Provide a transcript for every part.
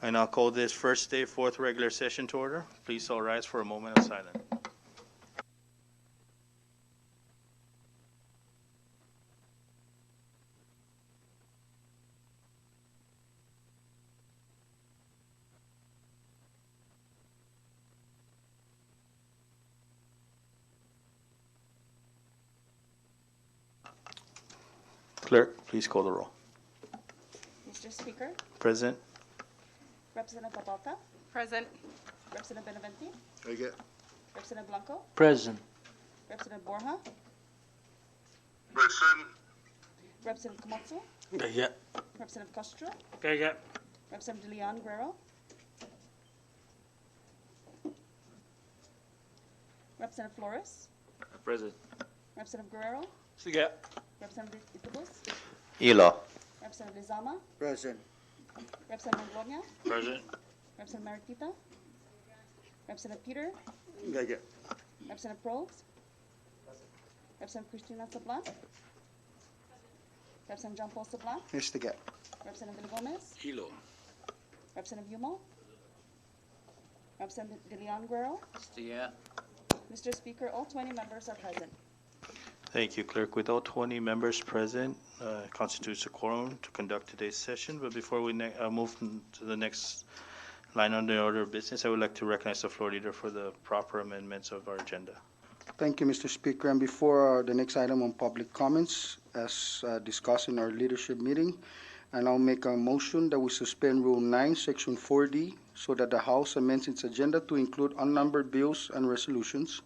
And I'll call this first day, fourth regular session to order. Please all rise for a moment of silence. Clerk, please call the roll. Mr. Speaker, Present. Representative Babalta, Present. Representative Benavente, Again. Representative Blanco, Present. Representative Borja, Present. Representative Komatsu, Yeah. Representative Castro, Yeah. Representative De Leon Guerrero, Representative Flores, Present. Representative Guerrero, Yeah. Representative Itabus, Elo. Representative Lizama, Present. Representative Manglonia, Present. Representative Mariquita, Representative Peter, Again. Representative Probes, Representative Cristina Sablan, Representative John Paul Sablan, Mr. Gap. Representative Villagomez, Hilo. Representative Yumo, Representative De Leon Guerrero. Yeah. Mr. Speaker, all 20 members are present. Thank you, Clerk. With all 20 members present, constitutes a quorum to conduct today's session. But before we move to the next line on the order of business, I would like to recognize the floor leader for the proper amendments of our agenda. Thank you, Mr. Speaker. And before the next item on public comments, as discussed in our leadership meeting, and I'll make a motion that we suspend Rule 9, Section 4D, so that the House amends its agenda to include unnumbered bills and resolutions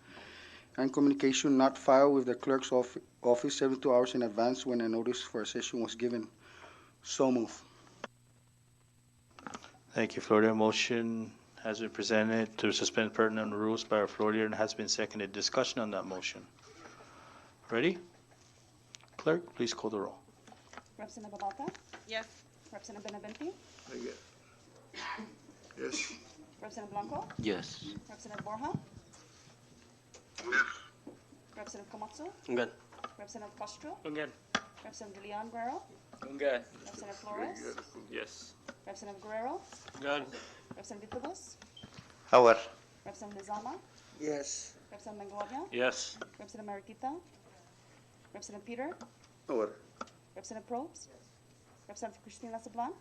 and communication not filed with the clerk's office 72 hours in advance when a notice for a session was given. So move. Thank you, floor leader. Motion has been presented to suspend pertinent rules by our floor leader and has been seconded. Discussion on that motion. Ready? Clerk, please call the roll. Representative Babalta, Yes. Representative Benavente, Again. Yes. Representative Blanco, Yes. Representative Borja, Yes. Representative Komatsu, Good. Representative Castro, Good. Representative De Leon Guerrero, Good. Representative Flores, Yes. Representative Guerrero, Good. Representative Itabus, Howard. Representative Lizama, Yes. Representative Manglonia, Yes. Representative Mariquita, Representative Peter, Order. Representative Probes, Representative Cristina Sablan,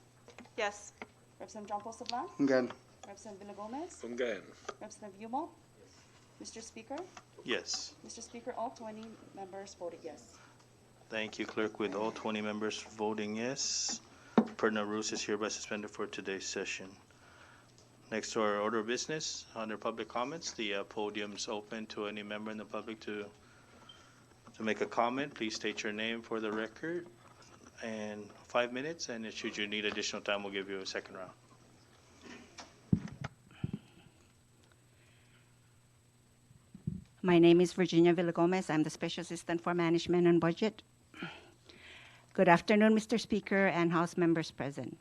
Yes. Representative John Paul Sablan, Again. Representative Villagomez, Again. Representative Yumo. Mr. Speaker, Yes. Mr. Speaker, all 20 members voted yes. Thank you, Clerk. With all 20 members voting yes, pertinent rules is hereby suspended for today's session. Next to our order of business, under public comments, the podium's open to any member in the public to make a comment. Please state your name for the record and 5 minutes, and should you need additional time, we'll give you a second round. My name is Virginia Villagomez. I'm the Special Assistant for Management and Budget. Good afternoon, Mr. Speaker and House members present.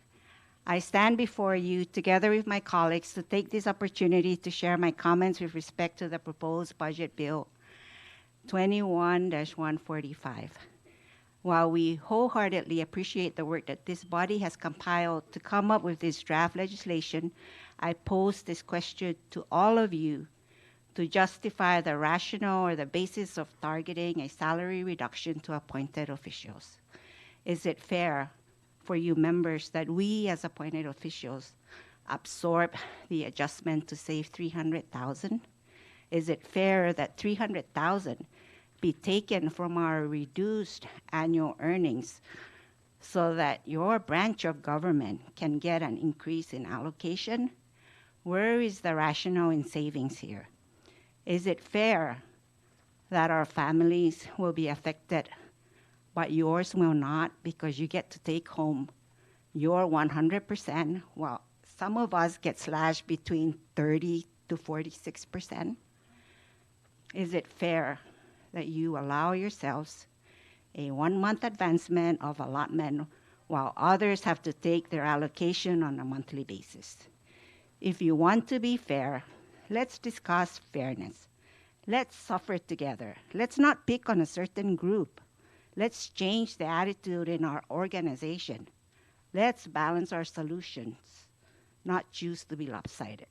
I stand before you together with my colleagues to take this opportunity to share my comments with respect to the proposed Budget Bill 21-145. While we wholeheartedly appreciate the work that this body has compiled to come up with this draft legislation, I pose this question to all of you to justify the rationale or the basis of targeting a salary reduction to appointed officials. Is it fair for you members that we as appointed officials absorb the adjustment to save 300,000? Is it fair that 300,000 be taken from our reduced annual earnings so that your branch of government can get an increase in allocation? Where is the rationale in savings here? Is it fair that our families will be affected, but yours will not because you get to take home your 100%, while some of us get slashed between 30 to 46%? Is it fair that you allow yourselves a 1-month advancement of allotment while others have to take their allocation on a monthly basis? If you want to be fair, let's discuss fairness. Let's suffer together. Let's not pick on a certain group. Let's change the attitude in our organization. Let's balance our solutions. not choose to be lopsided.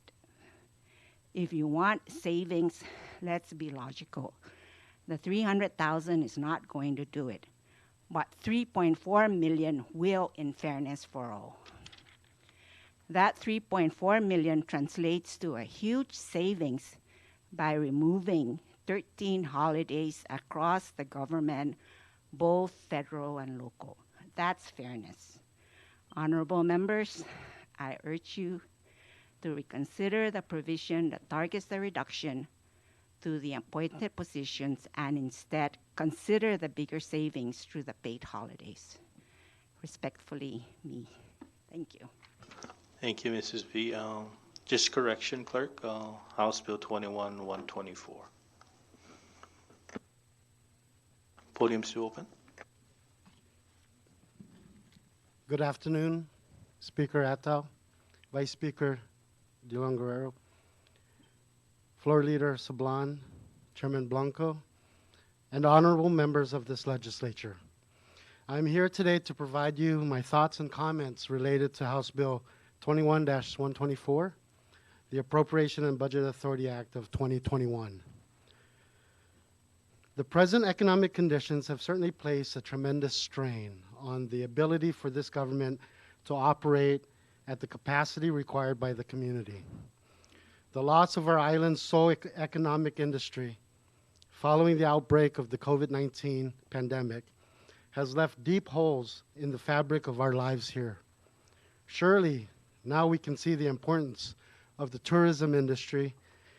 If you want savings, let's be logical. The 300,000 is not going to do it, but 3.4 million will, in fairness for all. That 3.4 million translates to a huge savings by removing 13 holidays across the government, both federal and local. That's fairness. Honorable members, I urge you to reconsider the provision that targets the reduction to the appointed positions and instead consider the bigger savings through the paid holidays. Respectfully, me. Thank you. Thank you, Mrs. V. Just correction, Clerk, House Bill 21-124. Podium still open. Good afternoon, Speaker Attal, Vice Speaker Dilon Guerrero, Floor Leader Sablan, Chairman Blanco, and honorable members of this legislature. I'm here today to provide you my thoughts and comments related to House Bill 21-124, the Appropriation and Budget Authority Act of 2021. The present economic conditions have certainly placed a tremendous strain on the ability for this government to operate at the capacity required by the community. The loss of our island's sole economic industry following the outbreak of the COVID-19 pandemic has left deep holes in the fabric of our lives here. Surely, now we can see the importance of the tourism industry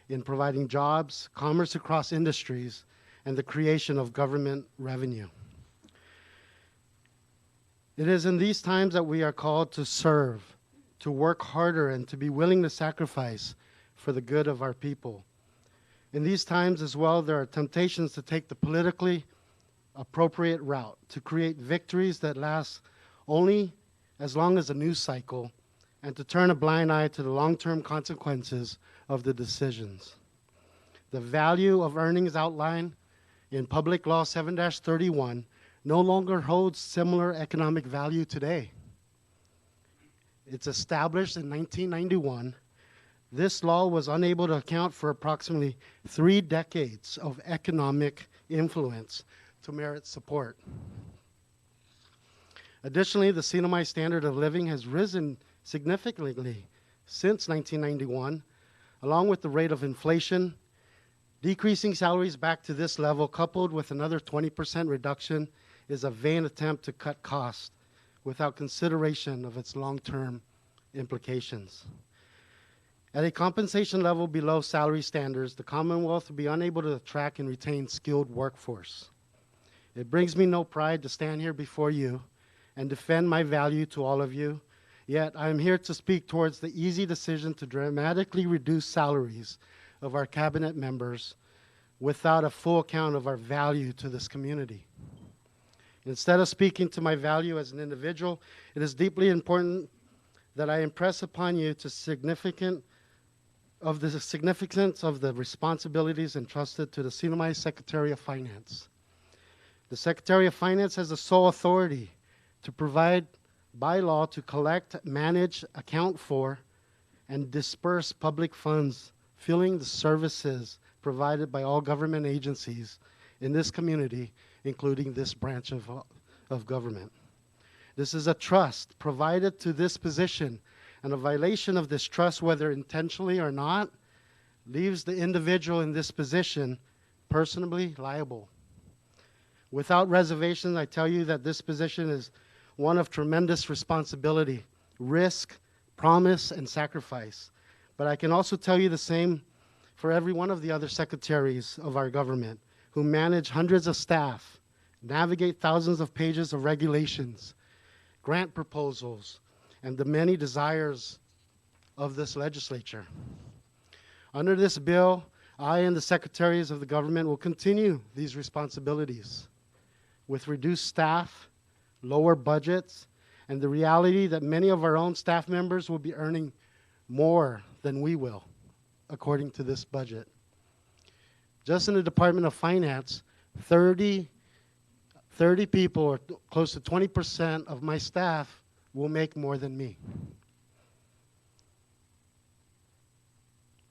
in providing jobs, commerce across industries, and the creation of government revenue. It is in these times that we are called to serve, to work harder, and to be willing to sacrifice for the good of our people. In these times as well, there are temptations to take the politically appropriate route, to create victories that last only as long as a news cycle, and to turn a blind eye to the long-term consequences of the decisions. The value of earnings outlined in Public Law 7-31 no longer holds similar economic value today. It's established in 1991. This law was unable to account for approximately 3 decades of economic influence to merit support. Additionally, the CNMI standard of living has risen significantly since 1991, along with the rate of inflation. Decreasing salaries back to this level, coupled with another 20% reduction, is a vain attempt to cut costs without consideration of its long-term implications. At a compensation level below salary standards, the Commonwealth will be unable to attract and retain skilled workforce. It brings me no pride to stand here before you and defend my value to all of you, yet I am here to speak towards the easy decision to dramatically reduce salaries of our cabinet members without a full account of our value to this community. Instead of speaking to my value as an individual, it is deeply important that I impress upon you the significance of the responsibilities entrusted to the CNMI Secretary of Finance. The Secretary of Finance has the sole authority to provide by law to collect, manage, account for, and disperse public funds, filling the services provided by all government agencies in this community, including this branch of government. This is a trust provided to this position, and a violation of this trust, whether intentionally or not, leaves the individual in this position personally liable. Without reservation, I tell you that this position is one of tremendous responsibility, risk, promise, and sacrifice. But I can also tell you the same for every one of the other secretaries of our government who manage hundreds of staff, navigate thousands of pages of regulations, grant proposals, and the many desires of this legislature. Under this bill, I and the secretaries of the government will continue these responsibilities with reduced staff, lower budgets, and the reality that many of our own staff members will be earning more than we will, according to this budget. Just in the Department of Finance, 30 people, or close to 20% of my staff, will make more than me.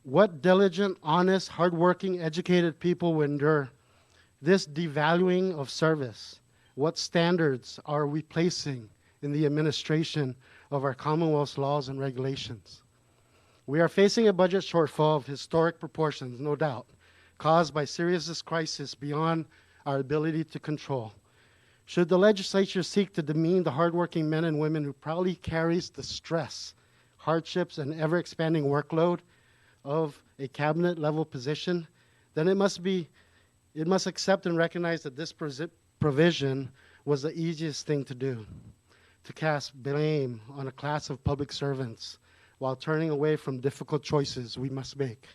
What diligent, honest, hardworking, educated people will endure this devaluing of service? What standards are we placing in the administration of our Commonwealth's laws and regulations? We are facing a budget shortfall of historic proportions, no doubt, caused by serious crisis beyond our ability to control. Should the legislature seek to demean the hardworking men and women who proudly carries the stress, hardships, and ever-expanding workload of a cabinet-level position, then it must accept and recognize that this provision was the easiest thing to do, to cast blame on a class of public servants while turning away from difficult choices we must make.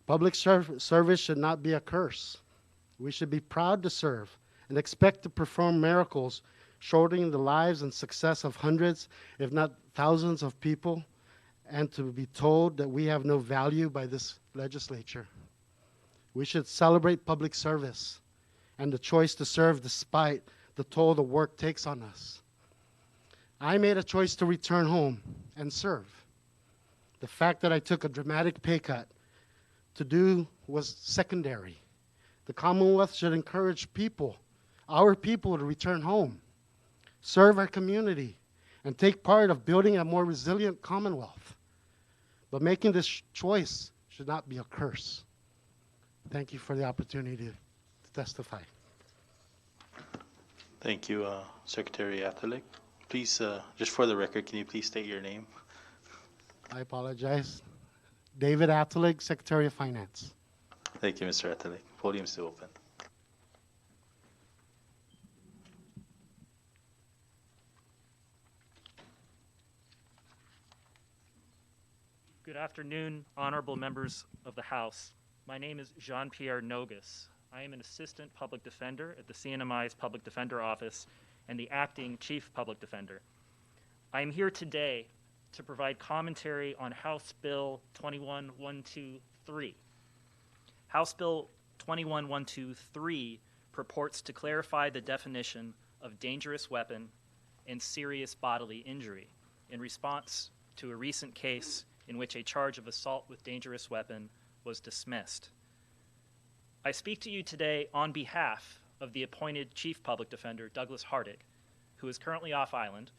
Public service should not be a curse. We should be proud to serve and expect to perform miracles, shortening the lives and success of hundreds, if not thousands of people, and to be told that we have no value by this legislature. We should celebrate public service and the choice to serve despite the toll the work takes on us. I made a choice to return home and serve. The fact that I took a dramatic pay cut to do was secondary. The Commonwealth should encourage people, our people, to return home, serve our community, and take part of building a more resilient Commonwealth. But making this choice should not be a curse. Thank you for the opportunity to testify. Thank you, Secretary Atalik. Please, just for the record, can you please state your name? I apologize. David Atelig, Secretary of Finance. Thank you, Mr. Atalik. Podium still open. Good afternoon, honorable members of the House. My name is Jean-Pierre Nogus. I am an assistant public defender at the CNMI's Public Defender Office and the acting chief public defender. I am here today to provide commentary on House Bill 21123. House Bill 21123 purports to clarify the definition of dangerous weapon and serious bodily injury in response to a recent case in which a charge of assault with dangerous weapon was dismissed. I speak to you today on behalf of the appointed Chief Public Defender, Douglas Hartig, who is currently off island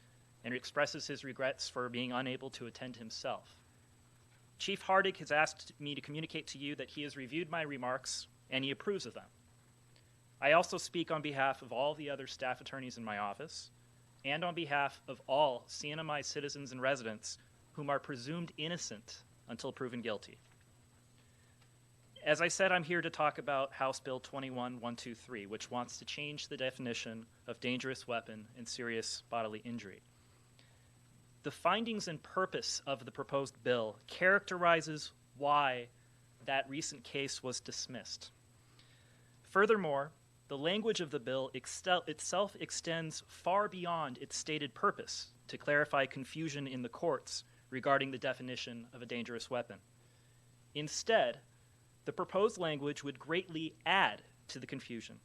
and expresses his regrets for being unable to attend himself. Chief Hartig has asked me to communicate to you that he has reviewed my remarks and he approves of them. I also speak on behalf of all the other staff attorneys in my office and on behalf of all CNMI citizens and residents whom are presumed innocent until proven guilty. As I said, I'm here to talk about House Bill 21123, which wants to change the definition of dangerous weapon and serious bodily injury. The findings and purpose of the proposed bill characterizes why that recent case was dismissed. Furthermore, the language of the bill itself extends far beyond its stated purpose to clarify confusion in the courts regarding the definition of a dangerous weapon. Instead, the proposed language would greatly add to the confusion,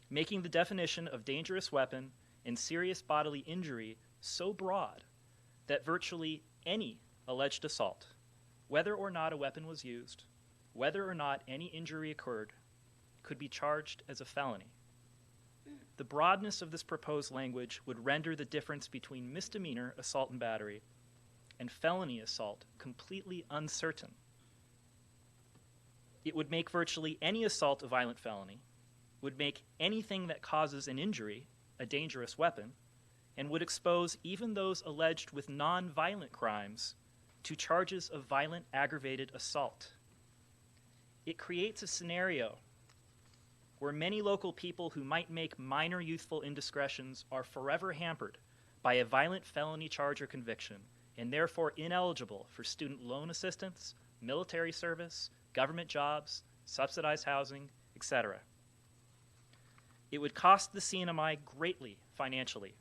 making the definition of dangerous weapon and serious bodily injury so broad that virtually any alleged assault, whether or not a weapon was used, whether or not any injury occurred, could be charged as a felony. The broadness of this proposed language would render the difference between misdemeanor assault and battery and felony assault completely uncertain. It would make virtually any assault a violent felony, would make anything that causes an injury a dangerous weapon, and would expose even those alleged with non-violent crimes to charges of violent aggravated assault. It creates a scenario where many local people who might make minor youthful indiscretions are forever hampered by a violent felony charge or conviction and therefore ineligible for student loan assistance, military service, government jobs, subsidized housing, etc. It would cost the CNMI greatly financially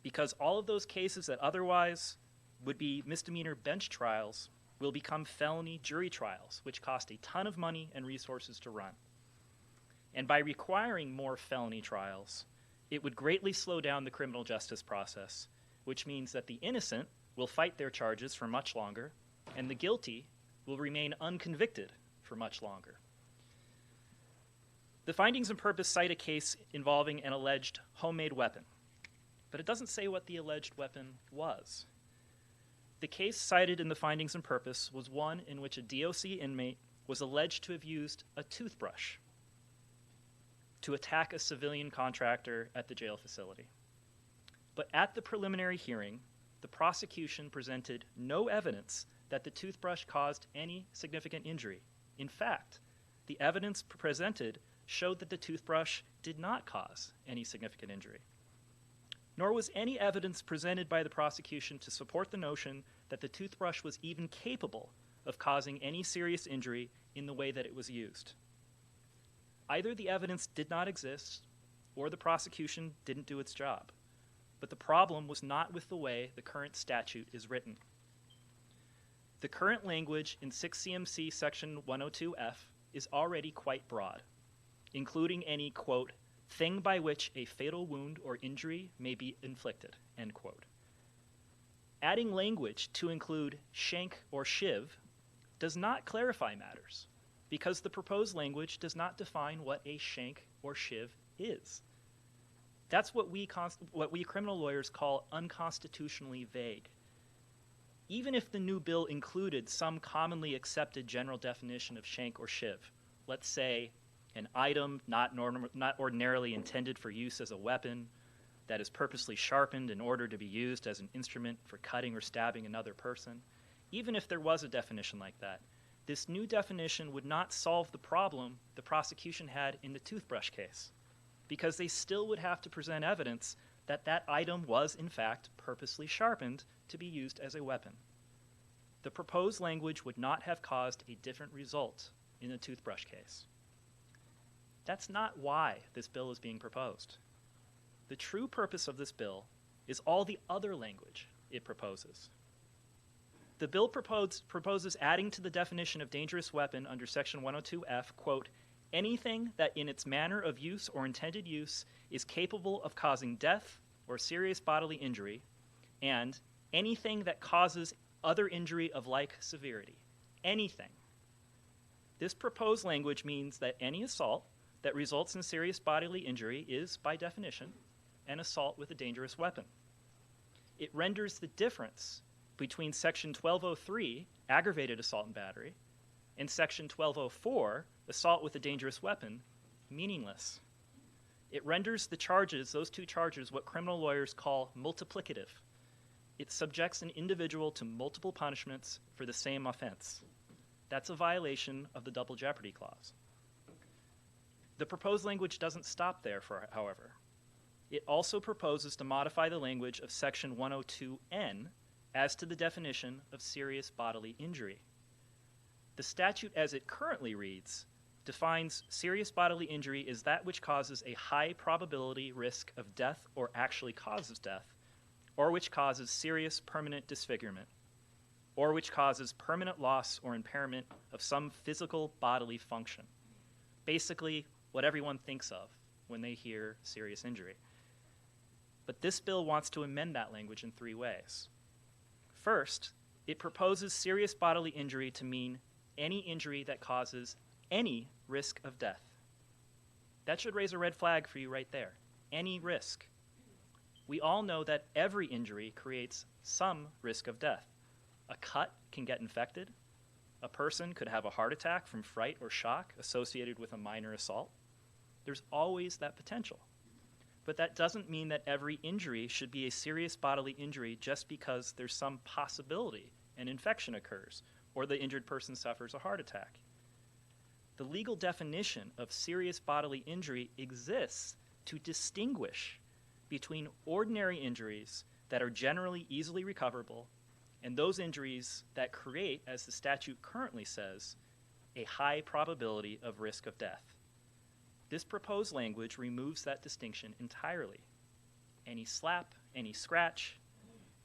because all of those cases that otherwise would be misdemeanor bench trials will become felony jury trials, which cost a ton of money and resources to run. And by requiring more felony trials, it would greatly slow down the criminal justice process, which means that the innocent will fight their charges for much longer, and the guilty will remain unconvicted for much longer. The findings and purpose cite a case involving an alleged homemade weapon, but it doesn't say what the alleged weapon was. The case cited in the findings and purpose was one in which a DOC inmate was alleged to have used a toothbrush to attack a civilian contractor at the jail facility. But at the preliminary hearing, the prosecution presented no evidence that the toothbrush caused any significant injury. In fact, the evidence presented showed that the toothbrush did not cause any significant injury. Nor was any evidence presented by the prosecution to support the notion that the toothbrush was even capable of causing any serious injury in the way that it was used. Either the evidence did not exist, or the prosecution didn't do its job. But the problem was not with the way the current statute is written. The current language in 6 CMC section 102F is already quite broad, including any, quote, thing by which a fatal wound or injury may be inflicted, end quote. Adding language to include shank or shiv does not clarify matters, because the proposed language does not define what a shank or shiv is. That's what we criminal lawyers call unconstitutionally vague. Even if the new bill included some commonly accepted general definition of shank or shiv, let's say an item not ordinarily intended for use as a weapon, that is purposely sharpened in order to be used as an instrument for cutting or stabbing another person, even if there was a definition like that, this new definition would not solve the problem the prosecution had in the toothbrush case, because they still would have to present evidence that that item was, in fact, purposely sharpened to be used as a weapon. The proposed language would not have caused a different result in the toothbrush case. That's not why this bill is being proposed. The true purpose of this bill is all the other language it proposes. The bill proposes adding to the definition of dangerous weapon under section 102F, quote, anything that in its manner of use or intended use is capable of causing death or serious bodily injury, and anything that causes other injury of like severity. Anything. This proposed language means that any assault that results in serious bodily injury is, by definition, an assault with a dangerous weapon. It renders the difference between Section 1203, aggravated assault and battery, and Section 1204, assault with a dangerous weapon, meaningless. It renders the charges, those two charges, what criminal lawyers call multiplicative. It subjects an individual to multiple punishments for the same offense. That's a violation of the Double Jeopardy Clause. The proposed language doesn't stop there, however. It also proposes to modify the language of Section 102N as to the definition of serious bodily injury. The statute as it currently reads defines serious bodily injury as that which causes a high probability risk of death or actually causes death, or which causes serious permanent disfigurement, or which causes permanent loss or impairment of some physical bodily function. Basically, what everyone thinks of when they hear serious injury. But this bill wants to amend that language in three ways. First, it proposes serious bodily injury to mean any injury that causes any risk of death. That should raise a red flag for you right there. Any risk. We all know that every injury creates some risk of death. A cut can get infected. A person could have a heart attack from fright or shock associated with a minor assault. There's always that potential. But that doesn't mean that every injury should be a serious bodily injury just because there's some possibility an infection occurs or the injured person suffers a heart attack. The legal definition of serious bodily injury exists to distinguish between ordinary injuries that are generally easily recoverable and those injuries that create, as the statute currently says, a high probability of risk of death. This proposed language removes that distinction entirely. Any slap, any scratch,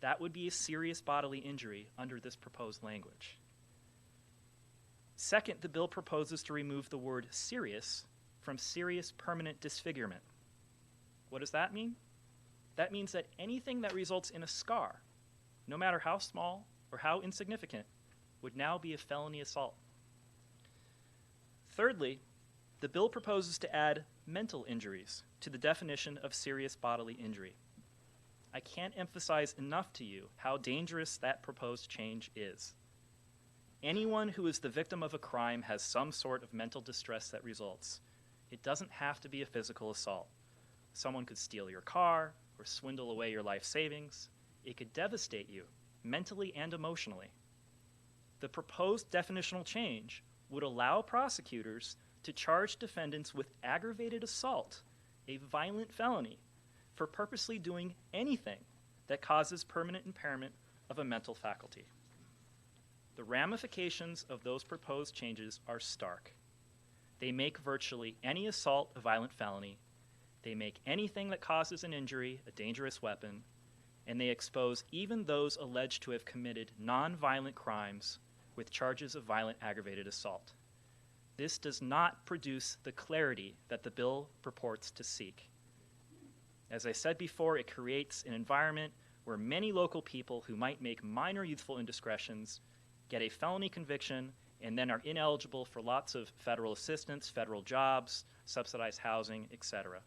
that would be a serious bodily injury under this proposed language. Second, the bill proposes to remove the word serious from serious permanent disfigurement. What does that mean? That means that anything that results in a scar, no matter how small or how insignificant, would now be a felony assault. Thirdly, the bill proposes to add mental injuries to the definition of serious bodily injury. I can't emphasize enough to you how dangerous that proposed change is. Anyone who is the victim of a crime has some sort of mental distress that results. It doesn't have to be a physical assault. Someone could steal your car or swindle away your life savings. It could devastate you, mentally and emotionally. The proposed definitional change would allow prosecutors to charge defendants with aggravated assault, a violent felony, for purposely doing anything that causes permanent impairment of a mental faculty. The ramifications of those proposed changes are stark. They make virtually any assault a violent felony, they make anything that causes an injury a dangerous weapon, and they expose even those alleged to have committed non-violent crimes with charges of violent aggravated assault. This does not produce the clarity that the bill purports to seek. As I said before, it creates an environment where many local people who might make minor youthful indiscretions get a felony conviction and then are ineligible for lots of federal assistance, federal jobs, subsidized housing, etc.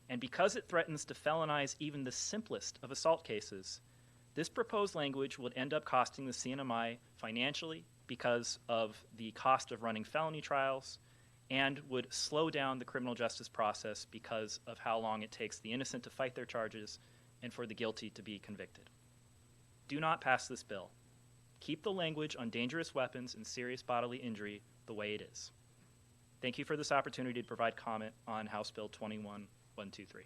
And because it threatens to felonize even the simplest of assault cases, this proposed language would end up costing the CNMI financially because of the cost of running felony trials, and would slow down the criminal justice process because of how long it takes the innocent to fight their charges and for the guilty to be convicted. Do not pass this bill. Keep the language on dangerous weapons and serious bodily injury the way it is. Thank you for this opportunity to provide comment on House Bill 21123.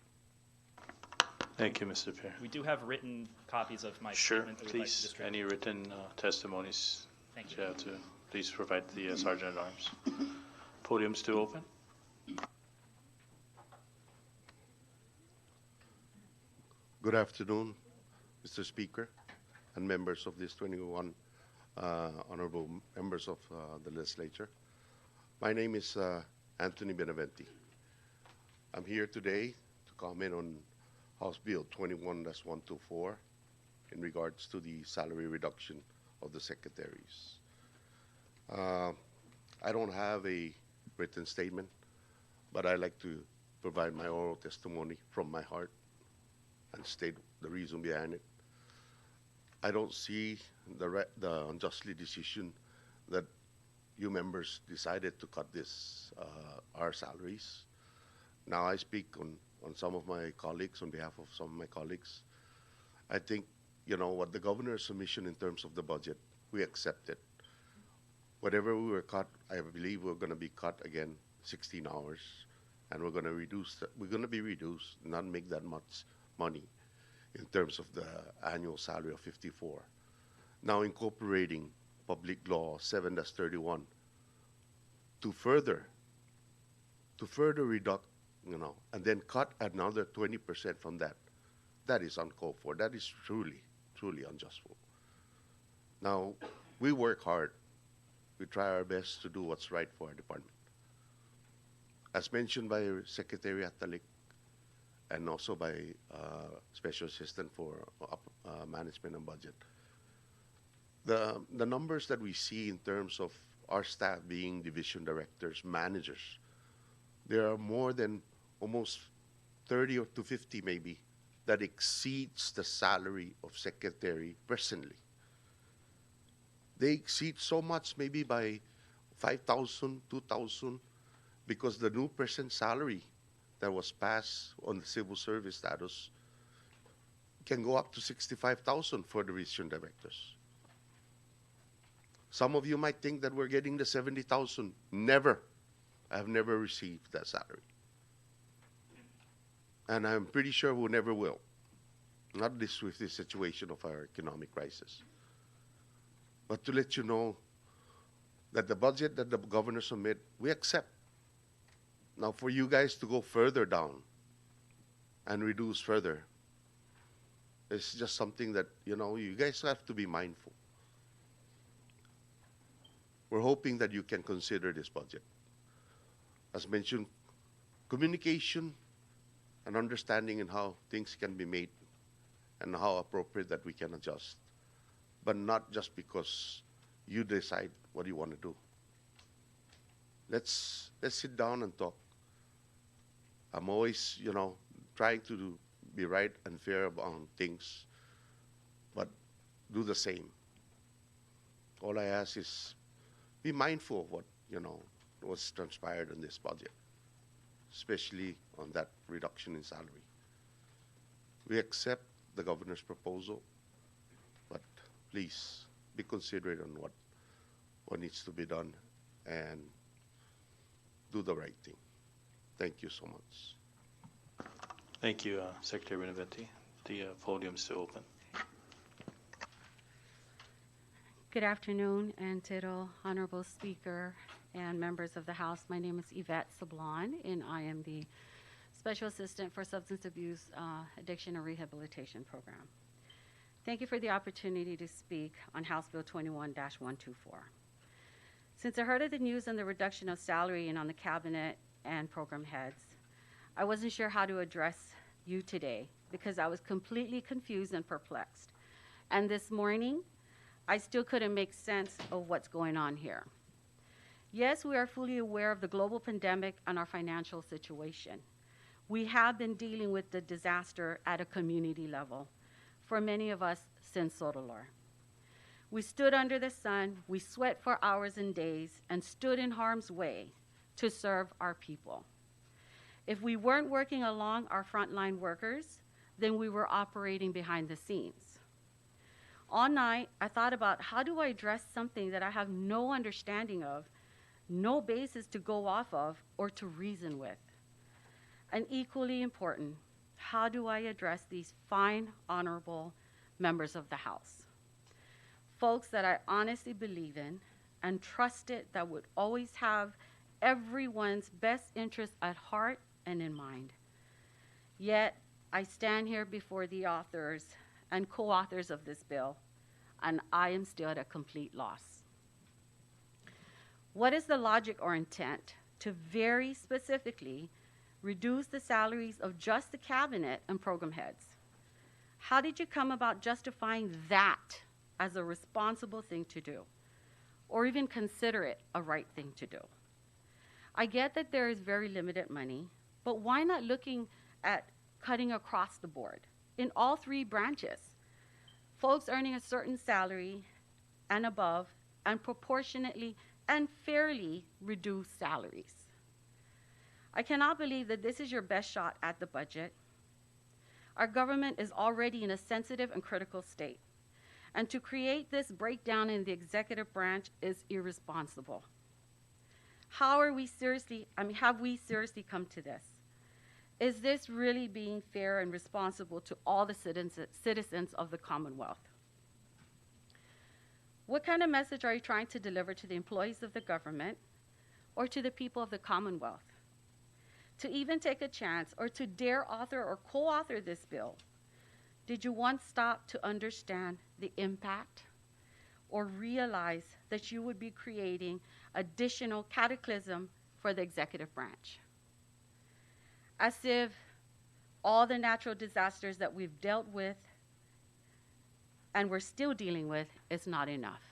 Thank you, Mr. Pierre. We do have written copies of my Sure, statement that we'd like to please, distribute. any written testimonies Thank that you. you have to, please provide the Sergeant at Arms. Podium's still open. Good afternoon, Mr. Speaker, and members of this 21 honorable members of the legislature. My name is Anthony Benaventi. I'm here today to comment on House Bill 21-124 in regards to the salary reduction of the secretaries. I don't have a written statement, but I like to provide my oral testimony from my heart and state the reason behind it. I don't see the unjustly decision that you members decided to cut our salaries. Now I speak on some of my colleagues, on behalf of some of my colleagues. I think, you know, what the governor's submission in terms of the budget, we accept it. Whatever we were cut, I believe we're going to be cut again 16 hours, and we're going to be reduced, not make that much money in terms of the annual salary of 54. Now incorporating Public Law 7-31 to further reduce, you know, and then cut another 20% from that. That is uncalled for. That is truly, truly unjustful. Now, we work hard. We try our best to do what's right for our department. As mentioned by Secretary Atalik and also by Special Assistant for Management and Budget, the numbers that we see in terms of our staff being division directors, managers, there are more than almost 30 or to 50 maybe that exceeds the salary of secretary presently. They exceed so much, maybe by 5,000, 2,000, because the new present salary that was passed on the civil service status can go up to 65,000 for the division directors. Some of you might think that we're getting the 70,000. Never. I've never received that salary. And I'm pretty sure we never will. Not this with this situation of our economic crisis. But to let you know that the budget that the governor submit, we accept. Now for you guys to go further down and reduce further, it's just something that, you know, you guys have to be mindful. We're hoping that you can consider this budget. As mentioned, communication and understanding in how things can be made and how appropriate that we can adjust. But not just because You decide what you want to do. Let's sit down and talk. I'm always, trying to be right and fair about things, but do the same. All I ask is be mindful of what, was transpired in this budget, especially on that reduction in salary. We accept the governor's proposal, but please be considerate on what needs to be done and do the right thing. Thank you so much. Thank you, Secretary Benavente. The podium is still open. Good afternoon, Antero, Honorable Speaker, and members of the House. My name is Yvette Sablon, and I am the Special Assistant for Substance Abuse, Addiction, and Rehabilitation Program. Thank you for the opportunity to speak on House Bill 21-124. Since I heard of the news on the reduction of salary and on the cabinet and program heads, I wasn't sure how to address you today because I was completely confused and perplexed. And this morning, I still couldn't make sense of what's going on here. Yes, we are fully aware of the global pandemic and our financial situation. We have been dealing with the disaster at a community level for many of us since Sotolar. We stood under the sun, we sweat for hours and days, and stood in harm's way to serve our people. If we weren't working along our frontline workers, then we were operating behind the scenes. All night, I thought about how do I address something that I have no understanding of, no basis to go off of, or to reason with. And equally important, how do I address these fine, honorable members of the House? Folks that I honestly believe in and trusted that would always have everyone's best interest at heart and in mind. Yet, I stand here before the authors and co-authors of this bill, and I am still at a complete loss. What is the logic or intent to very specifically reduce the salaries of just the cabinet and program heads? How did you come about justifying that as a responsible thing to do, or even consider it a right thing to do? I get that there is very limited money, but why not looking at cutting across the board in all three branches? Folks earning a certain salary and above, and proportionately and fairly reduced salaries. I cannot believe that this is your best shot at the budget. Our government is already in a sensitive and critical state, and to create this breakdown in the executive branch is irresponsible. Have we seriously come to this? Is this really being fair and responsible to all the citizens of the Commonwealth? What kind of message are you trying to deliver to the employees of the government or to the people of the Commonwealth? To even take a chance or to dare author or co-author this bill, did you once stop to understand the impact or realize that you would be creating additional cataclysm for the executive branch? As if all the natural disasters that we've dealt with and we're still dealing with is not enough.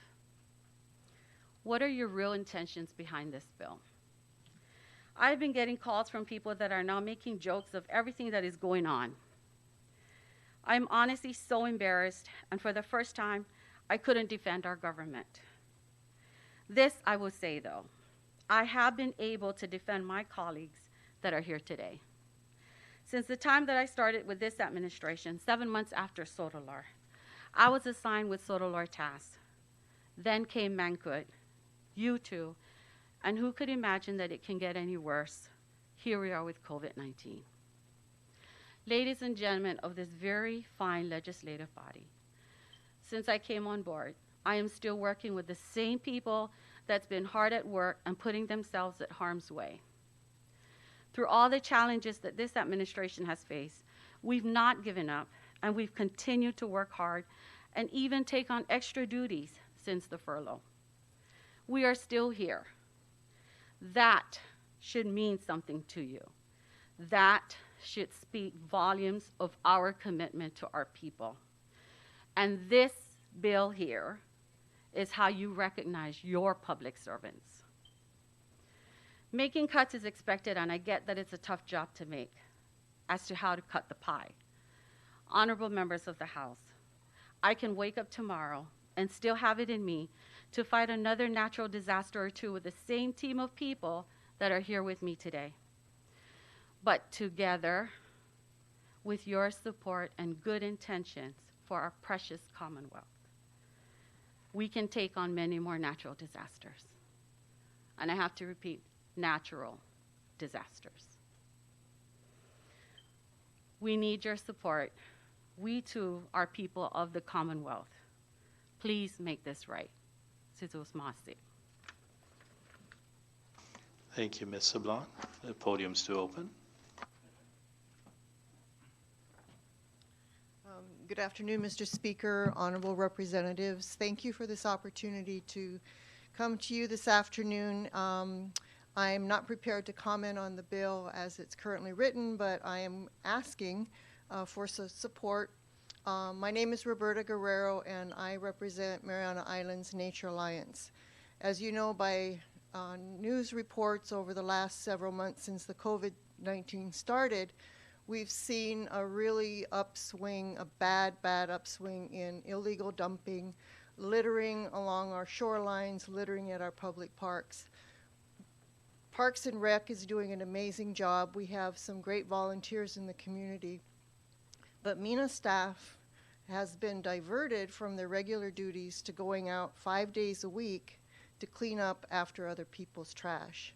What are your real intentions behind this bill? I've been getting calls from people that are now making jokes of everything that is going on. I'm honestly so embarrassed, and for the first time, I couldn't defend our government. This I will say though, I have been able to defend my colleagues that are here today. Since the time that I started with this administration, 7 months after Sotolar, I was assigned with Sotolar tasks. Then came Mangkut, you too, and who could imagine that it can get any worse? Here we are with COVID-19. Ladies and gentlemen of this very fine legislative body, since I came on board, I am still working with the same people that's been hard at work and putting themselves at harm's way. Through all the challenges that this administration has faced, we've not given up, and we've continued to work hard and even take on extra duties since the furlough. We are still here. That should mean something to you. That should speak volumes of our commitment to our people. And this bill here is how you recognize your public servants. Making cuts is expected, and I get that it's a tough job to make as to how to cut the pie. Honorable members of the House, I can wake up tomorrow and still have it in me to fight another natural disaster or two with the same team of people that are here with me today. But together, with your support and good intentions for our precious Commonwealth, we can take on many more natural disasters. And I have to repeat, natural disasters. We need your support. We too are people of the Commonwealth. Please make this right. Sizus Masi. Thank you, Ms. Sablan. The podium's still open. Good afternoon, Mr. Speaker, honorable representatives. Thank you for this opportunity to come to you this afternoon. I'm not prepared to comment on the bill as it's currently written, but I am asking for support. My name is Roberta Guerrero, and I represent Mariana Islands Nature Alliance. As you know by news reports over the last several months since the COVID-19 started, we've seen a really upswing, a bad upswing in illegal dumping, littering along our shorelines, littering at our public parks. Parks and Rec is doing an amazing job. We have some great volunteers in the community. But MENA staff has been diverted from their regular duties to going out 5 days a week to clean up after other people's trash.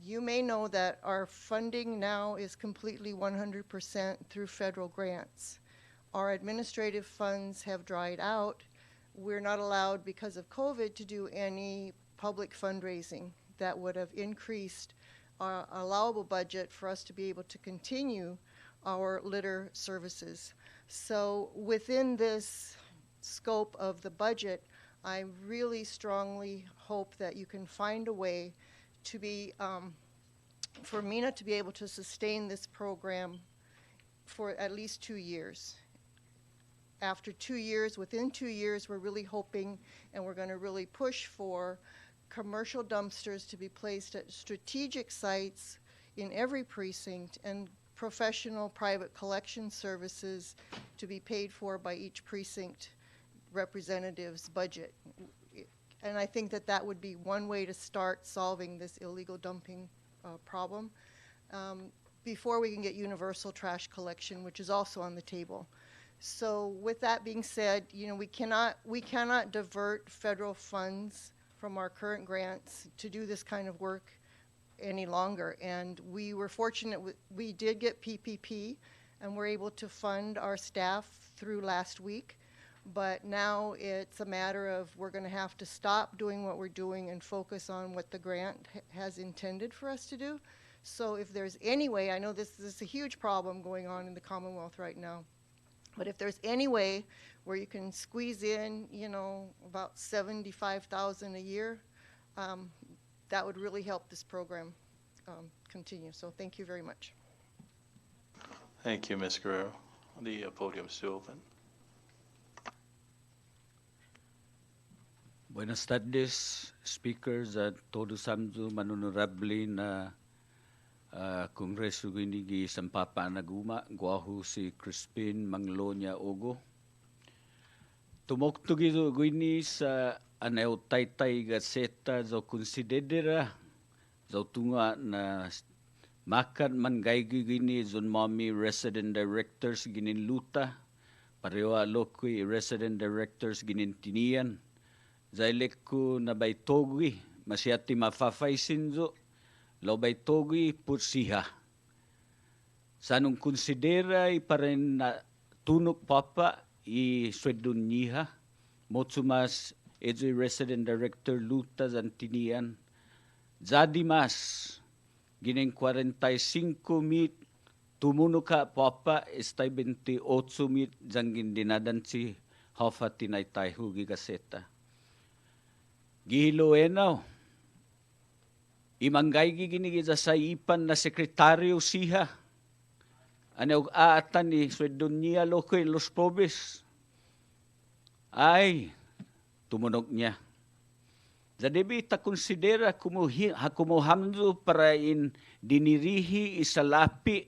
You may know that our funding now is completely 100% through federal grants. Our administrative funds have dried out. We're not allowed, because of COVID, to do any public fundraising that would have increased our allowable budget for us to be able to continue our litter services. So within this scope of the budget, I really strongly hope that you can find a way to be, for MENA to be able to sustain this program for at least 2 years. After 2 years, within 2 years, we're really hoping, and we're going to really push for commercial dumpsters to be placed at strategic sites in every precinct, and professional private collection services to be paid for by each precinct representative's budget. And I think that that would be one way to start solving this illegal dumping problem before we can get universal trash collection, which is also on the table. So with that being said, you know, we cannot divert federal funds from our current grants to do this kind of work any longer. And we were fortunate, we did get PPP, and we're able to fund our staff through last week. But now it's a matter of we're going to have to stop doing what we're doing and focus on what the grant has intended for us to do. So if there's any way, I know this is a huge problem going on in the Commonwealth right now, but if there's any way where you can squeeze in, you know, about $75,000 a year, that would really help this program continue. So thank you very much. Thank you, Ms. Guerrero. The podium's still open. Buenas tardes, speakers at todos samjo manunurabli na Kongreso ginigi sampapa naguma guahu si Crispin Manglonia Ogo. Tumoktugi do guini sa aneo taitai gaseta zo considera zo tunga na makan mangaigi gini zon mami resident directors ginin luta parewa lokui resident directors ginin tinian. Zailekku na baitogui masyati mafafaisin zo lo baitogui pursiha. Sanung konsidera iparin na tunok papa i swedunniha motsumas edu resident director luta zantinian jadi mas ginin 45 mit tumunuka papa estay 28 mit jangin dinadan si hafa tinaytay hugi gaseta. Gihilo enaw. Imanggay ginigisa sa ipan na sekretaryo siha. Ano aatan ni Swedonia Loco Los Pobres. Ay, tumunok niya. Jadi ta konsidera kumuhamdu para in dinirihi isalapi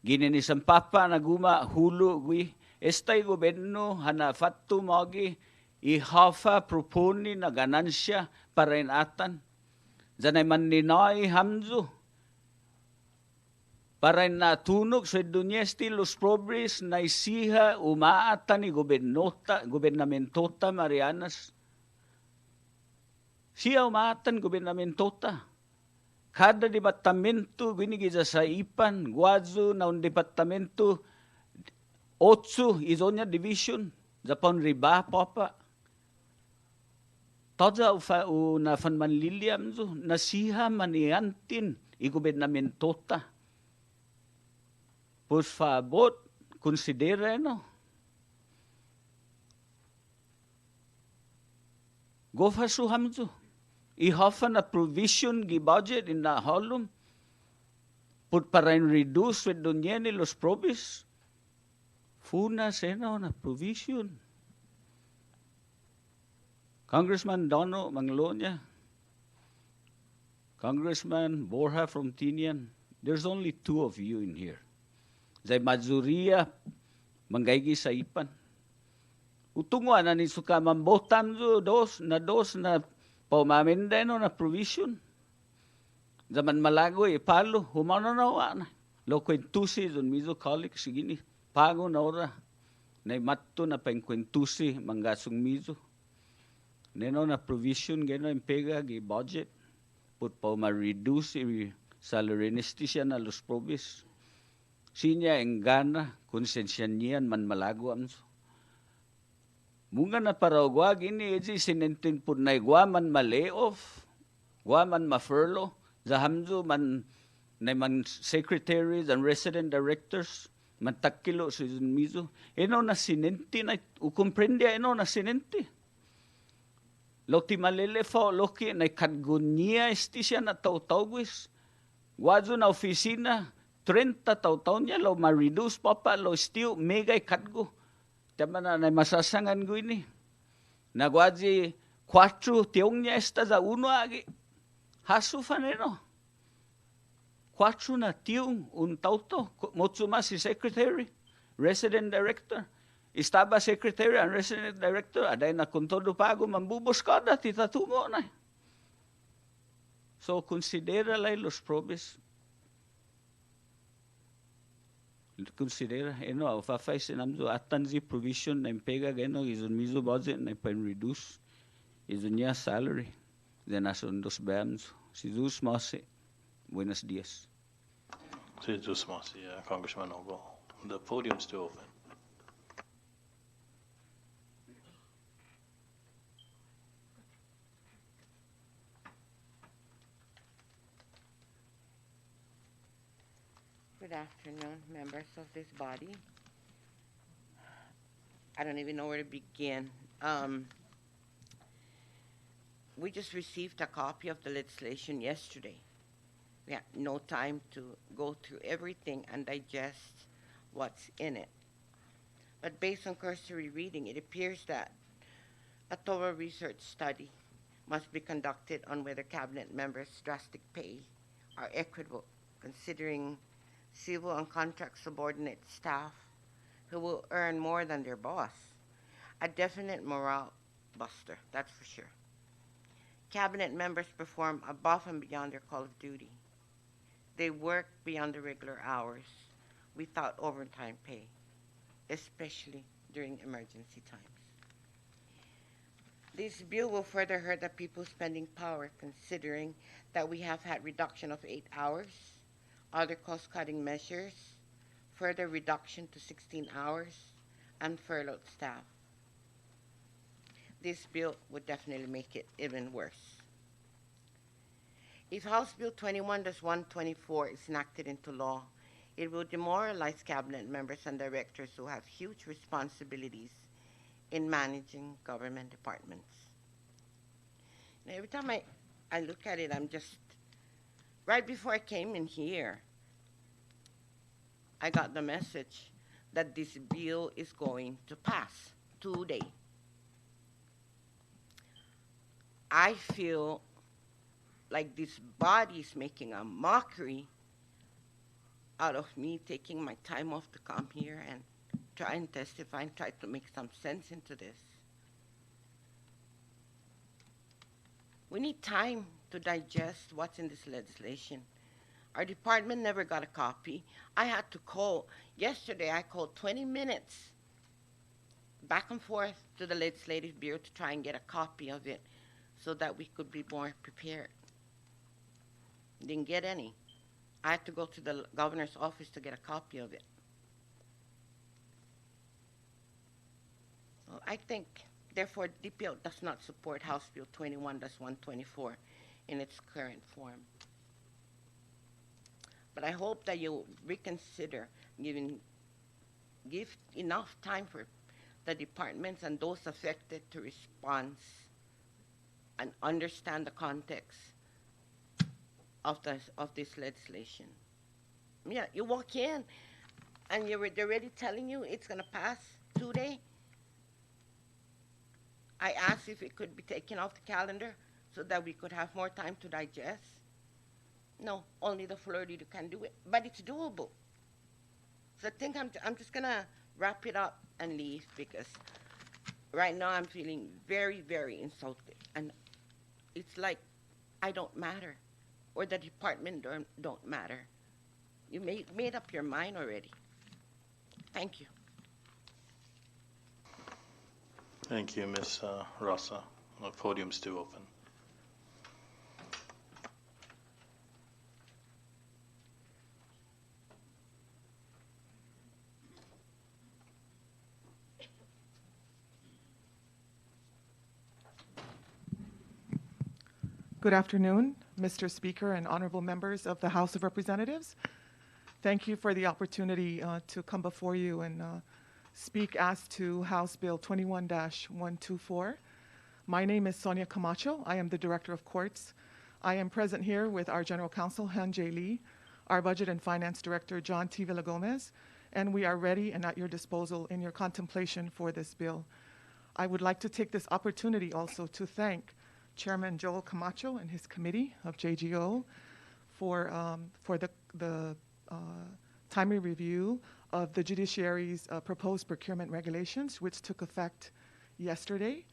gininisang papa na guma hulu gui estay gobyerno hanafatu magi ihafa proponi na ganansya para in atan. Zanay man ninay hamdu para natunog sa dunya los pobres na isiha umaata ni gobernamentota Marianas. Siya umaatan gobernamentota. Kada departamento ginigiza sa ipan, guazo na un departamento 8 izonya division, Japon riba papa. Toda na fan manliliam zo, nasiha maniantin i gobernamentota. Por favor, considere, no? Gofa suhamzo. Ihafa na provision gi budget in na holum. Put para in reduce with dunya ni los probis. Funa sena na provision. Congressman Dono Manglonia. Congressman Borja from Tinian. There's only 2 of you in here. Zay mazuria manggaygi sa ipan. Utungwa na ni suka mambotam zo dos na paumamendeno na provision. Zaman malago palo humano na wana. Lo kwentusi zon mizo kolik sigini pago na ora. Na matto na pengkwentusi mangasong mizo. Neno na provision geno impega gi budget put reduce salary anesthesia na los probis. Sinya enggana konsensya niyan man malago amso. Munga na paragwa gini eji sinentin pud na igwa man ma-layoff, gwa man ma-furlough, zahamzo man na man secretaries and resident directors, man takilo sa mizo. Eno na sinenti na ukomprende eno na sinenti. Loti malele fo loki na kadgunya estisya na taw-tawgwis. Wazo na opisina 30 taon niya, lo ma-reduce pa, lo still mega ikatgo. Tama na masasangan ko ini. Nagwaji 4 tiong niya esta za 1 agi. Hasu faneno. 4 na tiong un tauto. Motsuma si secretary, resident director. Estaba secretary and resident director. Aday na kuntodo pago, mambubos kada, titatumo na. So considera lay los probes. Considera eno fafay sinamzo atanzi provision na impega geno izun mizo budget na pen reduce izun niya salary then ason dos bams si Jesus Mose. Buenos dias. Si Jesus Mose, Congressman Ogo. The podium's still open. Good afternoon, members of this body. I don't even know where to begin. We just received a copy of the legislation yesterday. We had no time to go through everything and digest what's in it. But based on cursory reading, it appears that a thorough research study must be conducted on whether cabinet members' drastic pay are equitable, considering civil and contract subordinate staff who will earn more than their boss. A definite morale buster, that's for sure. Cabinet members perform above and beyond their call of duty. They work beyond the regular hours without overtime pay, especially during emergency times. This bill will further hurt the people's spending power, considering that we have had reduction of 8 hours, other cost-cutting measures, further reduction to 16 hours, and furloughed staff. This bill would definitely make it even worse. If House Bill 21-124 is enacted into law, it will demoralize cabinet members and directors who have huge responsibilities in managing government departments. And every time I look at it, I'm just, right before I came in here, I got the message that this bill is going to pass today. I feel like this body is making a mockery out of me taking my time off to come here and try and testify and try to make some sense into this. We need time to digest what's in this legislation. Our department never got a copy. I had to call. Yesterday, I called 20 minutes back and forth to the Legislative Bureau to try and get a copy of it so that we could be more prepared. Didn't get any. I had to go to the governor's office to get a copy of it. Well, I think, therefore, DPL does not support House Bill 21-124 in its current form. But I hope that you'll reconsider give enough time for the departments and those affected to respond and understand the context of this legislation. Yeah, you walk in and they're already telling you it's going to pass today. I asked if it could be taken off the calendar so that we could have more time to digest. No, only the floor leader can do it, but it's doable. So I think I'm just going to wrap it up and leave because right now I'm feeling very, very insulted. And it's like I don't matter or the department don't matter. You made up your mind already. Thank you. Thank you, Ms. Rosa. The podium's still open. Good afternoon, Mr. Speaker and honorable members of the House of Representatives. Thank you for the opportunity to come before you and speak as to House Bill 21-124. My name is Sonia Camacho. I am the Director of Courts. I am present here with our General Counsel, Han J. Lee, our Budget and Finance Director, John T. Villagomez, and we are ready and at your disposal in your contemplation for this bill. I would like to take this opportunity also to thank Chairman Joel Camacho and his committee of JGO for the timely review of the judiciary's proposed procurement regulations, which took effect yesterday.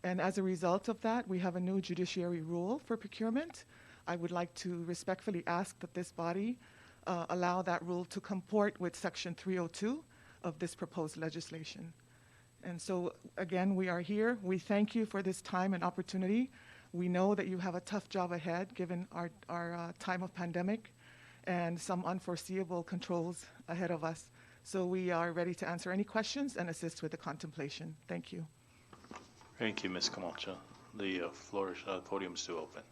And as a result of that, we have a new judiciary rule for procurement. I would like to respectfully ask that this body allow that rule to comport with Section 302 of this proposed legislation. And so, again, we are here. We thank you for this time and opportunity. We know that you have a tough job ahead given our time of pandemic and some unforeseeable controls ahead of us. So we are ready to answer any questions and assist with the contemplation. Thank you. Thank you, Ms. Camacho. The podium is still open.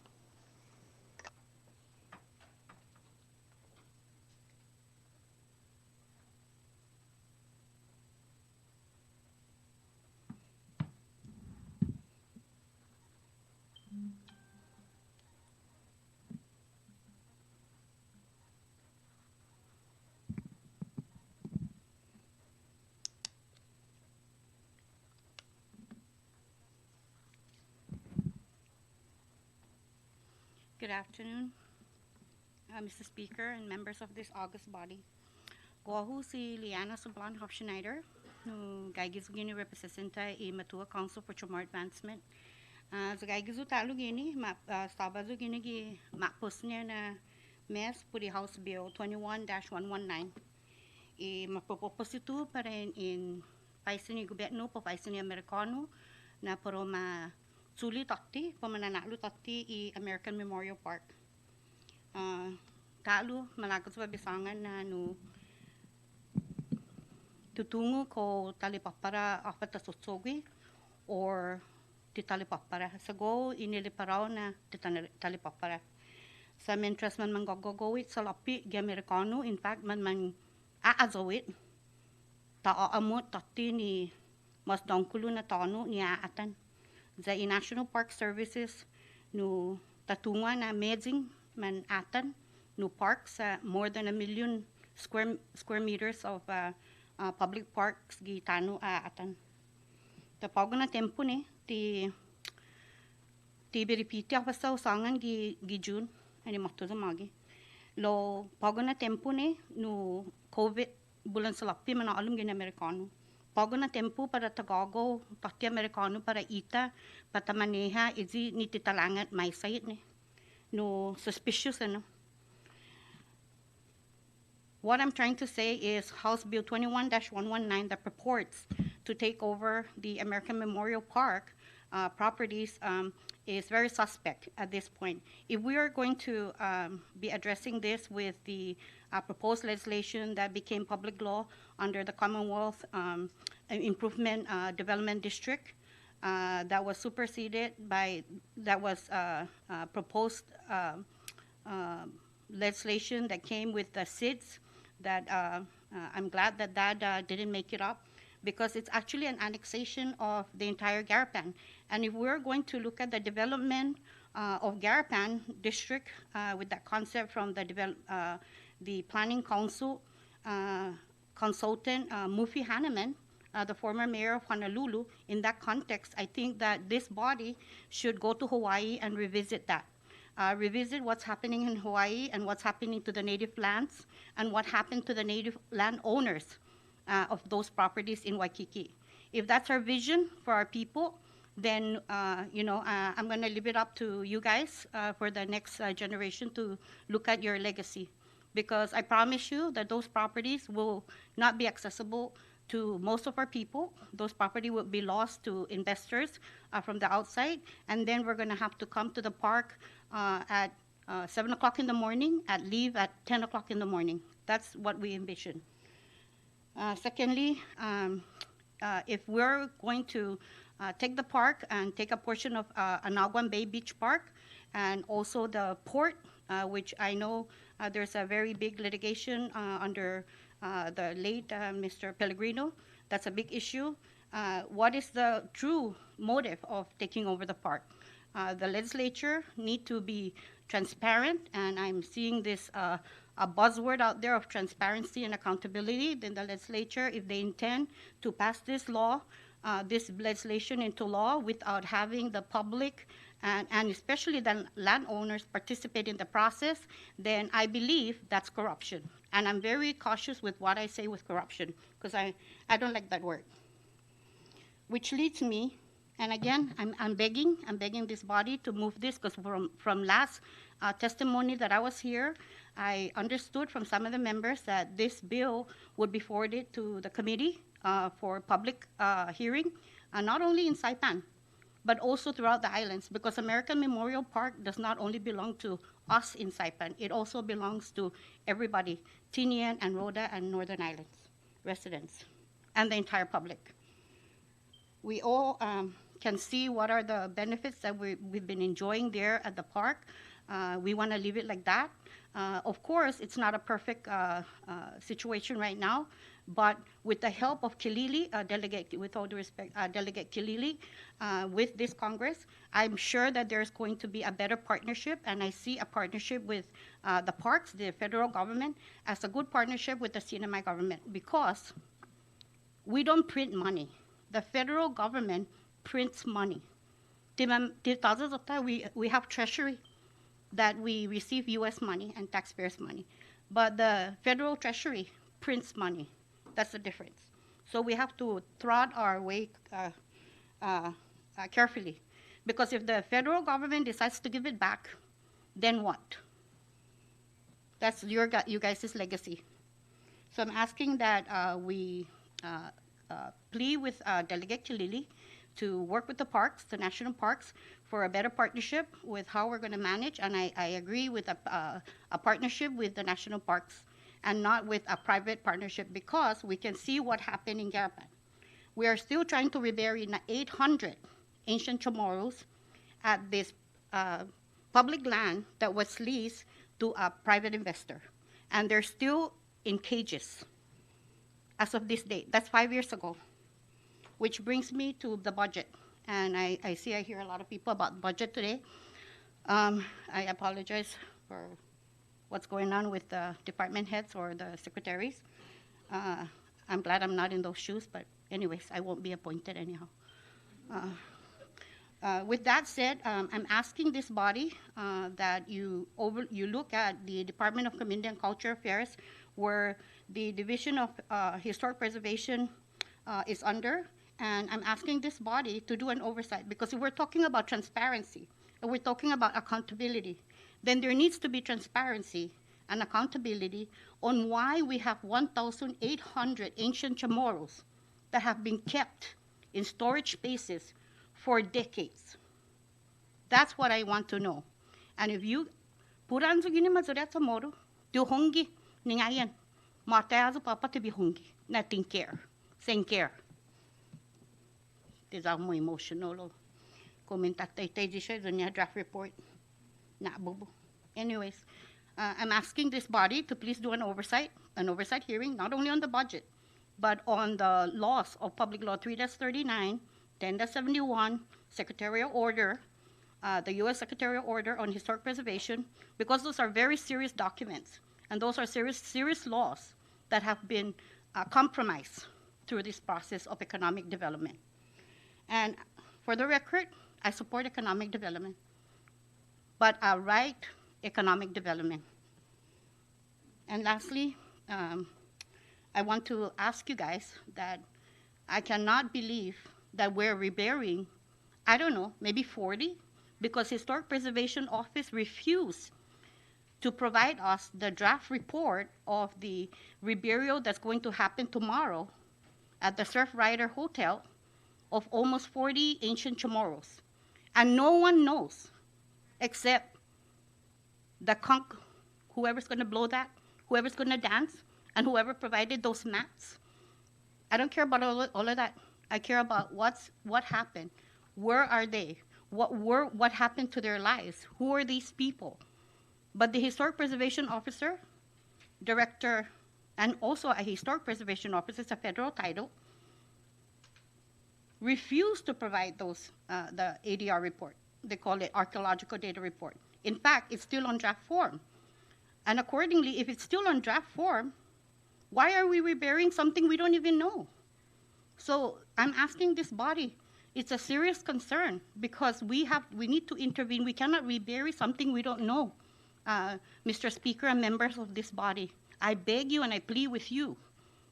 Good afternoon, Mr. Speaker and members of this august body. Ko si Liana Sublan Hofschneider, no Gaigizu representa e Matua Council for Chamar Advancement. So Gaigizu Talu Guinea, Stabazu Guinea, Mapusnia na MES Puri House Bill 21-119. E maproposito para in paisini gobyerno po paisini Amerikano na para suli tati, pamananalo tati i American Memorial Park. Talo, malakas sa bisangan na tutungo ko talipapara apat na sotsogi or titalipapara. Sago, iniliparaw na titalipapara. Sa mentras man manggagawit sa lapi gi Amerikano, in fact, man aazawit, taaamot tati ni mas dangkulo na tano ni aatan. The National Park Services no tatunga na medzing man atan no parks more than 1 million square meters of public parks gitano atan. Tapago na tempo ni ti tibiripiti ako sa usangan gi June, ani makto magi. Lo pago na tempo ne no COVID bulan salapi mana alum gini Amerikano. Pago na tempo para tagago takti Amerikano para ita patamaneha izi ni titalangat may sayit ne. No suspicious ano. What I'm trying to say is House Bill 21-119 that purports to take over the American Memorial Park properties is very suspect at this point. If we are going to be addressing this with the proposed legislation that became public law under the Commonwealth Improvement Development District, that was superseded by, that was proposed legislation that came with the SIDS, that I'm glad that that didn't make it up, because it's actually an annexation of the entire Garapan. And if we're going to look at the development of Garapan district with that concept from the Planning Council consultant, Mufi Hanneman, the former mayor of Honolulu, in that context, I think that this body should go to Hawaii and revisit that. Revisit what's happening in Hawaii and what's happening to the native lands and what happened to the native landowners of those properties in Waikiki. If that's our vision for our people, then I'm going to leave it up to you guys for the next generation to look at your legacy. Because I promise you that those properties will not be accessible to most of our people. Those property will be lost to investors from the outside, and then we're going to have to come to the park at 7 o'clock in the morning and leave at 10 o'clock in the morning. That's what we envision. Secondly, if we're going to take the park and take a portion of Anaguan Bay Beach Park and also the port, which I know there's a very big litigation under the late Mr. Pellegrino. That's a big issue. What is the true motive of taking over the park? The legislature need to be transparent, and I'm seeing this a buzzword out there of transparency and accountability. Then the legislature, if they intend to pass this law, this legislation into law without having the public and especially the landowners participate in the process, then I believe that's corruption. And I'm very cautious with what I say with corruption, because I don't like that word. Which leads me, and again, I'm begging this body to move this, because from last testimony that I was here, I understood from some of the members that this bill would be forwarded to the committee for public hearing, not only in Saipan, but also throughout the islands, because American Memorial Park does not only belong to us in Saipan, it also belongs to everybody, Tinian and Rhoda and Northern Islands residents, and the entire public. We all can see what are the benefits that we've been enjoying there at the park. We want to leave it like that. Of course, it's not a perfect situation right now, but with the help of Kilili, Delegate, with all due respect, Delegate Kilili, with this Congress, I'm sure that there's going to be a better partnership, and I see a partnership with the parks, the federal government, as a good partnership with the CNMI government, because we don't print money. The federal government prints money. We have treasury that we receive U.S. money and taxpayers' money, but the federal treasury prints money. That's the difference. So we have to trot our way carefully, because if the federal government decides to give it back, then what? That's you guys' legacy. So I'm asking that we plea with Delegate Kilili to work with the parks, the national parks, for a better partnership with how we're going to manage. And I agree with a partnership with the national parks and not with a private partnership, because we can see what happened in Garapan. We are still trying to rebury 800 ancient chamorros at this public land that was leased to a private investor. And they're still in cages as of this date. That's 5 years ago. Which brings me to the budget. And I hear a lot of people about budget today. I apologize for what's going on with the department heads or the secretaries. I'm glad I'm not in those shoes, but anyways, I won't be appointed anyhow. With that said, I'm asking this body that you look at the Department of Community and Culture Affairs, where the Division of Historic Preservation is under, and I'm asking this body to do an oversight, because if we're talking about transparency and we're talking about accountability, then there needs to be transparency and accountability on why we have 1,800 ancient Chamorros that have been kept in storage spaces for decades. That's what I want to know. And if you puran sa gini mazuret sa moro, tu hongi ni ngayon, matayazo papa te bi hongi, natin care, sen care. Tiza mo emotional. Komentak tay di siya dunya draft report. Na bubu. Anyways, I'm asking this body to please do an oversight hearing, not only on the budget, but on the laws of Public Law 3-39, 10-71, Secretarial Order, the U.S. Secretarial Order on Historic Preservation, because those are very serious documents, and those are serious laws that have been compromised through this process of economic development. And for the record, I support economic development, but I right economic development. And lastly, I want to ask you guys that I cannot believe that we're reburying, I don't know, maybe 40, because Historic Preservation Office refused to provide us the draft report of the reburial that's going to happen tomorrow at the Surfrider Hotel of almost 40 ancient Chamorros. And no one knows except the conch, whoever's going to blow that, whoever's going to dance, and whoever provided those mats. I don't care about all of that. I care about what happened. Where are they? What happened to their lives? Who are these people? But the Historic Preservation Officer, Director, and also a Historic Preservation Officer, it's a federal title, refused to provide those, the ADR report. They call it Archaeological Data Report. In fact, it's still on draft form. And accordingly, if it's still on draft form, why are we reburying something we don't even know? So I'm asking this body, it's a serious concern, because we need to intervene. We cannot rebury something we don't know. Mr. Speaker and members of this body, I beg you and I plead with you,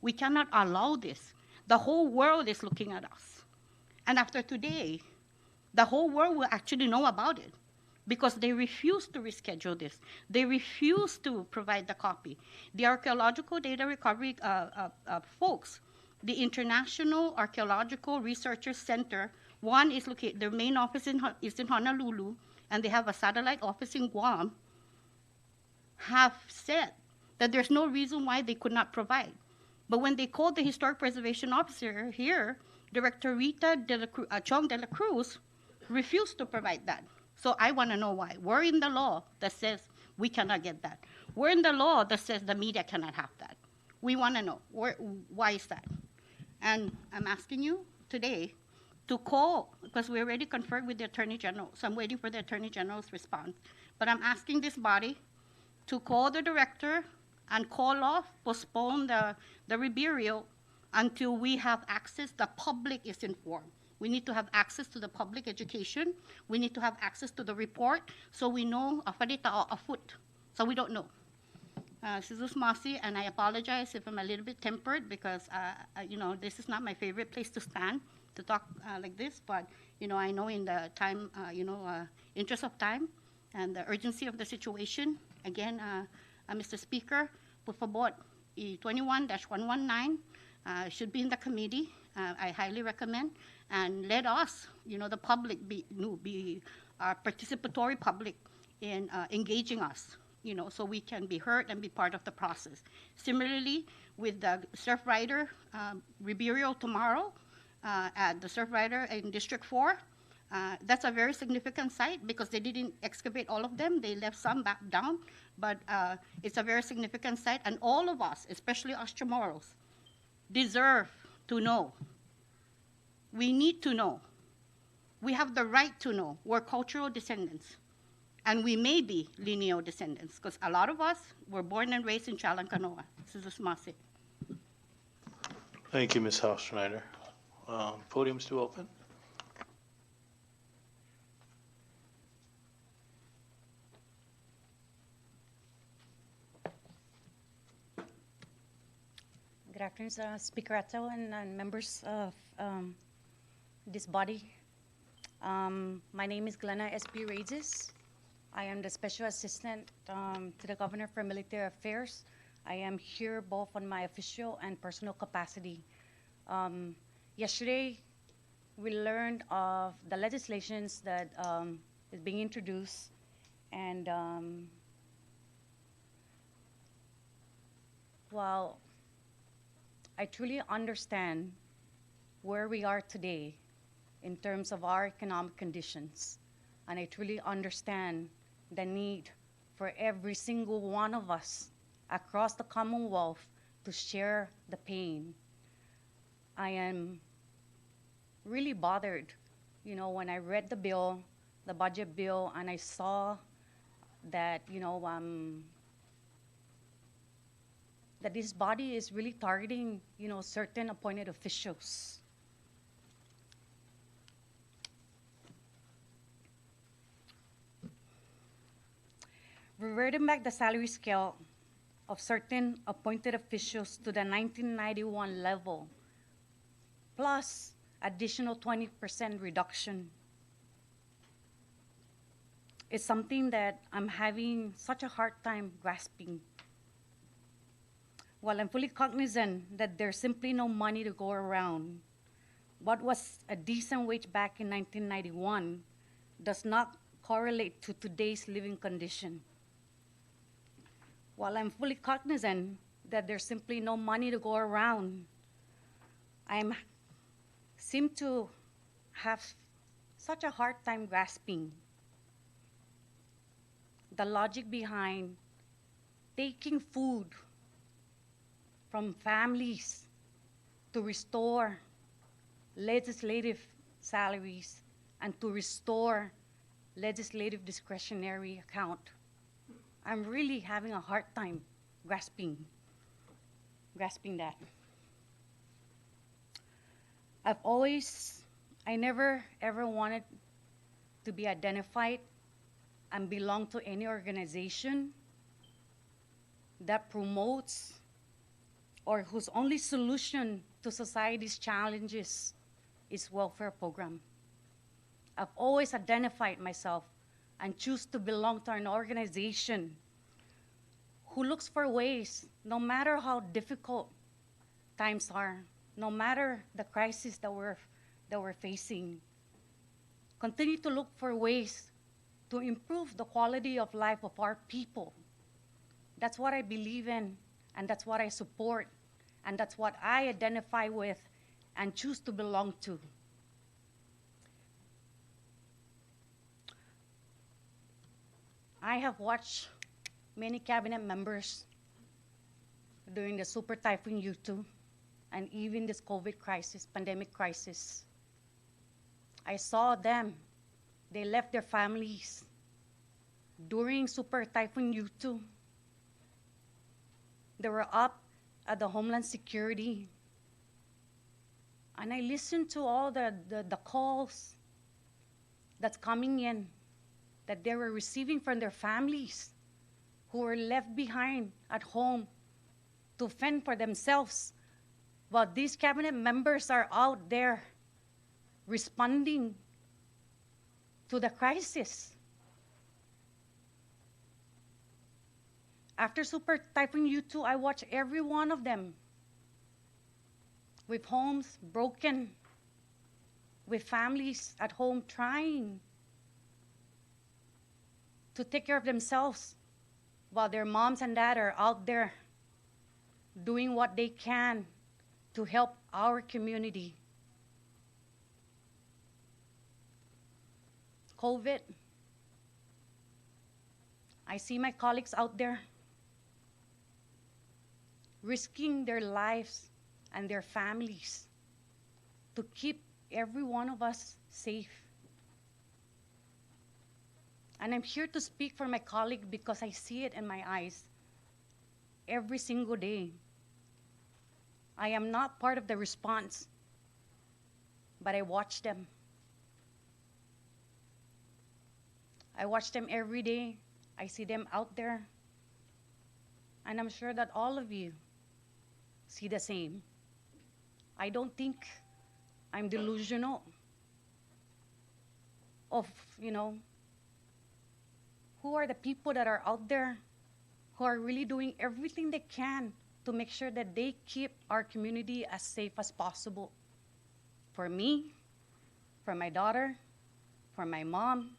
we cannot allow this. The whole world is looking at us. And after today, the whole world will actually know about it, because they refuse to reschedule this. They refuse to provide the copy. The Archaeological Data Recovery folks, the International Archaeological Researchers Center, one is located, their main office is in Honolulu, and they have a satellite office in Guam, have said that there's no reason why they could not provide. But when they called the Historic Preservation Officer here, Director Rita Chong de la Cruz refused to provide that. So I want to know why. We're in the law that says we cannot get that. We're in the law that says the media cannot have that. We want to know why is that? And I'm asking you today to call, because we already conferred with the Attorney General, so I'm waiting for the Attorney General's response. But I'm asking this body to call the director and call off, postpone the reburial until we have access, the public is informed. We need to have access to the public education. We need to have access to the report so we know afoot. So we don't know. Jesus Masi, and I apologize if I'm a little bit tempered, because this is not my favorite place to stand to talk like this, but I know in the time, interest of time and the urgency of the situation, again, Mr. Speaker, por favor, 21-119 should be in the committee. I highly recommend, and let us, the public, be our participatory public in engaging us, so we can be heard and be part of the process. Similarly, with the Surfrider reburial tomorrow at the Surfrider in District 4, that's a very significant site, because they didn't excavate all of them. They left some back down, but it's a very significant site, and all of us, especially us Chamorros, deserve to know. We need to know. We have the right to know. We're cultural descendants, and we may be lineal descendants, because a lot of us were born and raised in Chalancanoa. This is Masi. Thank you, Ms. Hausschneider. Podium's still open. Good afternoon, Speaker Atto and members of this body. My name is Glenna S.P. Reyes. I am the Special Assistant to the Governor for Military Affairs. I am here both on my official and personal capacity. Yesterday, we learned of the legislations that is being introduced, and while I truly understand where we are today in terms of our economic conditions, and I truly understand the need for every single one of us across the Commonwealth to share the pain. I am really bothered, you know, when I read the bill, the budget bill, and I saw that, you know, that this body is really targeting, you know, certain appointed officials. Reverting back the salary scale of certain appointed officials to the 1991 level, plus additional 20% reduction, is something that I'm having such a hard time grasping. While I'm fully cognizant that there's simply no money to go around, what was a decent wage back in 1991 does not correlate to today's living condition. While I'm fully cognizant that there's simply no money to go around, I seem to have such a hard time grasping the logic behind taking food from families to restore legislative salaries and to restore legislative discretionary account. I'm really having a hard time grasping that. I never ever wanted to be identified and belong to any organization that promotes or whose only solution to society's challenges is welfare program. I've always identified myself and choose to belong to an organization who looks for ways, no matter how difficult times are, no matter the crisis that we're facing, continue to look for ways to improve the quality of life of our people. That's what I believe in, and that's what I support, and that's what I identify with and choose to belong to. I have watched many cabinet members during the Super Typhoon Yutu and even this COVID crisis, pandemic crisis. I saw them. They left their families during Super Typhoon Yutu. They were up at the Homeland Security. And I listened to all the calls that's coming in that they were receiving from their families who were left behind at home to fend for themselves while these cabinet members are out there responding to the crisis. After Super Typhoon Yutu, I watched every one of them with homes broken, with families at home trying to take care of themselves while their moms and dad are out there doing what they can to help our community. COVID, I see my colleagues out there risking their lives and their families to keep every one of us safe. And I'm here to speak for my colleague because I see it in my eyes every single day. I am not part of the response, but I watch them. I watch them every day. I see them out there. And I'm sure that all of you see the same. I don't think I'm delusional of, who are the people that are out there who are really doing everything they can to make sure that they keep our community as safe as possible. For me, for my daughter, for my mom,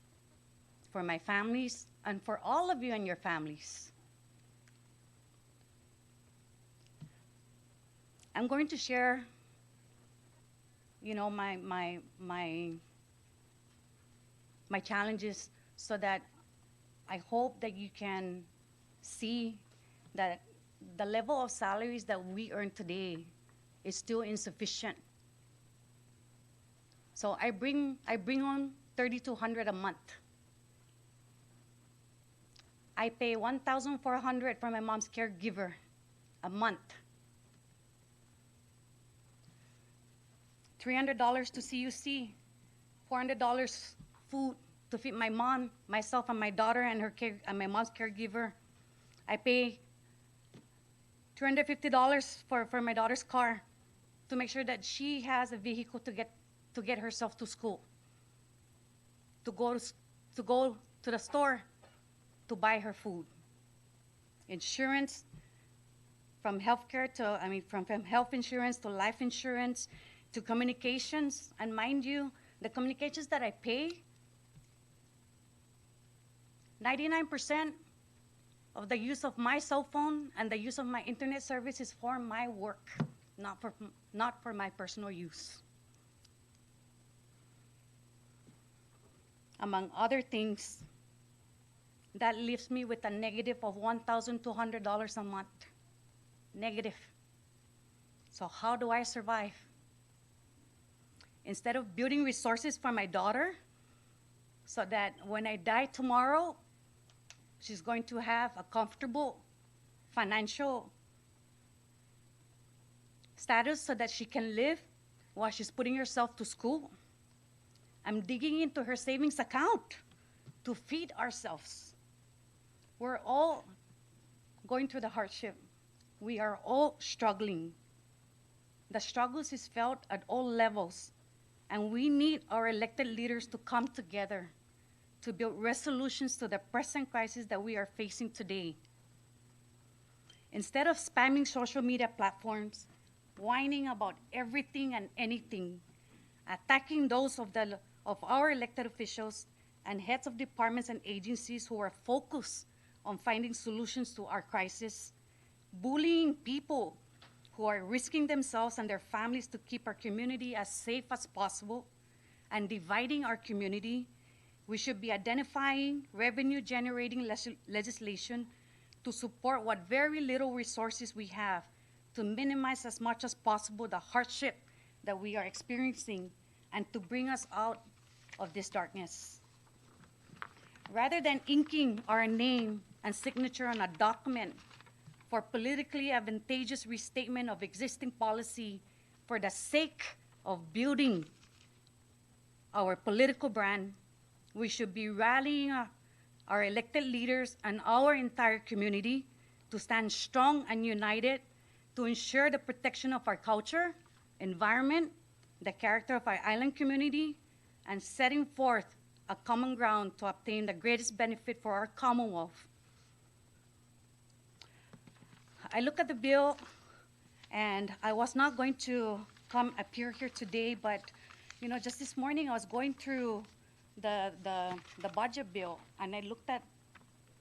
for my families, and for all of you and your families. I'm going to share, my challenges so that I hope that you can see that the level of salaries that we earn today is still insufficient. So I bring on $3,200 a month. I pay $1,400 for my mom's caregiver a month. $300 to CUC, $400 food to feed my mom, myself, and my daughter and my mom's caregiver. I pay $250 for my daughter's car to make sure that she has a vehicle to get herself to school, to go to the store, to buy her food. Insurance, from healthcare from health insurance to life insurance to communications. And mind you, the communications that I pay, 99% of the use of my cell phone and the use of my internet service is for my work, not for my personal use. Among other things, that leaves me with a negative of $1,200 a month. Negative. So how do I survive? Instead of building resources for my daughter so that when I die tomorrow, she's going to have a comfortable financial status so that she can live while she's putting herself to school, I'm digging into her savings account to feed ourselves. We're all going through the hardship. We are all struggling. The struggles is felt at all levels, and we need our elected leaders to come together to build resolutions to the present crisis that we are facing today. Instead of spamming social media platforms, whining about everything and anything, attacking those of our elected officials and heads of departments and agencies who are focused on finding solutions to our crisis, bullying people who are risking themselves and their families to keep our community as safe as possible, and dividing our community, we should be identifying revenue-generating legislation to support what very little resources we have to minimize as much as possible the hardship that we are experiencing and to bring us out of this darkness. Rather than inking our name and signature on a document for politically advantageous restatement of existing policy for the sake of building our political brand, we should be rallying our elected leaders and our entire community to stand strong and united to ensure the protection of our culture, environment, the character of our island community, and setting forth a common ground to obtain the greatest benefit for our Commonwealth. I look at the bill, and I was not going to appear here today, but just this morning I was going through the budget bill, and I looked at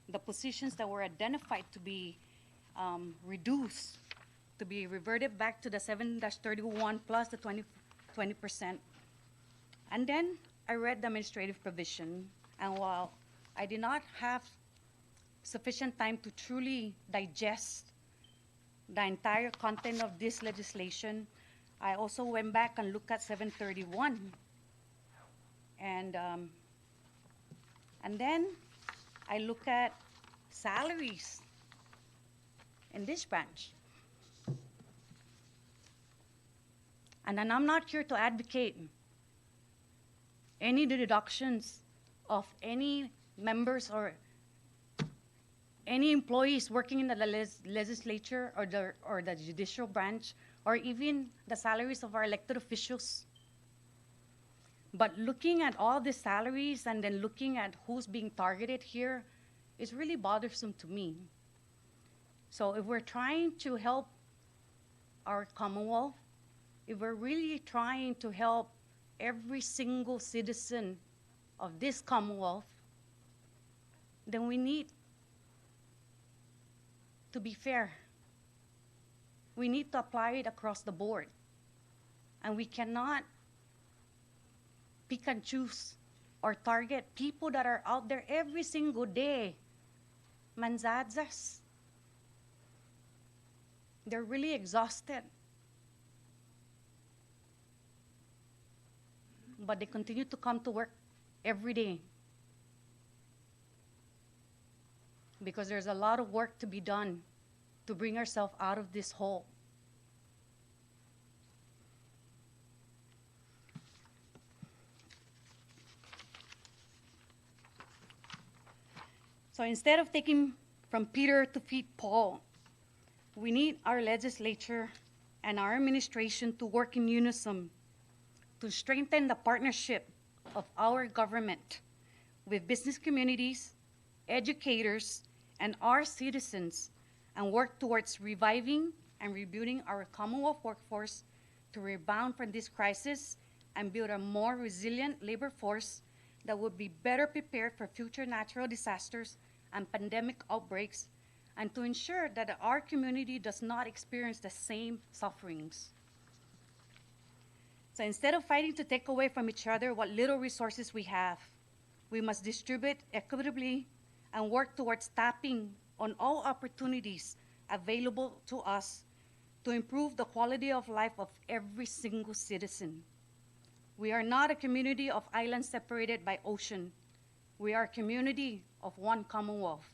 the positions that were identified to be reduced, to be reverted back to the 7-31 plus the 20%. And then I read the administrative provision, and while I did not have sufficient time to truly digest the entire content of this legislation, I also went back and looked at 731. And then I look at salaries in this branch. And then I'm not here to advocate any deductions of any members or any employees working in the legislature or the judicial branch, or even the salaries of our elected officials. But looking at all the salaries and then looking at who's being targeted here is really bothersome to me. So if we're trying to help our Commonwealth, if we're really trying to help every single citizen of this Commonwealth, then we need to be fair. We need to apply it across the board. And we cannot pick and choose or target people that are out there every single day. Manzadas. They're really exhausted. But they continue to come to work every day. Because there's a lot of work to be done to bring ourselves out of this hole. So instead of taking from Peter to feed Paul, we need our legislature and our administration to work in unison to strengthen the partnership of our government with business communities, educators, and our citizens, and work towards reviving and rebuilding our Commonwealth workforce to rebound from this crisis and build a more resilient labor force that would be better prepared for future natural disasters and pandemic outbreaks, and to ensure that our community does not experience the same sufferings. So instead of fighting to take away from each other what little resources we have, we must distribute equitably and work towards tapping on all opportunities available to us to improve the quality of life of every single citizen. We are not a community of islands separated by ocean. We are a community of one Commonwealth.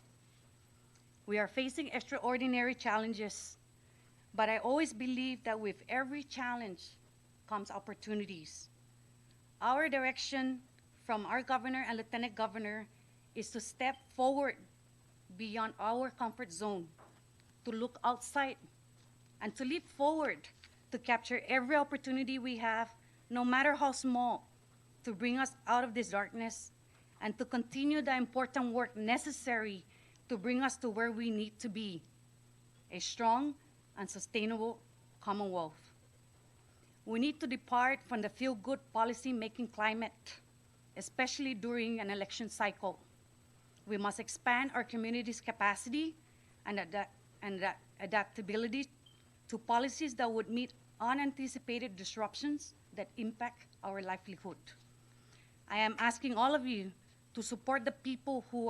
We are facing extraordinary challenges, but I always believe that with every challenge comes opportunities. Our direction from our governor and lieutenant governor is to step forward beyond our comfort zone, to look outside, and to leap forward to capture every opportunity we have, no matter how small, to bring us out of this darkness and to continue the important work necessary to bring us to where we need to be, a strong and sustainable Commonwealth. We need to depart from the feel-good policy-making climate, especially during an election cycle. We must expand our community's capacity and adaptability to policies that would meet unanticipated disruptions that impact our livelihood. I am asking all of you to support the people who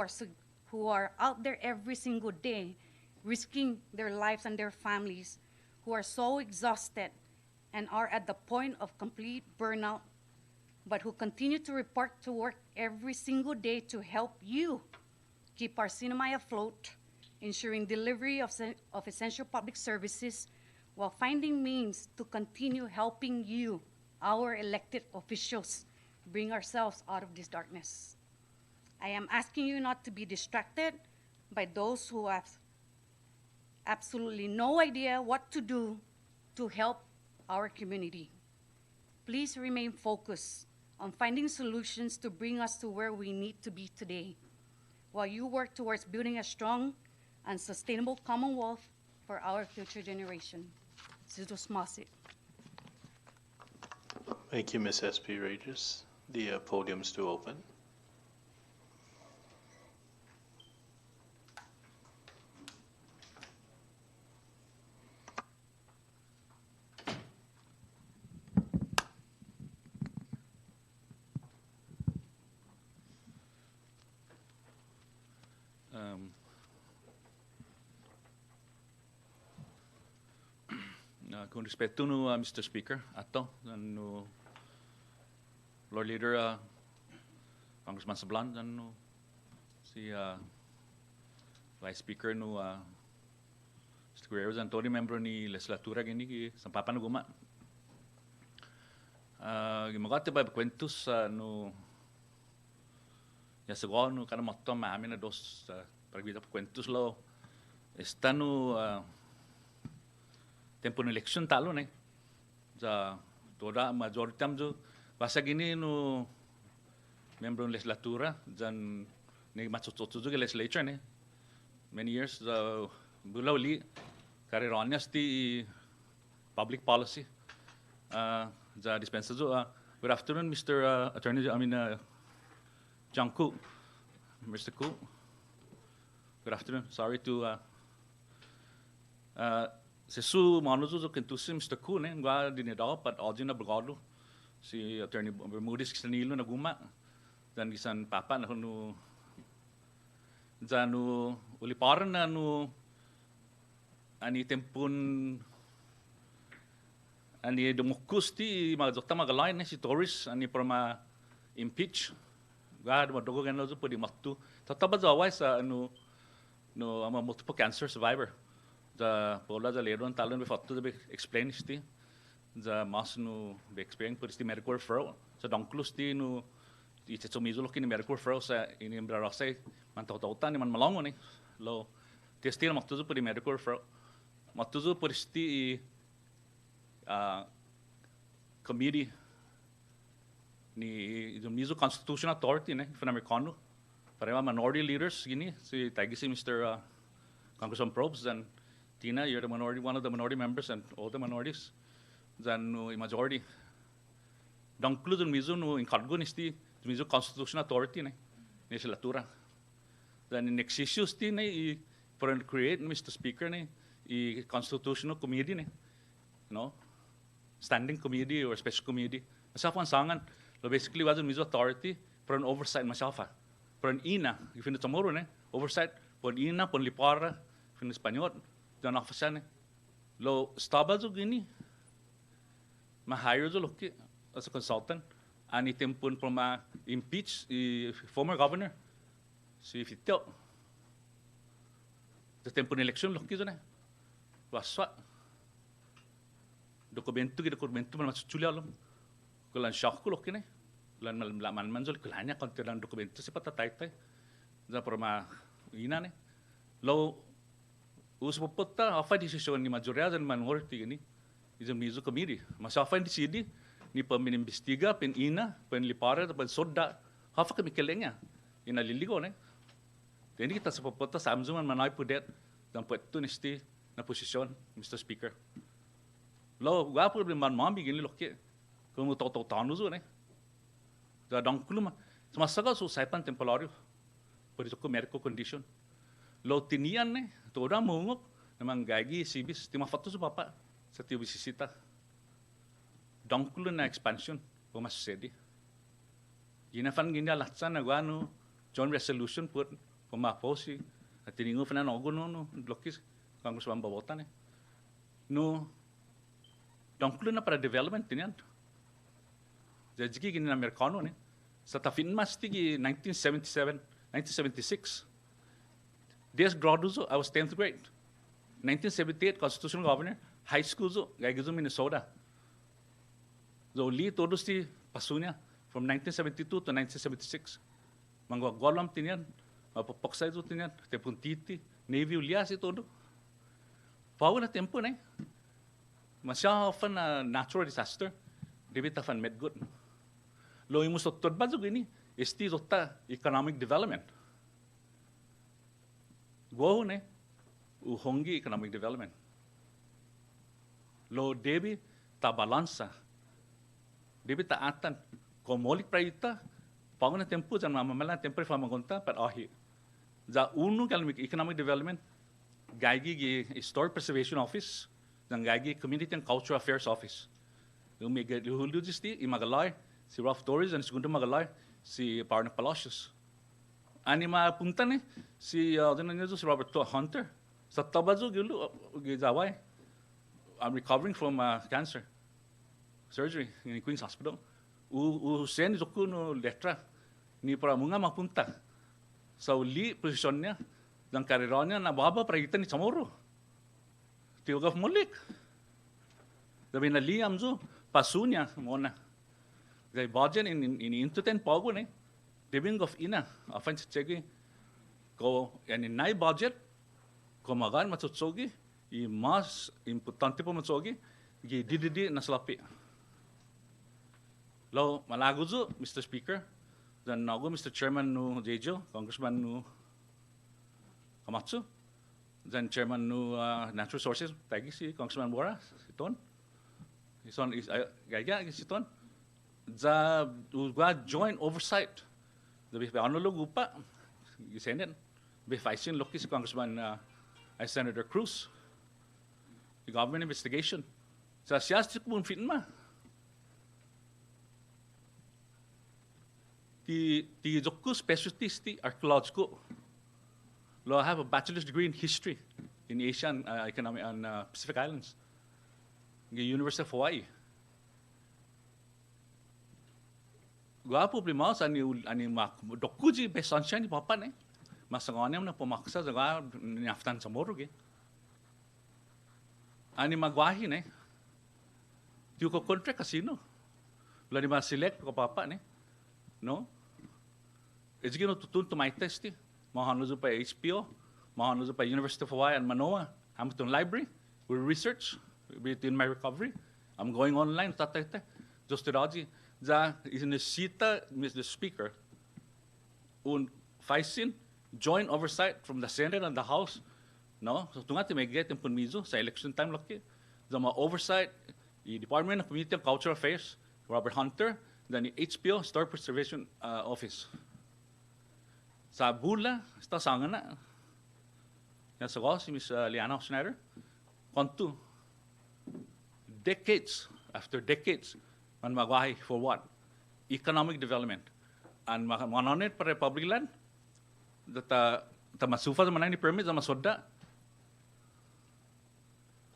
are out there every single day, risking their lives and their families, who are so exhausted and are at the point of complete burnout, but who continue to report to work every single day to help you keep our CNMI afloat, ensuring delivery of essential public services, while finding means to continue helping you, our elected officials, bring ourselves out of this darkness. I am asking you not to be distracted by those who have absolutely no idea what to do to help our community. Please remain focused on finding solutions to bring us to where we need to be today, while you work towards building a strong and sustainable Commonwealth for our future generation. Zidus Masit. Thank you, Ms. S.P. Regis. The podium is still open. Con rispetto no, Mr. Speaker, ato no Lord Leader Congressman Sablan no si Vice Speaker no Mr. Guerrero Antoni membro ni legislatura gini ki sampapan no guma gimagate ba kwentus no Ya seguro no kana motto ma amina dos para vida cuentos lo está no tempo na election talo ne. Ja toda majority amjo basa gini no membro ng legislatura jan ni matututsu ke legislature ne. Many years bulaw li karironyas ti public policy ja dispensa jo. Good afternoon, Mr. Attorney. John Koo. Mr. Koo. Good afternoon. Sorry to sesu manuzo jo kentusi Mr. Koo ne ngwa dinedao pat odina brigado si Attorney Bermudez Kisanilo na guma dan gisan papa na nu janu uliparan na nu ani tempun ani demokus ti magdokta magalain ne si Torres ani para impeach gad madogo ganlo zo pwede mattu tataba zawai sa no ama multiple cancer survivor the pola the leron talon be fattu be explain sti the mas no be explain por sti medical referral sa donklus ti no ite so mizo lokin medical referral sa in embarrassay man tawta ni man malongo ni lo testir mattu zo por medical referral mattu zo por sti committee ni mizo constitutional authority ne for americano para minority leaders gini si tagi si Mr. Congressman Probst and Tina, you're the minority, one of the minority members and all the minorities then no majority donklu mizo no encargo nisti mizo constitutional authority ne legislatura then in next issues ti ne for create Mr. Speaker ne I constitutional committee ne no standing committee or special committee myself ang sangan lo basically was mizo authority for an oversight myself for an ina if in tomorrow ne oversight for ina pon lipara in Espanyol dan officer ne lo staba zo gini ma hire zo loki as a consultant ani tempun from impeach former governor si Fitio the tempun election loki zo ne waswa dokumento man masuchulia lo kulan shock ko loki ne lan man manzol kulanya konteran dokumento si patatay za forma ina ne lo usupota afa decision ni majoria dan minority ni isang mizo committee masafa di sidi ni pamimbestiga pen ina pen lipara pen soda hafa kami kelengya ina liligo ne jadi kita sepopota samzuman manay pudet dan pueto nesti na posisyon Mr. Speaker lo gua problem man mambi gini loke kumu toto tanu zo ne da dangkuluma semasaga so saipan temporário por isso com medical condition lo tinian ne toda mungok namang gagi sibis tima foto so papa sa tiyo bisisita dangkulo na expansion pumas sedi ginafan gini alatsan na guano joint resolution put pumaposi at tiningo fana nogo no lokis Congressman Babota ne no dangkulo na para development tinian jajiki gini na Amerikano ne sa tafin mas tigi 1976 Des graduzo I was 10th grade 1978 constitutional governor high school zo gaigizo Minnesota zo li todos ti pasunya from 1972 to 1976 mangwagolam tinian mapopoksay zo tinian tepuntiti navy ulia si todo pau na tempo ne masya often natural disaster debit afan medgut lo imus tod ba zo gini esti zotta economic development go ne uhongi economic development lo debi ta balansa debi ta atan komolik praita panguna tempo jan mamala tempo fa magonta par ahi za unu economic development gaigi gi historic preservation office dan gaigi community and cultural affairs office lumega lujisti imagalay si Ralph Torres and segundo magalay si Parna Palacios anima punta ne si si Robert Hunter sa tabazo gilu gizaway I'm recovering from cancer surgery in Queen's Hospital send zoku no letra ni para mga mapunta sa uli posisyon niya ng karera niya na baba pragitan ni Chamorro tiwagaf mulik dabi na liyam zo pasunya mona gay budget in into 10 pago ne Debing of ina, often chegi, ko yani nai budget, ko magan matsutsogi, I mas importante po matsogi, gi dididi naslapi. Lo malaguzo, Mr. Speaker, then nago Mr. Chairman no Jejo, Congressman no Kamatsu, then Chairman no Natural Resources, tagi si Congressman Bora, siton. Ison is gaya siton. The joint oversight. The Bifanolo Gupa, Senate, Bifaisin Lokis Congressman Senator Cruz. The government investigation. Sa siyastik mo fin ma. The Jokku specialties the archaeological. Lo have a bachelor's degree in history in Asian economic and Pacific Islands. The University of Hawaii. Gua problema sa ani dokku ji be sunshine papa ne. Masangane na pumaksa sa gua niaftan sa morugi. Ani magwahi ne. Tiyo ko contract casino. Wala ni ma-select ko papa ne. No? It's gino tutun to my testi. Mahanuzo pa HPO. Mahanuzo pa University of Hawaii and Manoa. Hamilton Library. We research. In my recovery. I'm going online. Tatay. Just to Raji. Da isinasita, Mr. Speaker, faisin joint oversight from the Senate and the House. No? So tungati may get yung punmizo sa election time laki. The oversight, the Department of Community and Cultural Affairs, Robert Hunter, then the HPO, Store Preservation Office. Sa bula, sta sangan na. Yan sa ko, si Ms. Liana Schneider. Kontu, decades after decades, man magwahi for what? Economic development. And manonit para public land, that masufa sa manay ni permit sa masoda.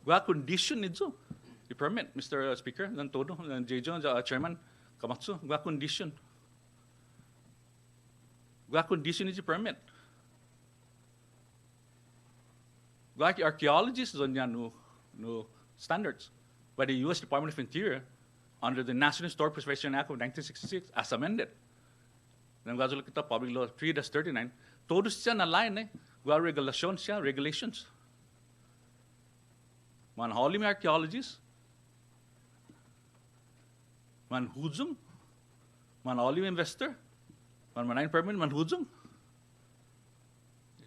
Gwa condition nito, the permit, Mr. Speaker, dan todo, dan Jejo, Chairman Kamatsu, gwa condition. Gwa condition nito permit. Gwa archaeologists on yan no standards by the U.S. Department of Interior under the National Historic Preservation Act of 1966 as amended. Then gwa kita Public Law 3-39, todos siya na line gwa regulations. Man hauling archaeologists, man huzum, man hauling investor, man manayin permit, man huzum.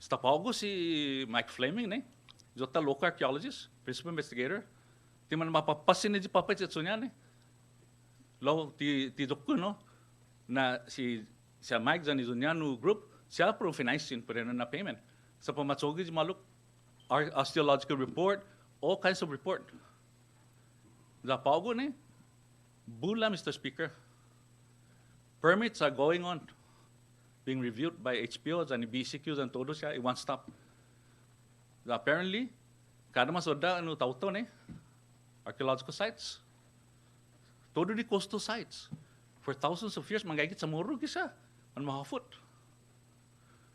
Stapago si Mike Fleming, jota local archaeologist, principal investigator, ti man mapapasin ni papay sa niya, Lo ti dokku no na si Mike Zan Izuniano group siya pro financing pero na payment sa pamatsogi maluk osteological report all kinds of report the pago ne bula Mr. Speaker permits are going on being reviewed by HPOs and BCQs and todo siya one stop apparently kada masoda no tauto ne archaeological sites todo di coastal sites. For thousands of years, manggagit sa moro kisa, man mahafut.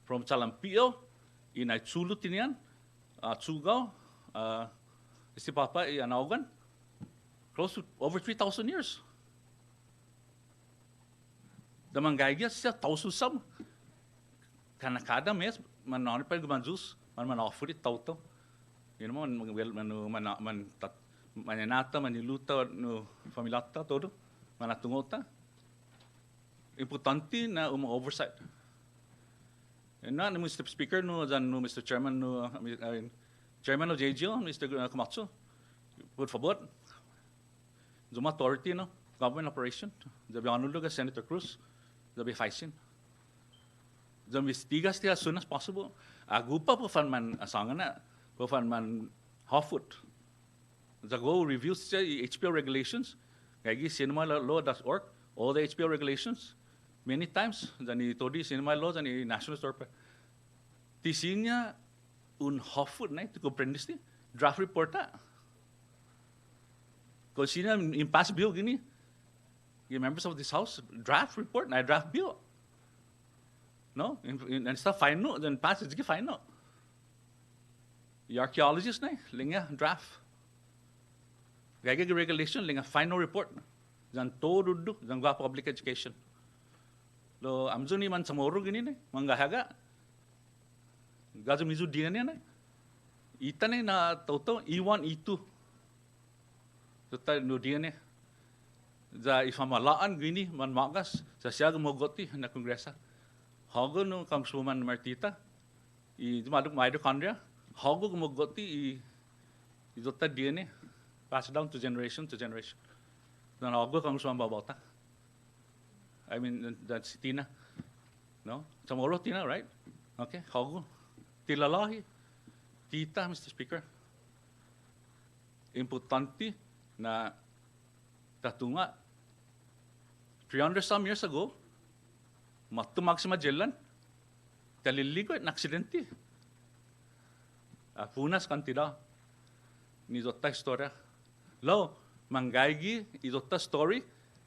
From Chalampio, in Aitsulu tinian, Tsugao, Istipapa, Anaugan, close to over 3,000 years. The manggagit siya, thousands some. Kanakada mes, man nanipay gumanjus, man manafurit tauto. You know, man manyanata, maniluta, no familata, todo, manatungota. Importante na oversight. And na, Mr. Speaker, no, Mr. Chairman, no, Chairman of JGO, Mr. Kamatsu, por favor, Zuma authority, no, government operation, zabi anuluga Senator Cruz, zabi faisin. Zabi investigas as soon as possible. Agupa po fan man asangan na, po fan man hafut. The go reviews the HPO regulations, gagi cinemalaw.org, all the HPO regulations, many times, the todi cinema laws and the national store. Tisinya un hofut na to comprendis draft report ta. Consina in pass bill gini, you members of this house draft report na draft bill. No, and stuff fine no, then pass it's fine no. The archaeologists na linga draft. Gagag regulation, linga final report. Zan todo do, zan gwa public education. Lo amzuni man samoro gini ne, manggahaga. Gazo mizu diane ne. Itane na toto I1 I2. Tota no diane. Za ifamalaan gini man magas sa siya gumogoti na kongresa. Hago no Congresswoman Martita. I dumaduk mitochondria. Hago gumogoti I tota diane. Passed down to generation to generation. Dan hago Congresswoman Babauta. I mean, that's Tina. No? Samoro Tina, right? Okay, hago. Tilalahi. Tita, Mr. Speaker. Importante na tatunga 300 some years ago, matumag si Magellan, taliligo at aksidente. Punas kantida. Ni dotta historia. Lo, mangaigi, idotta story,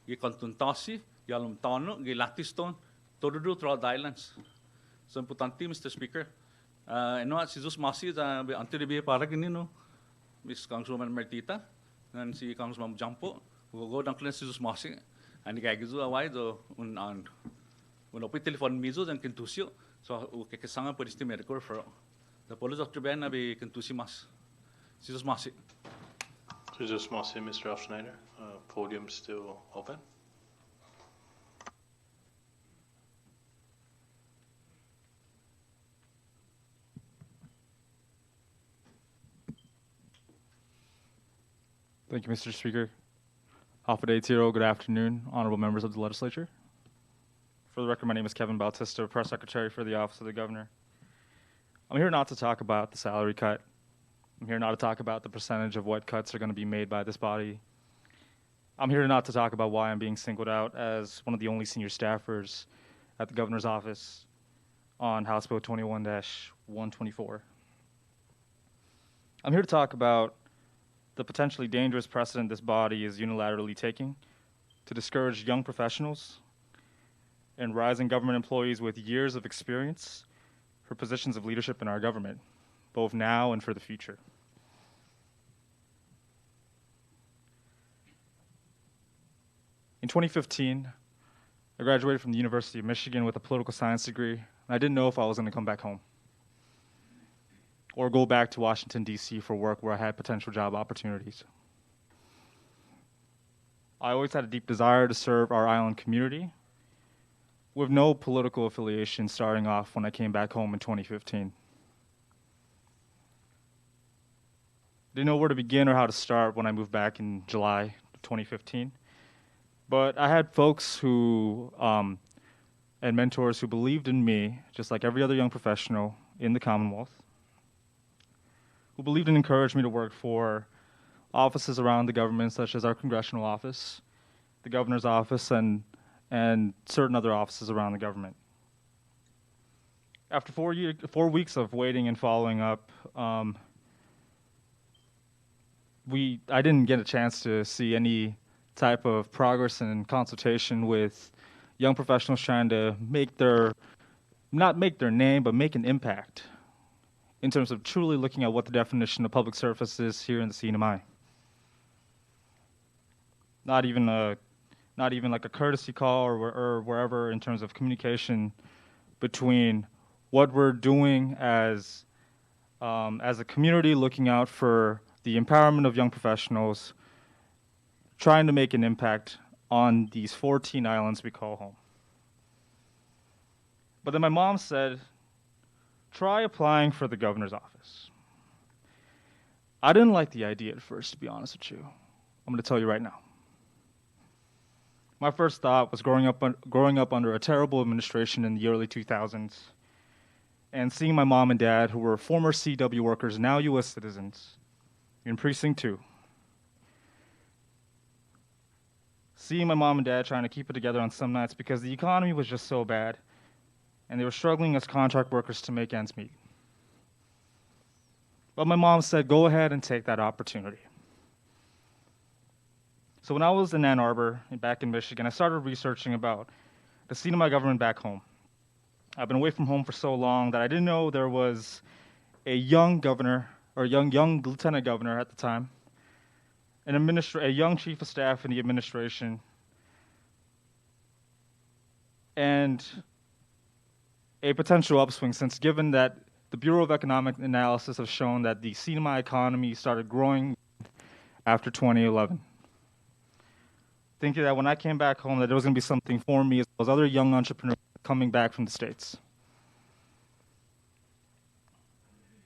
gikontuntasi, yalom tono, gilatiston, todo throughout the islands. So importante, Mr. Speaker. Ano si Jesus Masi, anti de para gini no, Miss Congresswoman Martita, and si Congressman Jampo, go down to Jesus Masi, and the guy gives away the un opi telephone mizo and kentusio, so kekesanga por este medical for the police doctor Ben abi kentusi mas, Jesus Masi. Jesus Masi, Mr. Ralph Schneider. Podium still open. Thank you, Mr. Speaker. Alpha Day Tiro, good afternoon, honorable members of the legislature. For the record, my name is Kevin Bautista, Press Secretary for the Office of the Governor. I'm here not to talk about the salary cut. I'm here not to talk about the percentage of what cuts are going to be made by this body. I'm here not to talk about why I'm being singled out as one of the only senior staffers at the governor's office on House Bill 21-124. I'm here to talk about the potentially dangerous precedent this body is unilaterally taking to discourage young professionals and rising government employees with years of experience for positions of leadership in our government, both now and for the future. In 2015, I graduated from the University of Michigan with a political science degree, and I didn't know if I was going to come back home or go back to Washington, D.C. for work where I had potential job opportunities. I always had a deep desire to serve our island community with no political affiliation starting off when I came back home in 2015. Didn't know where to begin or how to start when I moved back in July 2015. But I had folks who, and mentors who believed in me, just like every other young professional in the Commonwealth, who believed and encouraged me to work for offices around the government, such as our congressional office, the governor's office, and certain other offices around the government. After 4 weeks of waiting and following up, I didn't get a chance to see any type of progress and consultation with young professionals trying to not make their name, but make an impact in terms of truly looking at what the definition of public service is here in the CNMI. Not even like a courtesy call or wherever in terms of communication between what we're doing as a community, looking out for the empowerment of young professionals, trying to make an impact on these 14 islands we call home. But then my mom said, try applying for the governor's office. I didn't like the idea at first, to be honest with you. I'm going to tell you right now. My first thought was growing up under a terrible administration in the early 2000s and seeing my mom and dad, who were former CW workers, now U.S. citizens, in Precinct 2. Seeing my mom and dad trying to keep it together on some nights because the economy was just so bad and they were struggling as contract workers to make ends meet. But my mom said, go ahead and take that opportunity. So when I was in Ann Arbor, back in Michigan, I started researching about the seat of my government back home. I've been away from home for so long that I didn't know there was a young governor, or young lieutenant governor at the time, a young chief of staff in the administration and a potential upswing, since given that the Bureau of Economic Analysis has shown that the CNMI economy started growing after 2011. Thinking that when I came back home that there was going to be something for me as well as other young entrepreneurs coming back from the States.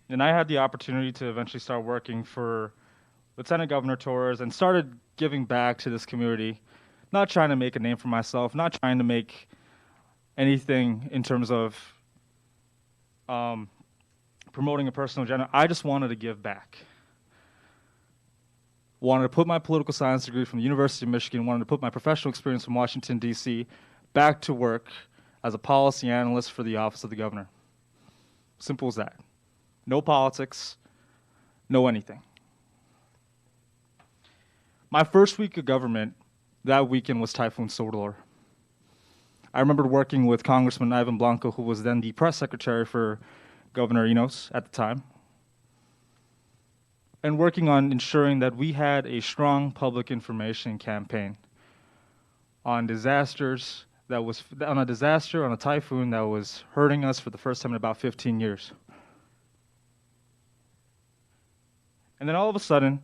And I had the opportunity to eventually start working for Lieutenant Governor Torres and started giving back to this community, not trying to make a name for myself, not trying to make anything in terms of promoting a personal agenda. I just wanted to give back. Wanted to put my political science degree from the University of Michigan, wanted to put my professional experience from Washington, D.C. back to work as a policy analyst for the Office of the Governor. Simple as that. No politics, no anything. My first week of government that weekend was Typhoon Solar. I remember working with Congressman Ivan Blanco, who was then the press secretary for Governor Enos at the time, and working on ensuring that we had a strong public information campaign on disasters on a typhoon that was hurting us for the first time in about 15 years. And then all of a sudden,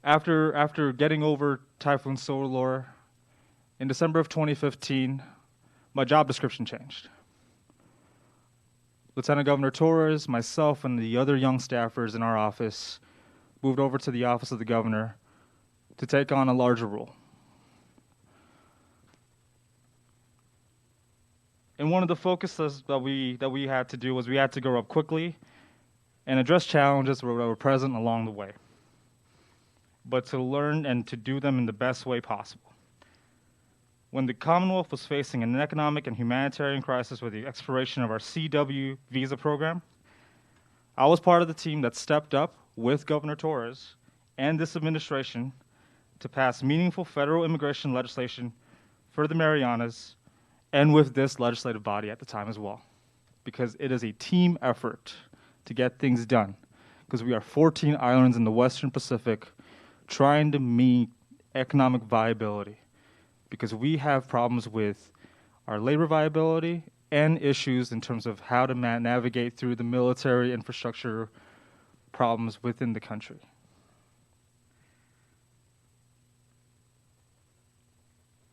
after getting over Typhoon Solar, in December of 2015, my job description changed. Lieutenant Governor Torres, myself, and the other young staffers in our office moved over to the Office of the Governor to take on a larger role. And one of the focuses that we had to do was we had to grow up quickly and address challenges that were present along the way, but to learn and to do them in the best way possible. When the Commonwealth was facing an economic and humanitarian crisis with the expiration of our CW visa program, I was part of the team that stepped up with Governor Torres and this administration to pass meaningful federal immigration legislation for the Marianas and with this legislative body at the time as well, because it is a team effort to get things done, because we are 14 islands in the Western Pacific trying to meet economic viability, because we have problems with our labor viability and issues in terms of how to navigate through the military infrastructure problems within the country.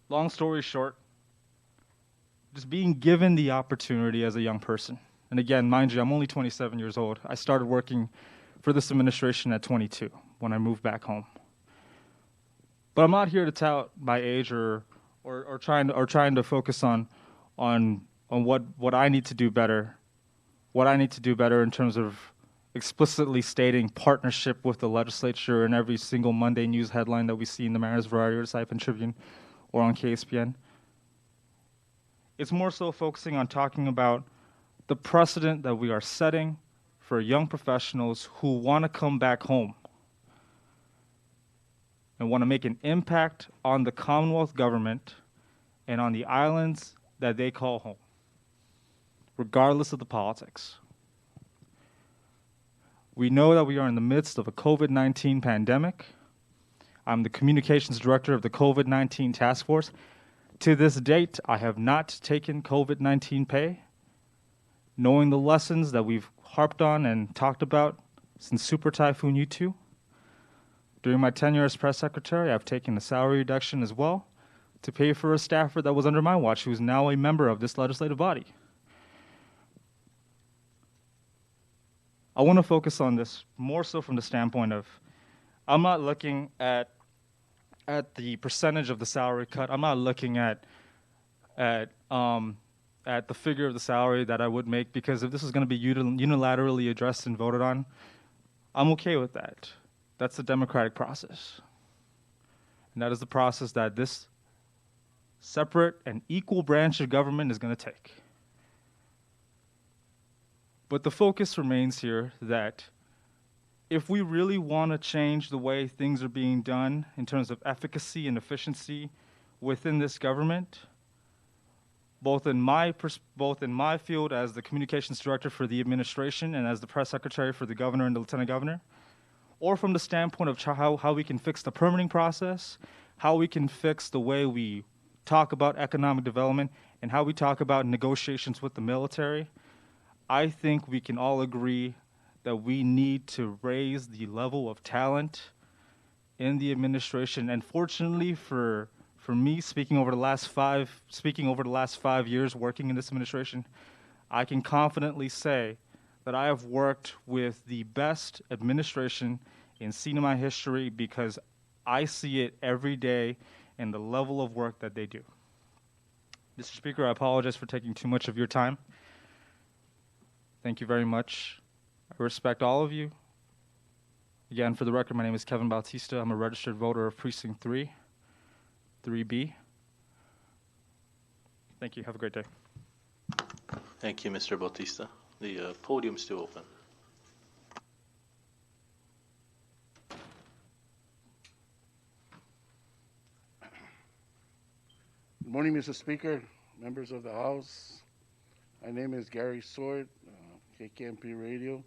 Long story short, just being given the opportunity as a young person. And again, mind you, I'm only 27 years old. I started working for this administration at 22 when I moved back home. But I'm not here to tout my age or trying to focus on what I need to do better. What I need to do better in terms of explicitly stating partnership with the legislature in every single Monday news headline that we see in the Mariners Variety or Saipan Tribune or on KSPN. It's more so focusing on talking about the precedent that we are setting for young professionals who want to come back home and want to make an impact on the Commonwealth government and on the islands that they call home, regardless of the politics. We know that we are in the midst of a COVID-19 pandemic. I'm the communications director of the COVID-19 task force. To this date, I have not taken COVID-19 pay, knowing the lessons that we've harped on and talked about since Super Typhoon U2. During my tenure as press secretary, I've taken a salary reduction as well to pay for a staffer that was under my watch, who is now a member of this legislative body. I want to focus on this more so from the standpoint of, I'm not looking at the percentage of the salary cut. I'm not looking at the figure of the salary that I would make, because if this is going to be unilaterally addressed and voted on, I'm okay with that. That's the democratic process. And that is the process that this separate and equal branch of government is going to take. But the focus remains here that if we really want to change the way things are being done in terms of efficacy and efficiency within this government, both in my field as the communications director for the administration and as the press secretary for the governor and the lieutenant governor, or from the standpoint of how we can fix the permitting process, how we can fix the way we talk about economic development and how we talk about negotiations with the military, I think we can all agree that we need to raise the level of talent in the administration. And fortunately for me, speaking over the last 5 years working in this administration, I can confidently say that I have worked with the best administration in CNMI history because I see it every day in the level of work that they do. Mr. Speaker, I apologize for taking too much of your time. Thank you very much. I respect all of you. Again, for the record, my name is Kevin Bautista. I'm a registered voter of Precinct 3, 3B. Thank you. Have a great day. Thank you, Mr. Bautista. The podium is still open. Good morning, Mr. Speaker, members of the House. My name is Gary Sword, KKMP Radio.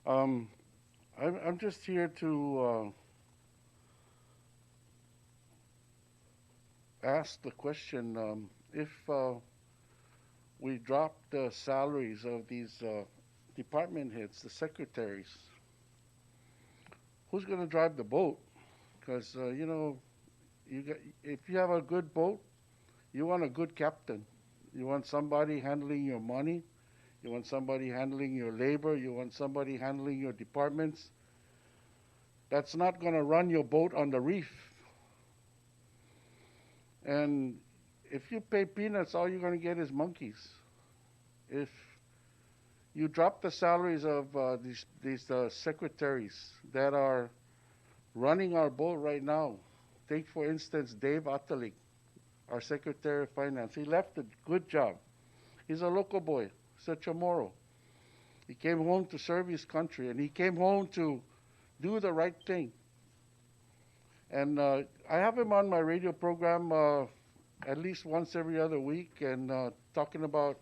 I'm just here to ask the question, if we drop the salaries of these department heads, the secretaries, who's going to drive the boat? Because, you know, if you have a good boat, you want a good captain. You want somebody handling your money. You want somebody handling your labor. You want somebody handling your departments. That's not going to run your boat on the reef. And if you pay peanuts, all you're going to get is monkeys. If you drop the salaries of these secretaries that are running our boat right now, take, for instance, Dave Atalik, our Secretary of Finance. He left a good job. He's a local boy, he's a Chamorro. He came home to serve his country, and he came home to do the right thing. And I have him on my radio program at least once every other week, and talking about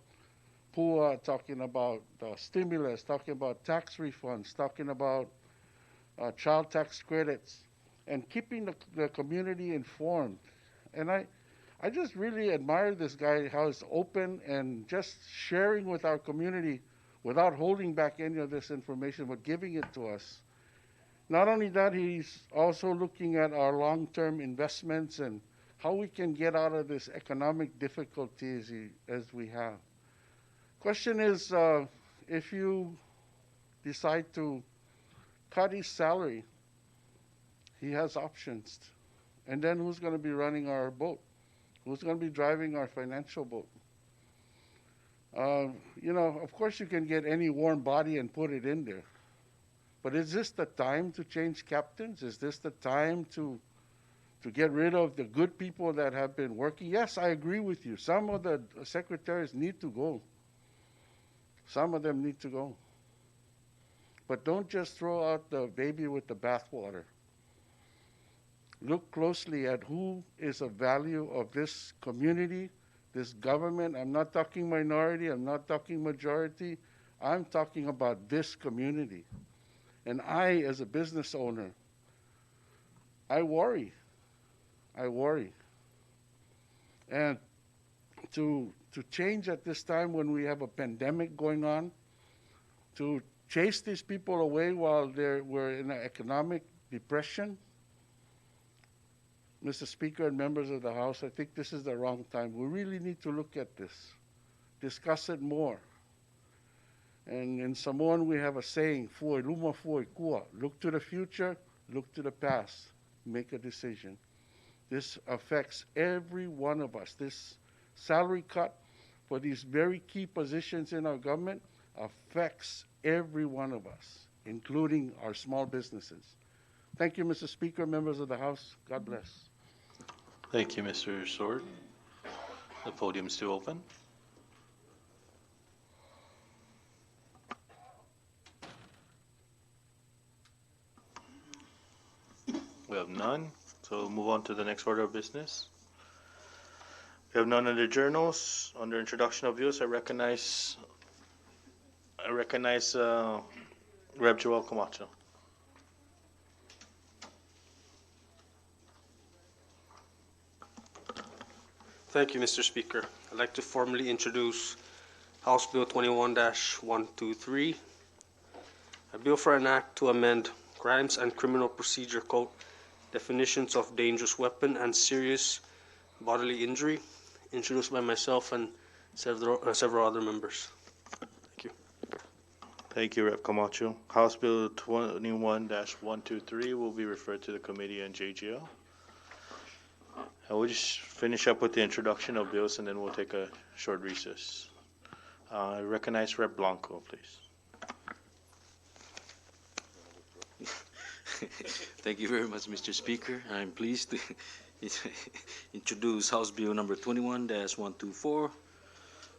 PUA, talking about stimulus, talking about tax refunds, talking about child tax credits, and keeping the community informed. And I just really admire this guy, how he's open and just sharing with our community without holding back any of this information, but giving it to us. Not only that, he's also looking at our long-term investments and how we can get out of this economic difficulties as we have. Question is, if you decide to cut his salary, he has options. And then who's going to be running our boat? Who's going to be driving our financial boat? You know, of course you can get any warm body and put it in there. But is this the time to change captains? Is this the time to get rid of the good people that have been working? Yes, I agree with you. Some of the secretaries need to go. Some of them need to go. But don't just throw out the baby with the bathwater. Look closely at who is a value of this community, this government. I'm not talking minority, I'm not talking majority. I'm talking about this community. And I, as a business owner, I worry. I worry. And to change at this time when we have a pandemic going on, to chase these people away while we're in an economic depression, Mr. Speaker and members of the House, I think this is the wrong time. We really need to look at this, discuss it more. And in Samoan, we have a saying, "Foi luma foi kua." Look to the future, look to the past, make a decision. This affects every one of us. This salary cut for these very key positions in our government affects every one of us, including our small businesses. Thank you, Mr. Speaker, members of the House. God bless. Thank you, Mr. Sword. The podium is still open. We have none, so we'll move on to the next order of business. We have none under journals. Under introduction of views, I recognize Rep. Joel Camacho. Thank you, Mr. Speaker. I'd like to formally introduce House Bill 21-123, a bill for an act to amend Crimes and Criminal Procedure Code definitions of dangerous weapon and serious bodily injury, introduced by myself and several other members. Thank you. Thank you, Rep. Camacho. House Bill 21-123 will be referred to the committee and JGL. And we'll just finish up with the introduction of bills and then we'll take a short recess. I recognize Rep. Blanco, please. Thank you very much, Mr. Speaker. I'm pleased to introduce House Bill number 21-124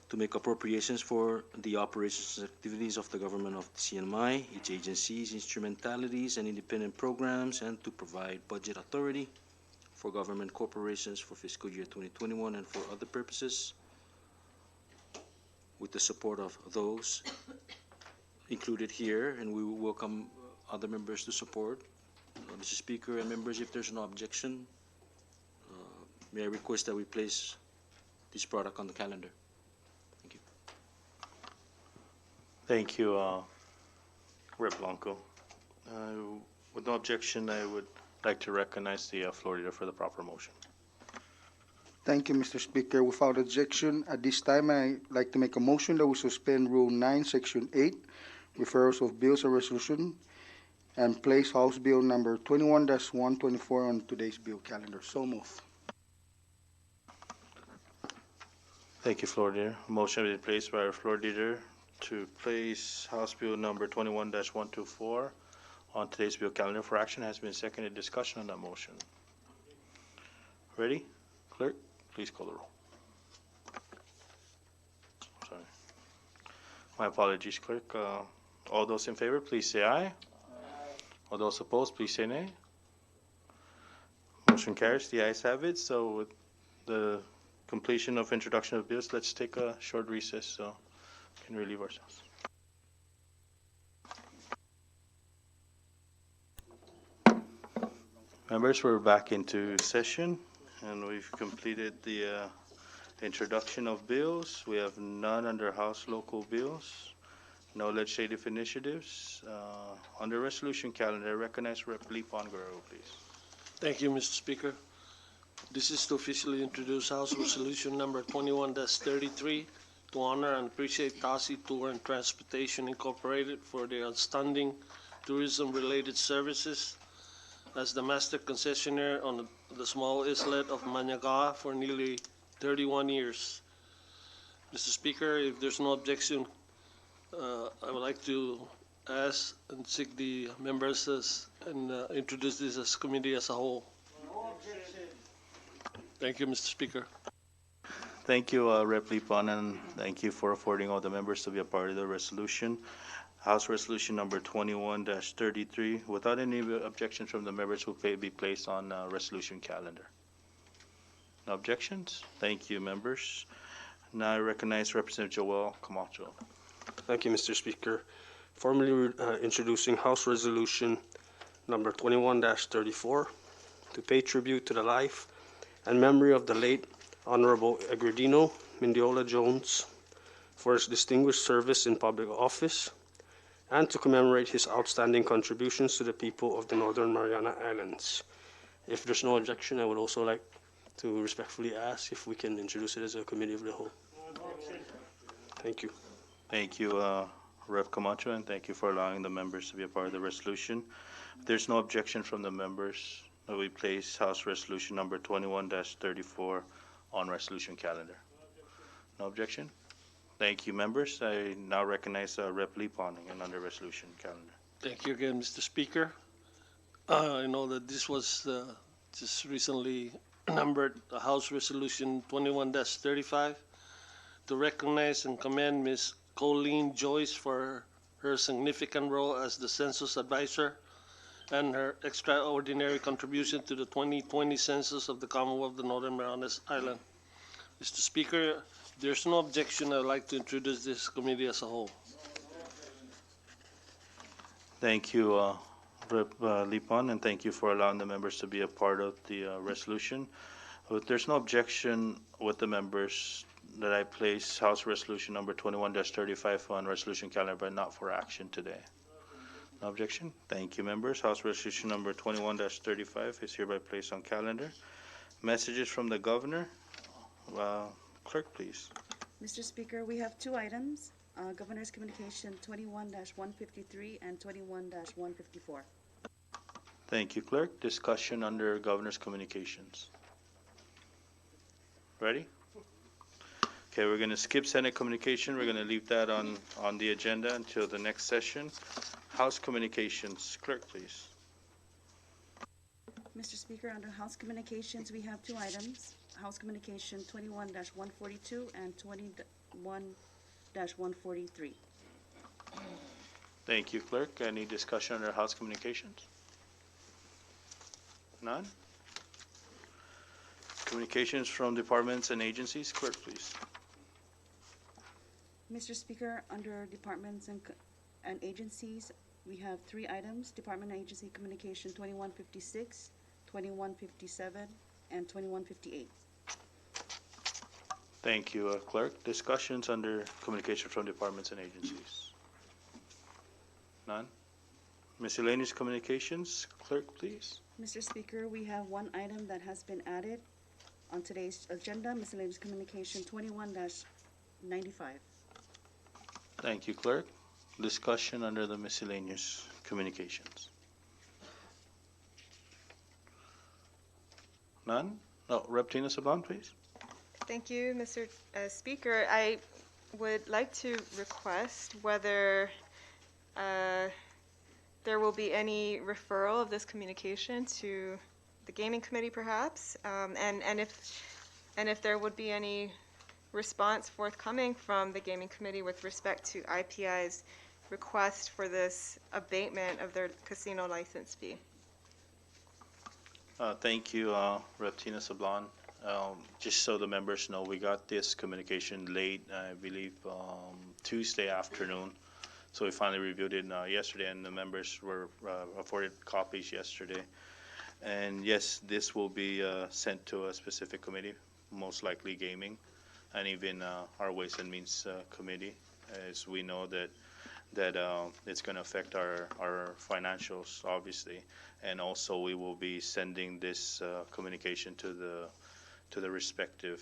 to make appropriations for the operations and activities of the government of the CNMI, its agencies, instrumentalities, and independent programs, and to provide budget authority for government corporations for fiscal year 2021 and for other purposes, with the support of those included here, and we will welcome other members to support. Mr. Speaker and members, if there's no objection, may I request that we place this product on the calendar. Thank you. Thank you, Rep. Blanco. With no objection, I would like to recognize the floor leader for the proper motion. Thank you, Mr. Speaker. Without objection, at this time, I'd like to make a motion that we suspend Rule 9, Section 8, referrals of bills and resolution, and place House Bill number 21-124 on today's bill calendar. So move. Thank you, floor leader. Motion has been placed by our floor leader to place House Bill number 21-124 on today's bill calendar for action. Has been seconded. Discussion on that motion. Ready? Clerk, please call the roll. Sorry. My apologies, clerk. All those in favor, please say aye. All those opposed, please say nay. Motion carries. The ayes have it. So with the completion of introduction of bills, let's take a short recess so we can relieve ourselves. Members, we're back into session and we've completed the introduction of bills. We have none under House local bills, no legislative initiatives. Under resolution calendar, I recognize Rep. Lipon Guerrero, please. Thank you, Mr. Speaker. This is to officially introduce House Resolution number 21-33 to honor and appreciate Tasi Tour and Transportation Incorporated for their outstanding tourism-related services as the master concessionaire on the small islet of Manyaga for nearly 31 years. Mr. Speaker, if there's no objection, I would like to ask and seek the members and introduce this as committee as a whole. Thank you, Mr. Speaker. Thank you, Rep. Lipon, and thank you for affording all the members to be a part of the resolution. House Resolution number 21-33, without any objections from the members, will be placed on resolution calendar. No objections? Thank you, members. Now I recognize Representative Joel Camacho. Thank you, Mr. Speaker. Formally introducing House Resolution number 21-34 to pay tribute to the life and memory of the late Honorable Egredino Mindiola Jones for his distinguished service in public office and to commemorate his outstanding contributions to the people of the Northern Mariana Islands. If there's no objection, I would also like to respectfully ask if we can introduce it as a committee of the whole. Thank you. Thank you, Rep. Camacho, and thank you for allowing the members to be a part of the resolution. If there's no objection from the members, we place House Resolution number 21-34 on resolution calendar. No objection? Thank you, members. I now recognize Rep. Lipon and under resolution calendar. Thank you again, Mr. Speaker. I know that this was just recently numbered House Resolution 21-35 to recognize and commend Ms. Colleen Joyce for her significant role as the census advisor and her extraordinary contribution to the 2020 census of the Commonwealth of the Northern Marianas Island. Mr. Speaker, if there's no objection, I'd like to introduce this committee as a whole. Thank you, Rep. Lipon, and thank you for allowing the members to be a part of the resolution. If there's no objection with the members, that I place House Resolution number 21-35 on resolution calendar, but not for action today. No objection? Thank you, members. House Resolution number 21-35 is hereby placed on calendar. Messages from the governor. Clerk, please. Mr. Speaker, we have two items, Governor's Communication 21-153 and 21-154. Thank you, clerk. Discussion under governor's communications. Ready? Okay, we're going to skip Senate communication. We're going to leave that on the agenda until the next session. House communications. Clerk, please. Mr. Speaker, under House Communications, we have two items, House Communication 21-142 and 21-143. Thank you, clerk. Any discussion under House communications? None? Communications from departments and agencies. Clerk, please. Mr. Speaker, under departments and agencies, we have three items, Department and Agency Communication 2156, 2157, and 2158. Thank you, clerk. Discussions under communication from departments and agencies. None? Miscellaneous communications. Clerk, please. Mr. Speaker, we have one item that has been added on today's agenda, Miscellaneous Communication 21-95. Thank you, clerk. Discussion under the miscellaneous communications. None? No, Rep. Tina Sablan, please. Thank you, Mr. Speaker. I would like to request whether there will be any referral of this communication to the Gaming Committee, perhaps, and if there would be any response forthcoming from the Gaming Committee with respect to IPI's request for this abatement of their casino license fee. Thank you, Rep. Tina Sablan. Just so the members know, we got this communication late, I believe, Tuesday afternoon. So we finally reviewed it yesterday, and the members were afforded copies yesterday. And yes, this will be sent to a specific committee, most likely gaming, and even our Ways and Means Committee, as we know that it's going to affect our financials, obviously. And also we will be sending this communication to the respective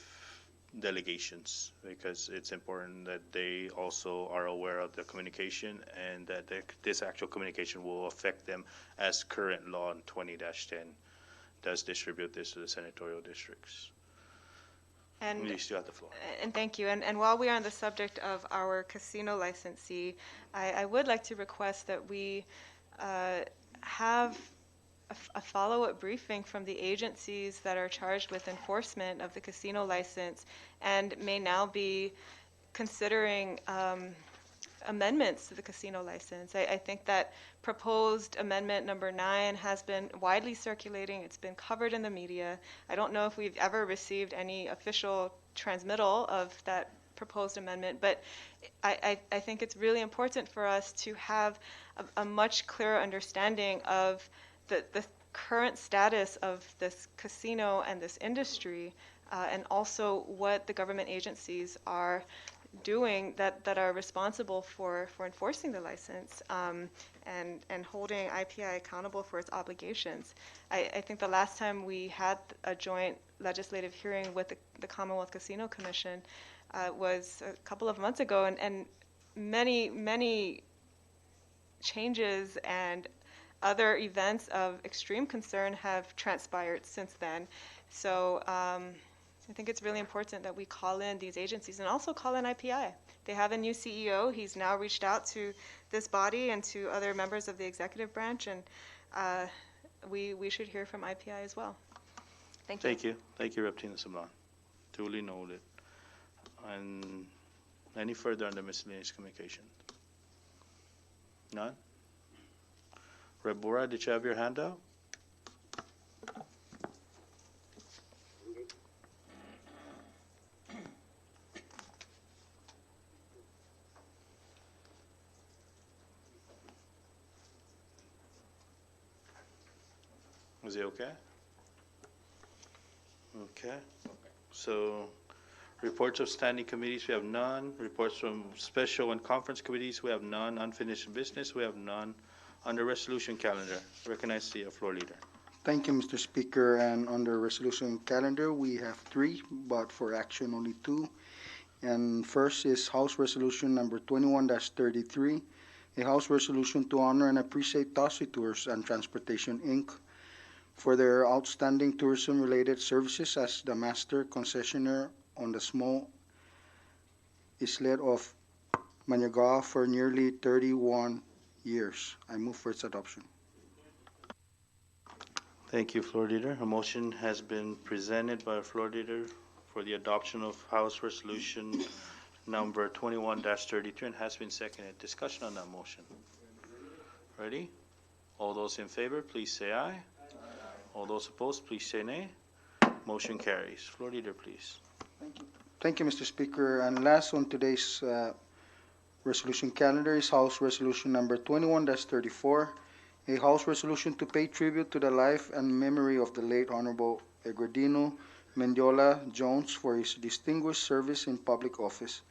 delegations, because it's important that they also are aware of the communication, and that this actual communication will affect them, as current law in 20-10 does distribute this to the senatorial districts. And You still have the floor. And thank you. And while we are on the subject of our casino licensee, I would like to request that we have a follow-up briefing from the agencies that are charged with enforcement of the casino license and may now be considering amendments to the casino license. I think that proposed amendment number 9 has been widely circulating. It's been covered in the media. I don't know if we've ever received any official transmittal of that proposed amendment, but I think it's really important for us to have a much clearer understanding of the current status of this casino and this industry, and also what the government agencies are doing that are responsible for enforcing the license, and holding IPI accountable for its obligations. I think the last time we had a joint legislative hearing with the Commonwealth Casino Commission was a couple of months ago, and many changes and other events of extreme concern have transpired since then. So I think it's really important that we call in these agencies and also call in IPI. They have a new CEO. He's now reached out to this body and to other members of the executive branch, and we should hear from IPI as well. Thank you. Thank you. Thank you, Rep. Tina Sablan. Duly noted. And any further on the miscellaneous communication? None? Rep. Bora, did you have your hand up? Was he okay? Okay. So, reports of standing committees, we have none. Reports from special and conference committees, we have none. Unfinished business, we have none. Under resolution calendar, recognize the floor leader. Thank you, Mr. Speaker. And under resolution calendar, we have three, but for action only two. And first is House Resolution number 21-33, a House resolution to honor and appreciate Tossi Tours and Transportation, Inc. for their outstanding tourism-related services as the master concessionaire on the small islet of Maniagawa for nearly 31 years. I move for its adoption. Thank you, floor leader. A motion has been presented by floor leader for the adoption of House Resolution number 21-33 and has been seconded. Discussion on that motion. Ready? All those in favor, please say aye. All those opposed, please say nay. Motion carries. Floor leader, please. Thank you, Mr. Speaker. And last on today's resolution calendar is House Resolution number 21-34, a House resolution to pay tribute to the life and memory of the late Honorable Egredino Mendiola Jones for his distinguished service in public office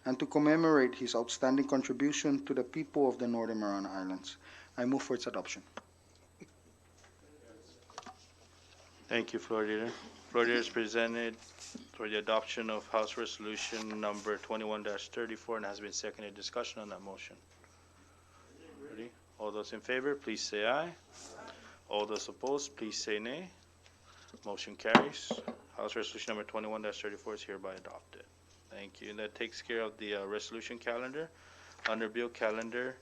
and to commemorate his outstanding contribution to the people of the Northern Mariana Islands. I move for its adoption. Thank you, floor leader. Floor leader is presented for the adoption of House Resolution number 21-34 and has been seconded. Discussion on that motion. Ready? All those in favor, please say aye. All those opposed, please say nay. Motion carries. House Resolution number 21-34 is hereby adopted. Thank you. And that takes care of the resolution calendar. Under bill calendar,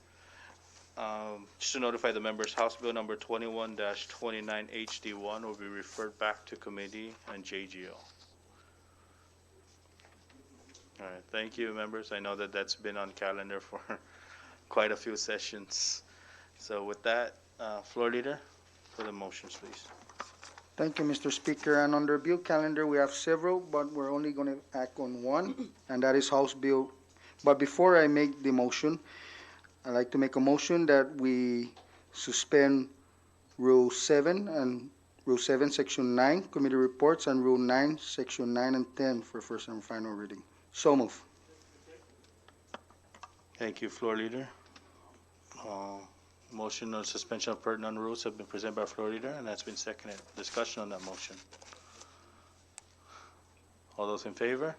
just to notify the members, House Bill number 21-29 HD1 will be referred back to committee and JGO. All right, thank you, members. I know that that's been on calendar for quite a few sessions. So with that, floor leader, for the motions, please. Thank you, Mr. Speaker. And under bill calendar, we have several, but we're only going to act on one, and that is House Bill. But before I make the motion, I'd like to make a motion that we suspend Rule 7 and Rule 7, Section 9, Committee Reports, and Rule 9, Section 9 and 10 for first and final reading. So move. Thank you, floor leader. Motion on suspension of pertinent rules have been presented by floor leader and that's been seconded. Discussion on that motion. All those in favor,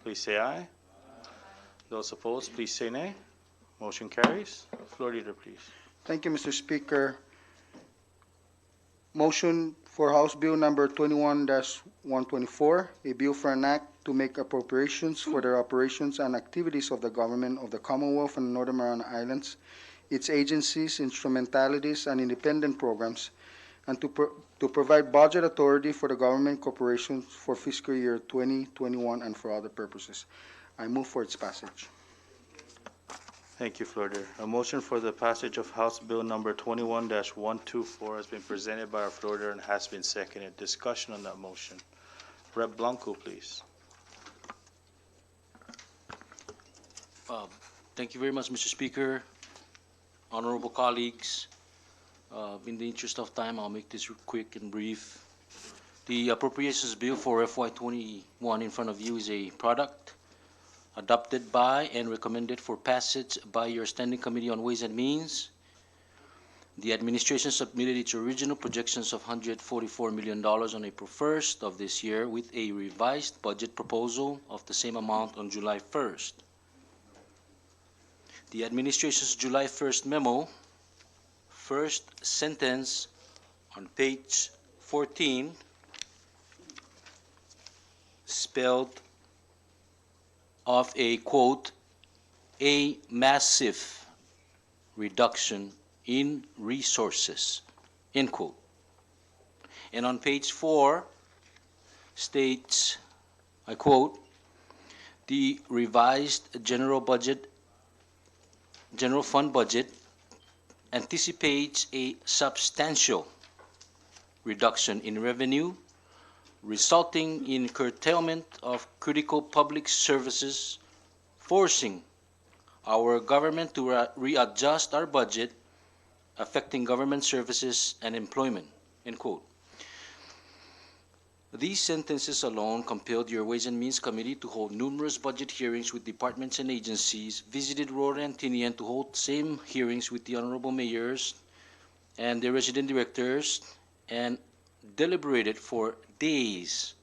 please say aye. Those opposed, please say nay. Motion carries. Floor leader, please. Thank you, Mr. Speaker. Motion for House Bill number 21-124, a bill for an act to make appropriations for the operations and activities of the government of the Commonwealth and Northern Mariana Islands, its agencies, instrumentalities, and independent programs, and to provide budget authority for the government corporations for fiscal year 2021 and for other purposes. I move for its passage. Thank you, floor leader. A motion for the passage of House Bill number 21-124 has been presented by our floor leader and has been seconded. Discussion on that motion. Rep. Blanco, please. Thank you very much, Mr. Speaker. Honorable colleagues, in the interest of time, I'll make this quick and brief. The appropriations bill for FY21 in front of you is a product adopted by and recommended for passage by your Standing Committee on Ways and Means. The administration submitted its original projections of $144 million on April 1st of this year with a revised budget proposal of the same amount on July 1st. The administration's July 1st memo, first sentence on page 14, spelled of a, quote, a massive reduction in resources, end quote. And on page 4 states, I quote, the revised general fund budget anticipates a substantial reduction in revenue resulting in curtailment of critical public services, forcing our government to readjust our budget, affecting government services and employment, end quote. These sentences alone compelled your Ways and Means Committee to hold numerous budget hearings with departments and agencies, visited Aurora and Tinian to hold same hearings with the honorable mayors and their resident directors, and deliberated for days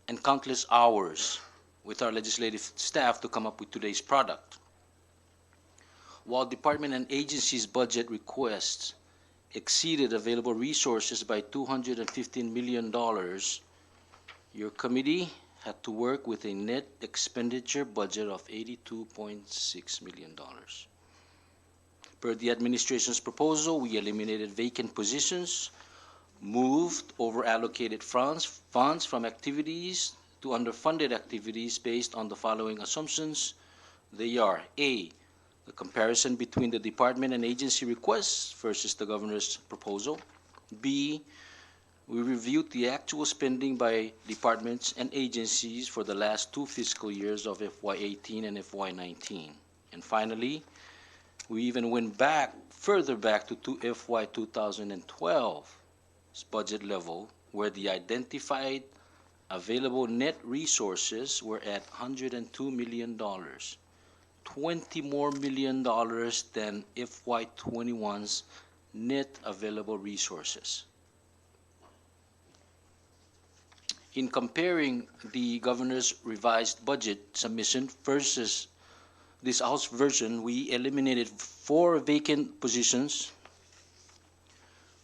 and countless hours with our legislative staff to come up with today's product. While department and agencies' budget requests exceeded available resources by $215 million, your committee had to work with a net expenditure budget of $82.6 million. Per the administration's proposal, we eliminated vacant positions, moved over-allocated funds from activities to underfunded activities based on the following assumptions. They are: A, the comparison between the department and agency requests versus the governor's proposal. B, we reviewed the actual spending by departments and agencies for the last 2 fiscal years of FY18 and FY19. And finally, we even went further back to FY 2012's budget level, where the identified available net resources were at $102 million, $20 more million than FY 21's net available resources. In comparing the governor's revised budget submission versus this House version, we eliminated 4 vacant positions,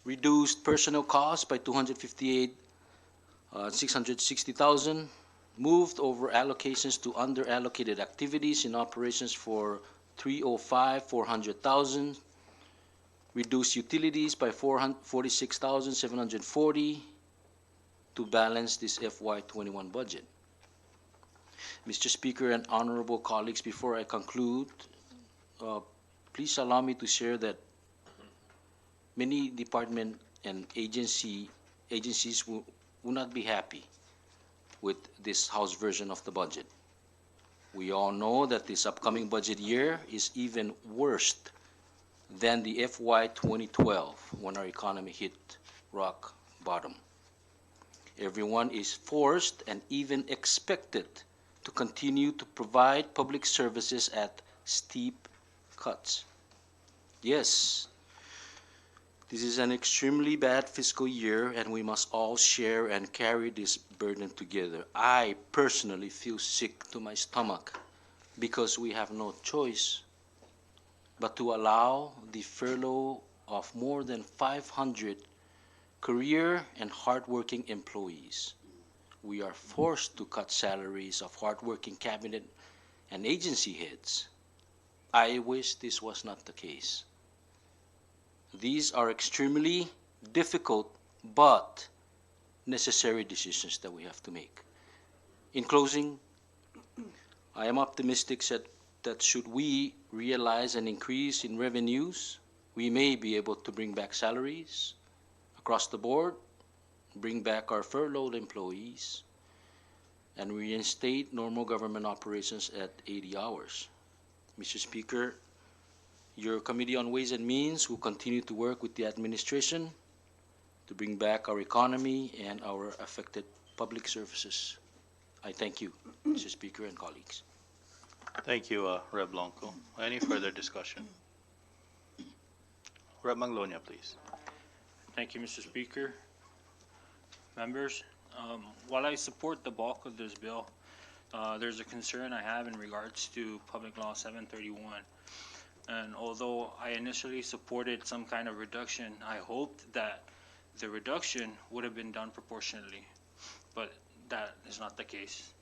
reduced personnel costs by $660,000, moved over allocations to under-allocated activities in operations for $400,000, reduced utilities by $46,740 to balance this FY21 budget. Mr. Speaker and honorable colleagues, before I conclude, please allow me to share that many department and agencies will not be happy with this House version of the budget. We all know that this upcoming budget year is even worse than the FY 2012, when our economy hit rock bottom. Everyone is forced and even expected to continue to provide public services at steep cuts. Yes, this is an extremely bad fiscal year, and we must all share and carry this burden together. I personally feel sick to my stomach because we have no choice but to allow the furlough of more than 500 career and hardworking employees. We are forced to cut salaries of hardworking cabinet and agency heads. I wish this was not the case. These are extremely difficult but necessary decisions that we have to make. In closing, I am optimistic that should we realize an increase in revenues, we may be able to bring back salaries across the board, bring back our furloughed employees, and reinstate normal government operations at 80 hours. Mr. Speaker, your Committee on Ways and Means will continue to work with the administration to bring back our economy and our affected public services. I thank you, Mr. Speaker and colleagues. Thank you, Rep. Blanco. Any further discussion? Rep. Manglonia, please. Thank you, Mr. Speaker. Members, while I support the bulk of this bill, there's a concern I have in regards to Public Law 731. And although I initially supported some kind of reduction, I hoped that the reduction would have been done proportionately, but that is not the case.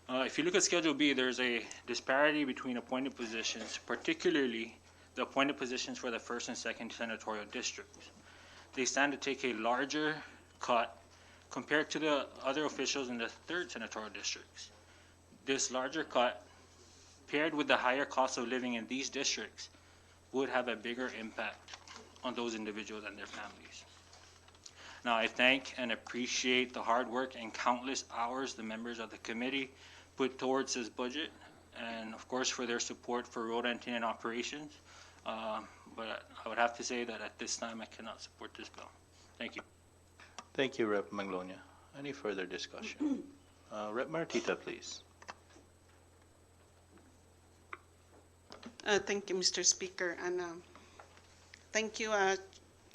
If you look at Schedule B, there's a disparity between appointed positions, particularly the appointed positions for the 1st and 2nd senatorial districts. They stand to take a larger cut compared to the other officials in the 3rd senatorial districts. This larger cut, paired with the higher cost of living in these districts, would have a bigger impact on those individuals and their families. Now, I thank and appreciate the hard work and countless hours the members of the committee put towards this budget, and of course for their support for road and TNN operations. But I would have to say that at this time I cannot support this bill. Thank you. Thank you, Rep. Manglonia. Any further discussion? Rep. Martita, please. Thank you, Mr. Speaker, and thank you,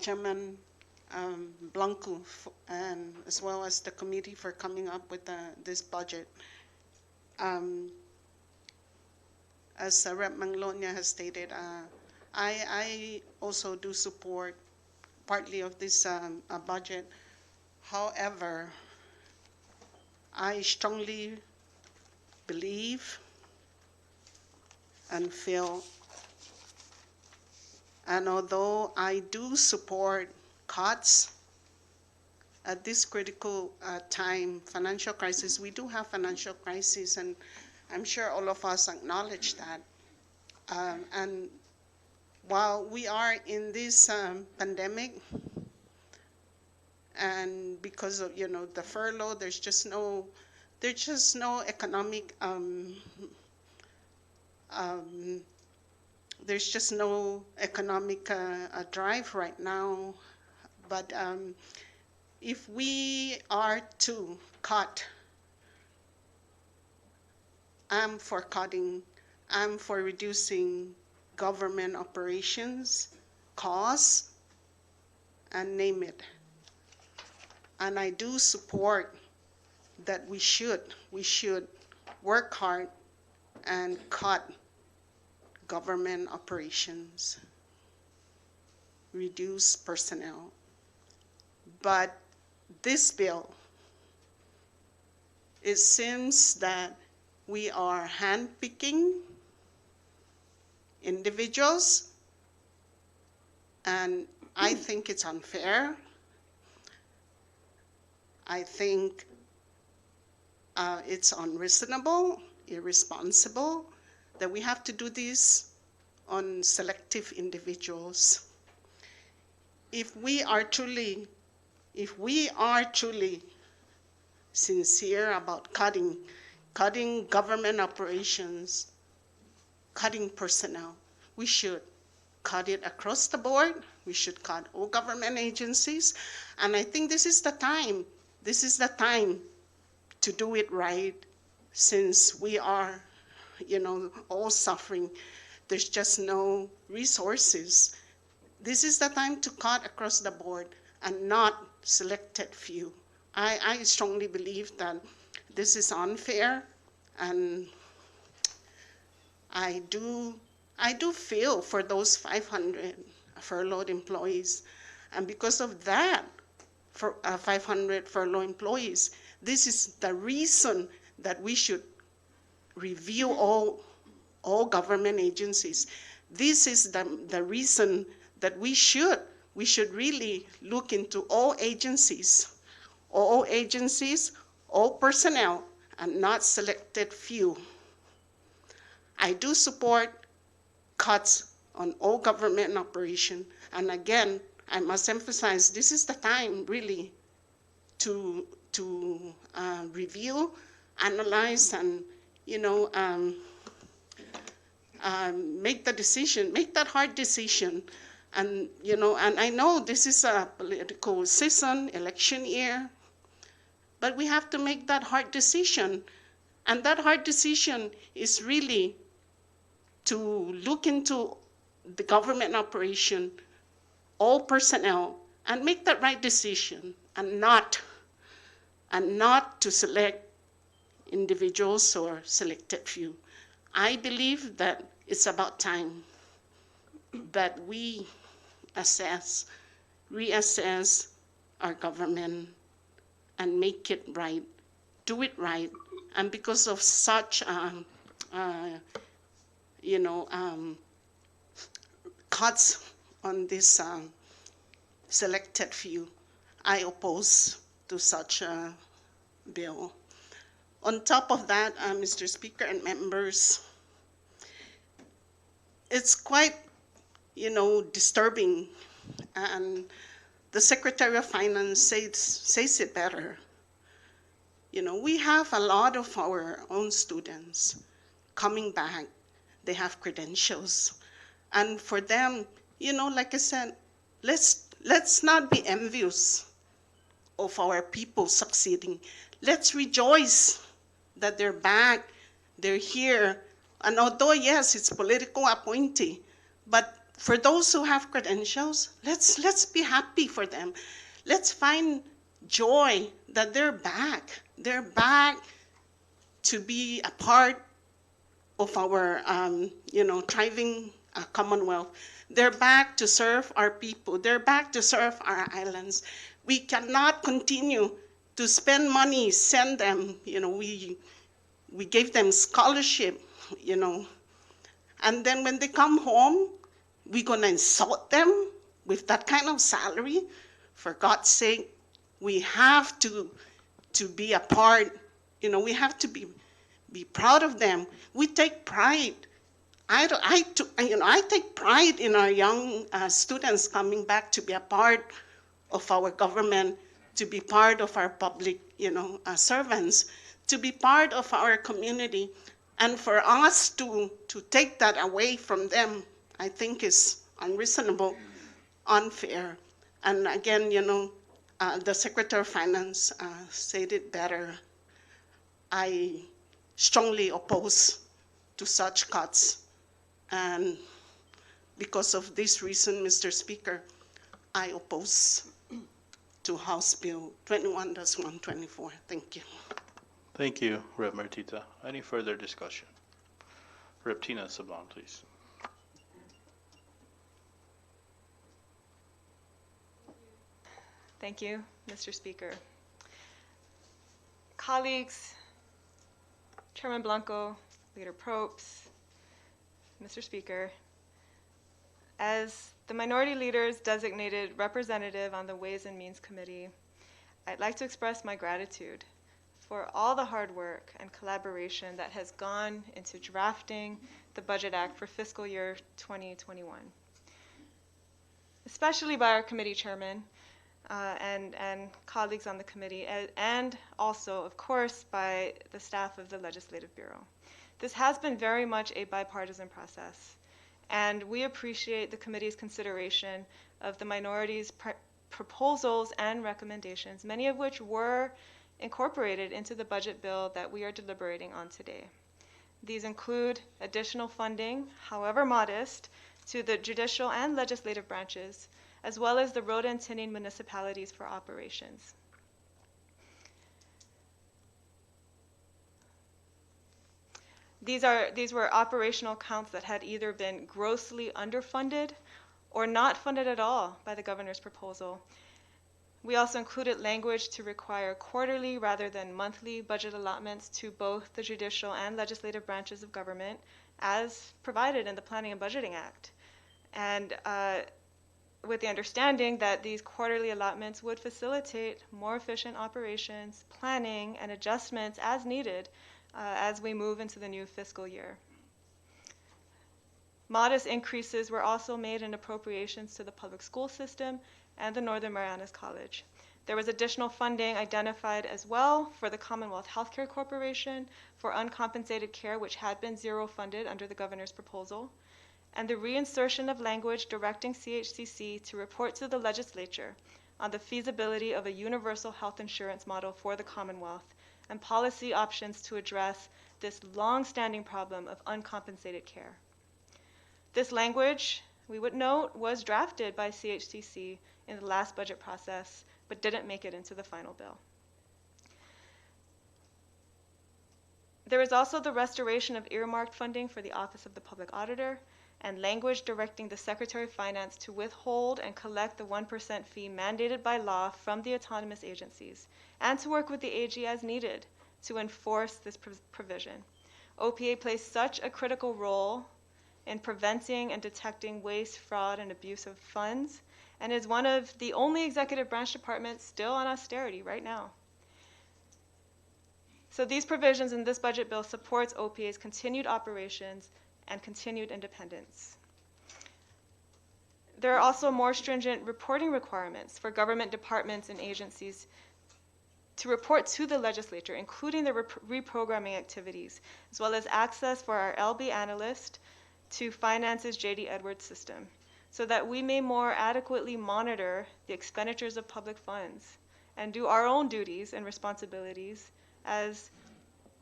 Chairman Blanco, and as well as the committee for coming up with this budget. As Rep. Manglonia has stated, I also do support partly of this budget. However, I strongly believe and feel, and although I do support cuts at this critical time, financial crisis, we do have financial crisis, and I'm sure all of us acknowledge that. And while we are in this pandemic, and because of the furlough, there's just no economic there's just no economic drive right now. But if we are to cut, I'm for cutting, I'm for reducing government operations, costs, and name it. And I do support that we should work hard and cut government operations, reduce personnel. But this bill, it seems that we are handpicking individuals, and I think it's unfair. I think it's unreasonable, irresponsible, that we have to do this on selective individuals. If we are truly sincere about cutting government operations, cutting personnel, we should cut it across the board. We should cut all government agencies. And I think this is the time. This is the time to do it right, since we are, all suffering. There's just no resources. This is the time to cut across the board and not selected few. I strongly believe that this is unfair, and I do feel for those 500 furloughed employees. And because of that, for 500 furloughed employees, this is the reason that we should review all government agencies. This is the reason that we should really look into all agencies, all personnel, and not selected few. I do support cuts on all government operation, and again, I must emphasize, this is the time really to review, analyze, and make the decision, make that hard decision. And and I know this is a political season, election year, but we have to make that hard decision. And that hard decision is really to look into the government operation, all personnel, and make that right decision, and not to select individuals or selected few. I believe that it's about time that we reassess our government and make it right, do it right. And because of such cuts on this selected few, I oppose to such a bill. On top of that, Mr. Speaker and members, it's quite, disturbing, and the Secretary of Finance says it better. We have a lot of our own students coming back. They have credentials, and for them, like I said, let's not be envious of our people succeeding. Let's rejoice that they're back, they're here. And although, yes, it's political appointee, but for those who have credentials, let's be happy for them. Let's find joy that they're back. They're back to be a part of our, thriving Commonwealth. They're back to serve our people. They're back to serve our islands. We cannot continue to spend money, send them, we gave them scholarship, and then when they come home, we're gonna insult them with that kind of salary. For God's sake, we have to be a part, we have to be proud of them. We take pride. I take pride in our young students coming back to be a part of our government, to be part of our public, servants, to be part of our community. And for us to take that away from them, I think is unreasonable, unfair. And again, the Secretary of Finance said it better. I strongly oppose to such cuts. And because of this reason, Mr. Speaker, I oppose to House Bill 21-124. Thank you. Thank you, Rep. Martita. Any further discussion? Rep. Tina Sablan, please. Thank you, Mr. Speaker. Colleagues, Chairman Blanco, Leader Probst, Mr. Speaker, as the minority leader's designated representative on the Ways and Means Committee, I'd like to express my gratitude for all the hard work and collaboration that has gone into drafting the Budget Act for fiscal year 2021, especially by our committee chairman and colleagues on the committee, and also, of course, by the staff of the Legislative Bureau. This has been very much a bipartisan process, and we appreciate the committee's consideration of the minority's proposals and recommendations, many of which were incorporated into the budget bill that we are deliberating on today. These include additional funding, however modest, to the judicial and legislative branches, as well as the road and tinning municipalities for operations. These were operational accounts that had either been grossly underfunded or not funded at all by the governor's proposal. We also included language to require quarterly rather than monthly budget allotments to both the judicial and legislative branches of government as provided in the Planning and Budgeting Act. And with the understanding that these quarterly allotments would facilitate more efficient operations, planning, and adjustments as needed as we move into the new fiscal year. Modest increases were also made in appropriations to the public school system and the Northern Marianas College. There was additional funding identified as well for the Commonwealth Healthcare Corporation for uncompensated care, which had been zero funded under the governor's proposal, and the reinsertion of language directing CHCC to report to the legislature on the feasibility of a universal health insurance model for the Commonwealth and policy options to address this long-standing problem of uncompensated care. This language, we would note, was drafted by CHCC in the last budget process, but didn't make it into the final bill. There is also the restoration of earmarked funding for the Office of the Public Auditor and language directing the Secretary of Finance to withhold and collect the 1% fee mandated by law from the autonomous agencies and to work with the AG as needed to enforce this provision. OPA plays such a critical role in preventing and detecting waste, fraud, and abuse of funds, and is one of the only executive branch departments still on austerity right now. So these provisions in this budget bill supports OPA's continued operations and continued independence. There are also more stringent reporting requirements for government departments and agencies to report to the legislature, including the reprogramming activities, as well as access for our LB analyst to Finance's JD Edwards system, so that we may more adequately monitor the expenditures of public funds and do our own duties and responsibilities as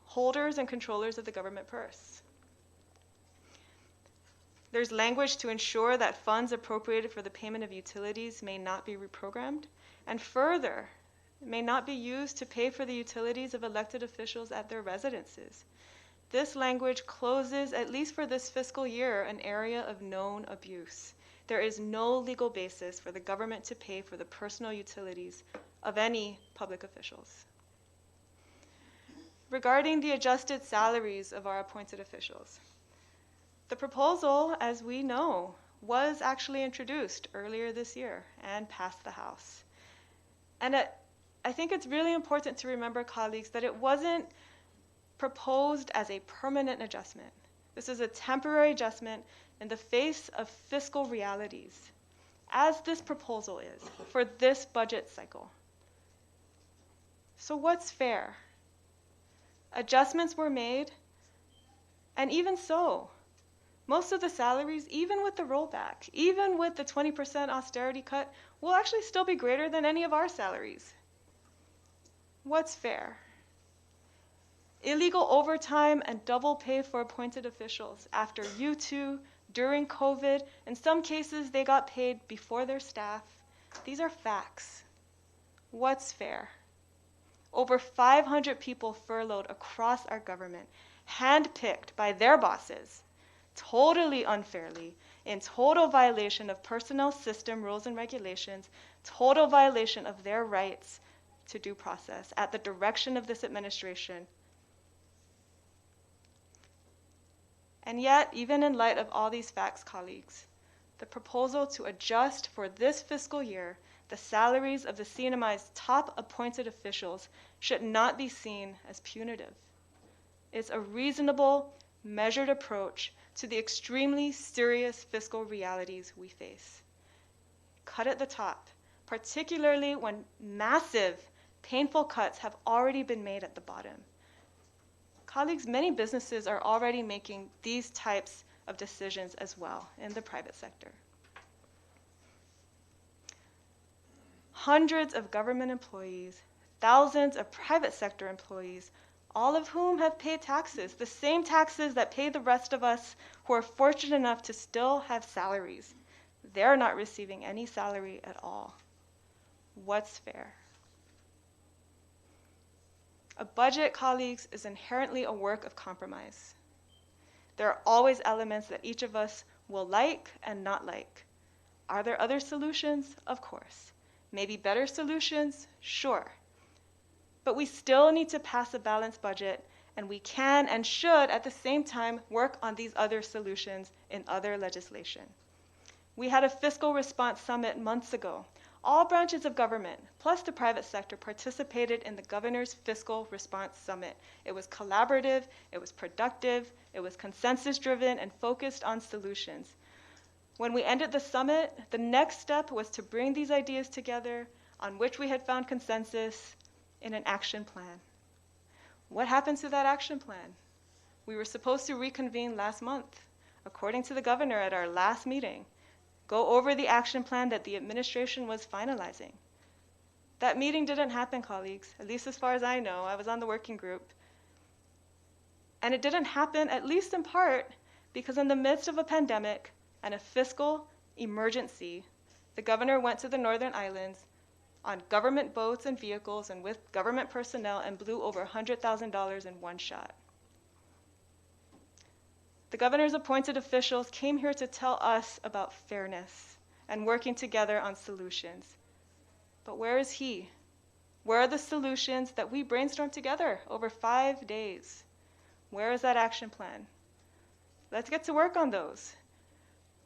holders and controllers of the government purse. There's language to ensure that funds appropriated for the payment of utilities may not be reprogrammed, and further, may not be used to pay for the utilities of elected officials at their residences. This language closes, at least for this fiscal year, an area of known abuse. There is no legal basis for the government to pay for the personal utilities of any public officials. Regarding the adjusted salaries of our appointed officials, the proposal, as we know, was actually introduced earlier this year and passed the House. And I think it's really important to remember, colleagues, that it wasn't proposed as a permanent adjustment. This is a temporary adjustment in the face of fiscal realities, as this proposal is for this budget cycle. So what's fair? Adjustments were made, and even so, most of the salaries, even with the rollback, even with the 20% austerity cut, will actually still be greater than any of our salaries. What's fair? Illegal overtime and double pay for appointed officials after U2, during COVID. In some cases, they got paid before their staff. These are facts. What's fair? Over 500 people furloughed across our government, handpicked by their bosses, totally unfairly, in total violation of personnel system rules and regulations, total violation of their rights to due process at the direction of this administration. And yet, even in light of all these facts, colleagues, the proposal to adjust for this fiscal year the salaries of the CNMI's top appointed officials should not be seen as punitive. It's a reasonable, measured approach to the extremely serious fiscal realities we face. Cut at the top, particularly when massive, painful cuts have already been made at the bottom. Colleagues, many businesses are already making these types of decisions as well in the private sector. Hundreds of government employees, thousands of private sector employees, all of whom have paid taxes, the same taxes that pay the rest of us who are fortunate enough to still have salaries. They're not receiving any salary at all. What's fair? A budget, colleagues, is inherently a work of compromise. There are always elements that each of us will like and not like. Are there other solutions? Of course. Maybe better solutions? Sure. But we still need to pass a balanced budget, and we can and should at the same time work on these other solutions in other legislation. We had a fiscal response summit months ago. All branches of government, plus the private sector, participated in the Governor's Fiscal Response Summit. It was collaborative, it was productive, it was consensus-driven, and focused on solutions. When we ended the summit, the next step was to bring these ideas together, on which we had found consensus, in an action plan. What happened to that action plan? We were supposed to reconvene last month, according to the Governor at our last meeting. Go over the action plan that the administration was finalizing. That meeting didn't happen, colleagues, at least as far as I know. I was on the working group. And it didn't happen, at least in part, because in the midst of a pandemic and a fiscal emergency, the governor went to the Northern Islands on government boats and vehicles and with government personnel and blew over $100,000 in one shot. The governor's appointed officials came here to tell us about fairness and working together on solutions. But where is he? Where are the solutions that we brainstormed together over 5 days? Where is that action plan? Let's get to work on those.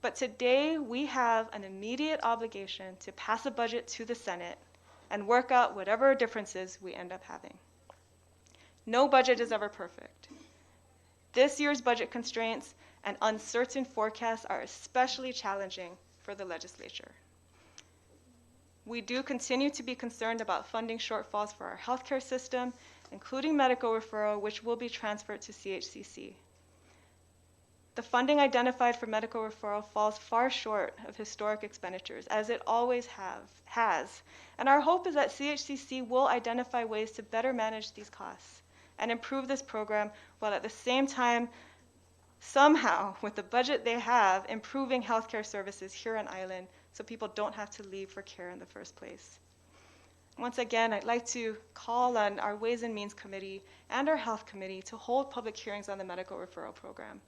But today we have an immediate obligation to pass a budget to the Senate and work out whatever differences we end up having. No budget is ever perfect. This year's budget constraints and uncertain forecasts are especially challenging for the legislature. We do continue to be concerned about funding shortfalls for our healthcare system, including medical referral, which will be transferred to CHCC. The funding identified for medical referral falls far short of historic expenditures, as it always has. And our hope is that CHCC will identify ways to better manage these costs and improve this program, while at the same time, somehow, with the budget they have, improving healthcare services here on island so people don't have to leave for care in the first place. Once again, I'd like to call on our Ways and Means Committee and our Health Committee to hold public hearings on the medical referral program,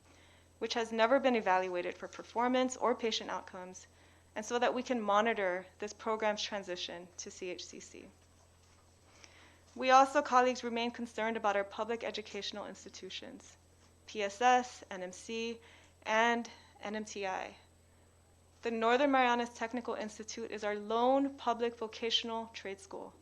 which has never been evaluated for performance or patient outcomes, and so that we can monitor this program's transition to CHCC. We also, colleagues, remain concerned about our public educational institutions, PSS, NMC, and NMTI. The Northern Marianas Technical Institute is our lone public vocational trade school,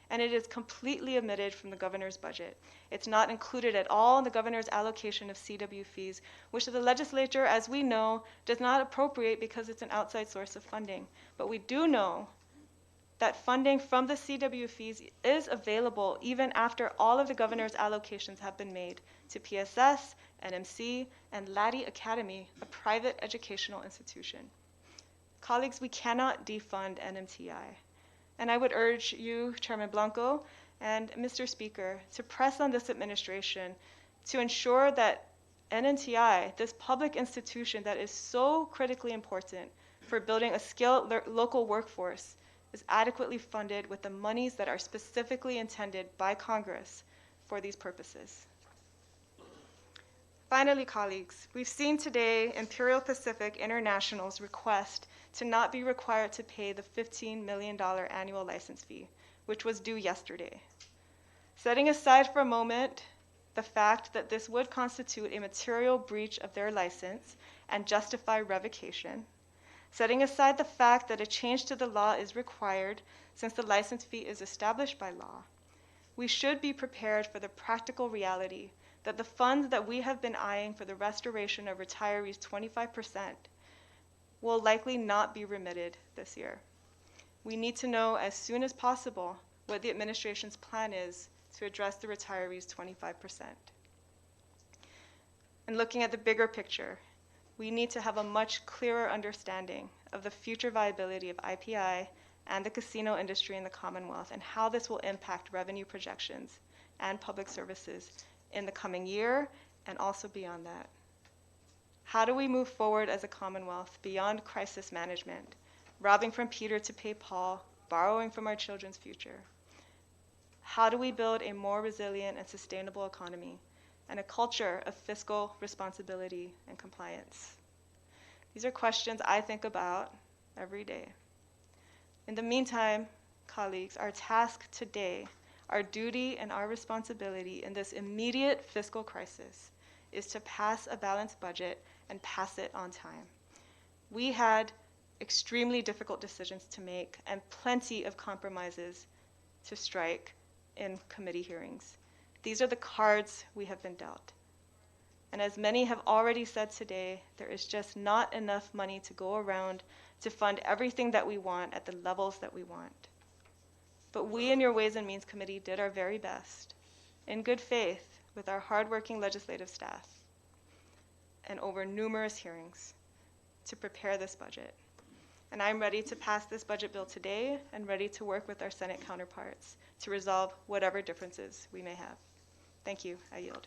and it is completely omitted from the governor's budget. It's not included at all in the governor's allocation of CW fees, which the legislature, as we know, does not appropriate because it's an outside source of funding. But we do know that funding from the CW fees is available even after all of the governor's allocations have been made to PSS, NMC, and Laddie Academy, a private educational institution. Colleagues, we cannot defund NMTI. And I would urge you, Chairman Blanco, and Mr. Speaker, to press on this administration to ensure that NMTI, this public institution that is so critically important for building a skilled local workforce, is adequately funded with the monies that are specifically intended by Congress for these purposes. Finally, colleagues, we've seen today Imperial Pacific International's request to not be required to pay the $15 million annual license fee, which was due yesterday. Setting aside for a moment the fact that this would constitute a material breach of their license and justify revocation, setting aside the fact that a change to the law is required since the license fee is established by law, we should be prepared for the practical reality that the funds that we have been eyeing for the restoration of retirees' 25% will likely not be remitted this year. We need to know as soon as possible what the administration's plan is to address the retirees' 25%. And looking at the bigger picture, we need to have a much clearer understanding of the future viability of IPI and the casino industry in the Commonwealth and how this will impact revenue projections and public services in the coming year and also beyond that. How do we move forward as a Commonwealth beyond crisis management, robbing from Peter to pay Paul, borrowing from our children's future? How do we build a more resilient and sustainable economy and a culture of fiscal responsibility and compliance? These are questions I think about every day. In the meantime, colleagues, our task today, our duty and our responsibility in this immediate fiscal crisis is to pass a balanced budget and pass it on time. We had extremely difficult decisions to make and plenty of compromises to strike in committee hearings. These are the cards we have been dealt. And as many have already said today, there is just not enough money to go around to fund everything that we want at the levels that we want. But we in your Ways and Means Committee did our very best, in good faith, with our hardworking legislative staff, and over numerous hearings, to prepare this budget. And I'm ready to pass this budget bill today and ready to work with our Senate counterparts to resolve whatever differences we may have. Thank you. I yield.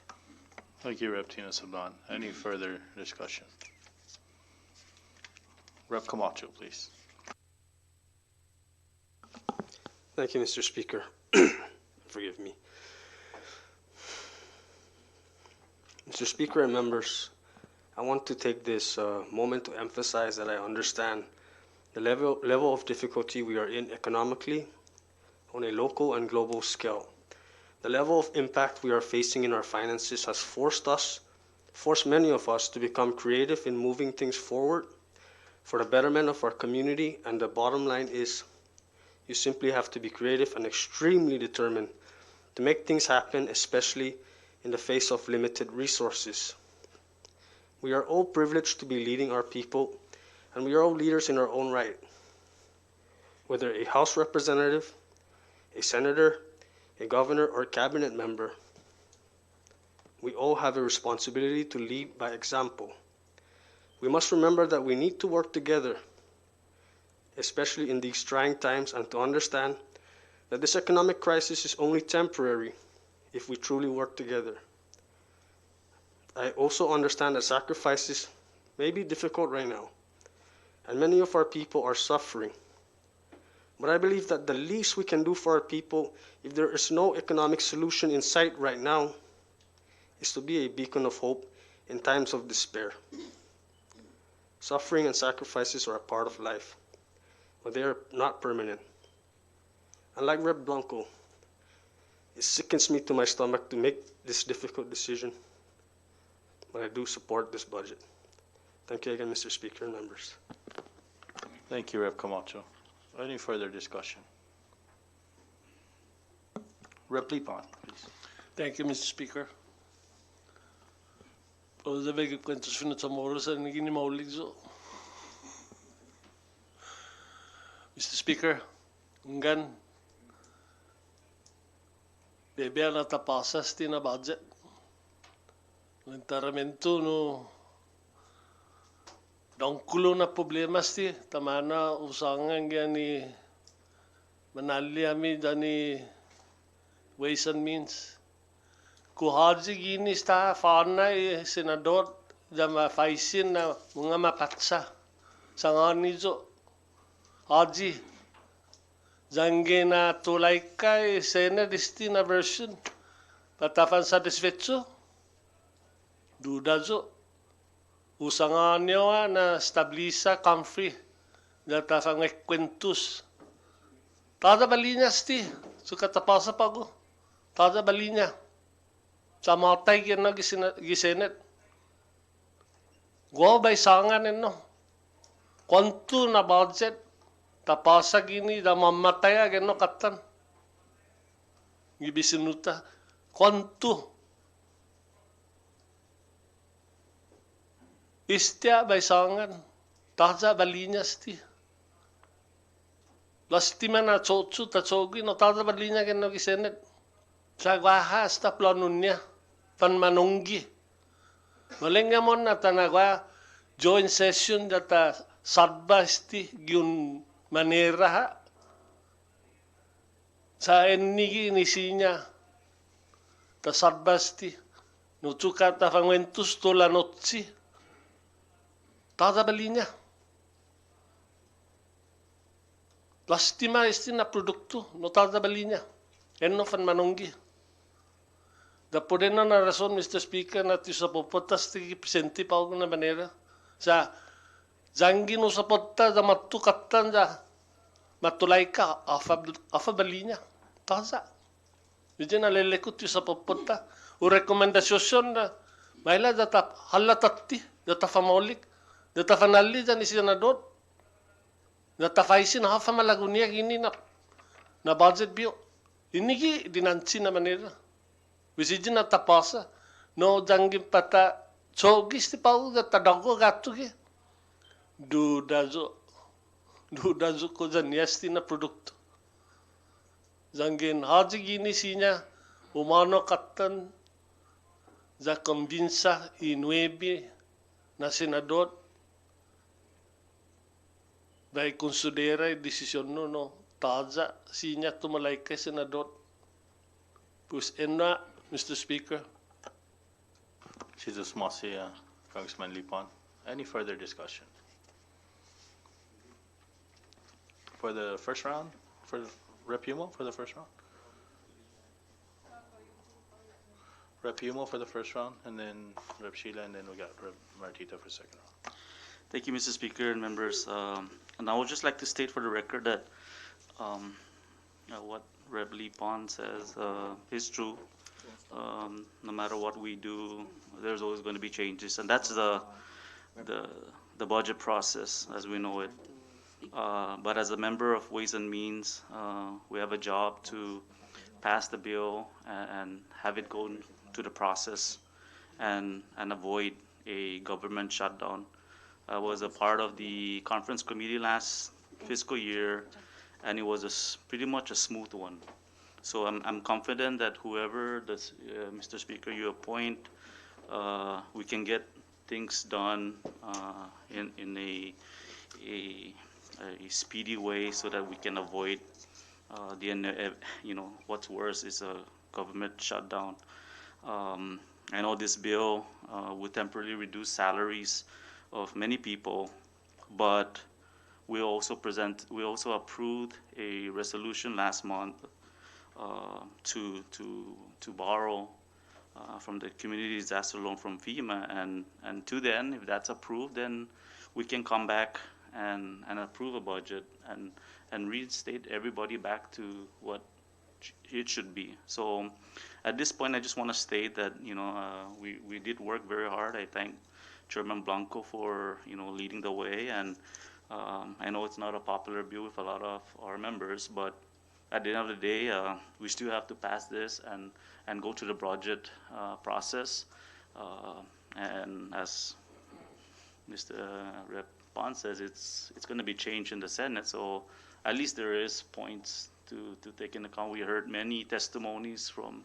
Thank you, Rep. Tina Sablan. Any further discussion? Rep. Camacho, please. Thank you, Mr. Speaker. Forgive me. Mr. Speaker and members, I want to take this moment to emphasize that I understand the level of difficulty we are in economically on a local and global scale. The level of impact we are facing in our finances has forced many of us to become creative in moving things forward for the betterment of our community, and the bottom line is you simply have to be creative and extremely determined to make things happen, especially in the face of limited resources. We are all privileged to be leading our people, and we are all leaders in our own right. Whether a House representative, a senator, a governor, or cabinet member, we all have a responsibility to lead by example. We must remember that we need to work together, especially in these trying times, and to understand that this economic crisis is only temporary if we truly work together. I also understand that sacrifices may be difficult right now, and many of our people are suffering. But I believe that the least we can do for our people, if there is no economic solution in sight right now, is to be a beacon of hope in times of despair. Suffering and sacrifices are a part of life, but they are not permanent. And like Rep. Blanco, it sickens me to my stomach to make this difficult decision, but I do support this budget. Thank you again, Mr. Speaker and members. Thank you, Rep. Camacho. Any further discussion? Rep. Lipon, please. Thank you, Mr. Speaker. Os avegi quantos finatamores and naging maulig so. Mr. Speaker, ngan bebe na tapasas ti na budget. L'enterramento no dangkulo na problemas ti tamana usangan gani manali ami dani Ways and Means. Kuhaji gini sta fana senador jama faisin na mga mapatsa sangani jo haji zange na tulay kay sena distina version patafan satisfecho duda jo usanganyo na stabilisa comfrey datafang kwentus tada balinyas ti sukatapasa pago tada balinya sa matay kaya na gisenet. Gwa bay sangan no. Kwanto na budget tapasa gini da mamatay agad no katan. Gibisinuta. Kwanto. Istia bay sangan. Taza balinyas ti. Lastima na tsotsu tatsogi no taza balinya kaya no gisenet. Sa gwahas ta planun niya, panmanunggi. Malinga mo na tanagwa joint session data sadbasti gyun manera ha. Sa ennigi nisinya ta sadbasti nutuka ta fangwentus to lanotsi. Tada balinya. Lastima isti na produkto no tada balinya. Enno fanmanunggi. Da podena na rason, Mr. Speaker, na ti sa popotas ti presenti pa ako na manera. Sa zangi no sa potta da matukatan da matulay ka afa balinya. Taza. Diyan na lelekot ti sa popota. O rekomendasyon na maila data halatati, data famolik, data fanali dyan ni senador. Data faisin hafa malagunia gini na budget bill. Inigi dinansi na manera. Wisijin na tapasa. No jangin pata chogis ti pau da tadago gato ki. Dudazo ko janyasti na produkto. Jangin haji gini sinya umano katan za convinsa inuebi na senador dai considera desisyon no taza sinya tumalay kay senador. Pues enna, Mr. Speaker. Jesus Mosi, Congressman Lipon. Any further discussion? For the first round? For Rep. Yumo for the first round? Rep. Yumo for the first round, and then Rep. Sheila, and then we got Rep. Martita for second round. Thank you, Mr. Speaker and members. And I would just like to state for the record that what Rep. Lipon says is true. No matter what we do, there's always going to be changes, and that's the budget process as we know it. But as a member of Ways and Means, we have a job to pass the bill and have it go to the process and avoid a government shutdown. I was a part of the conference committee last fiscal year, and it was pretty much a smooth one. So I'm confident that whoever, Mr. Speaker, you appoint, we can get things done in a speedy way so that we can avoid what's worse is a government shutdown. I know this bill would temporarily reduce salaries of many people, but we also approved a resolution last month to borrow from the community disaster loan from FEMA, and to then, if that's approved, then we can come back and approve a budget and reinstate everybody back to what it should be. So at this point, I just want to state that we did work very hard. I thank Chairman Blanco for leading the way, and I know it's not a popular bill with a lot of our members, but at the end of the day, we still have to pass this and go to the budget process. And as Mr. Rep. Pond says, it's going to be changed in the Senate, so at least there is points to take into account. We heard many testimonies from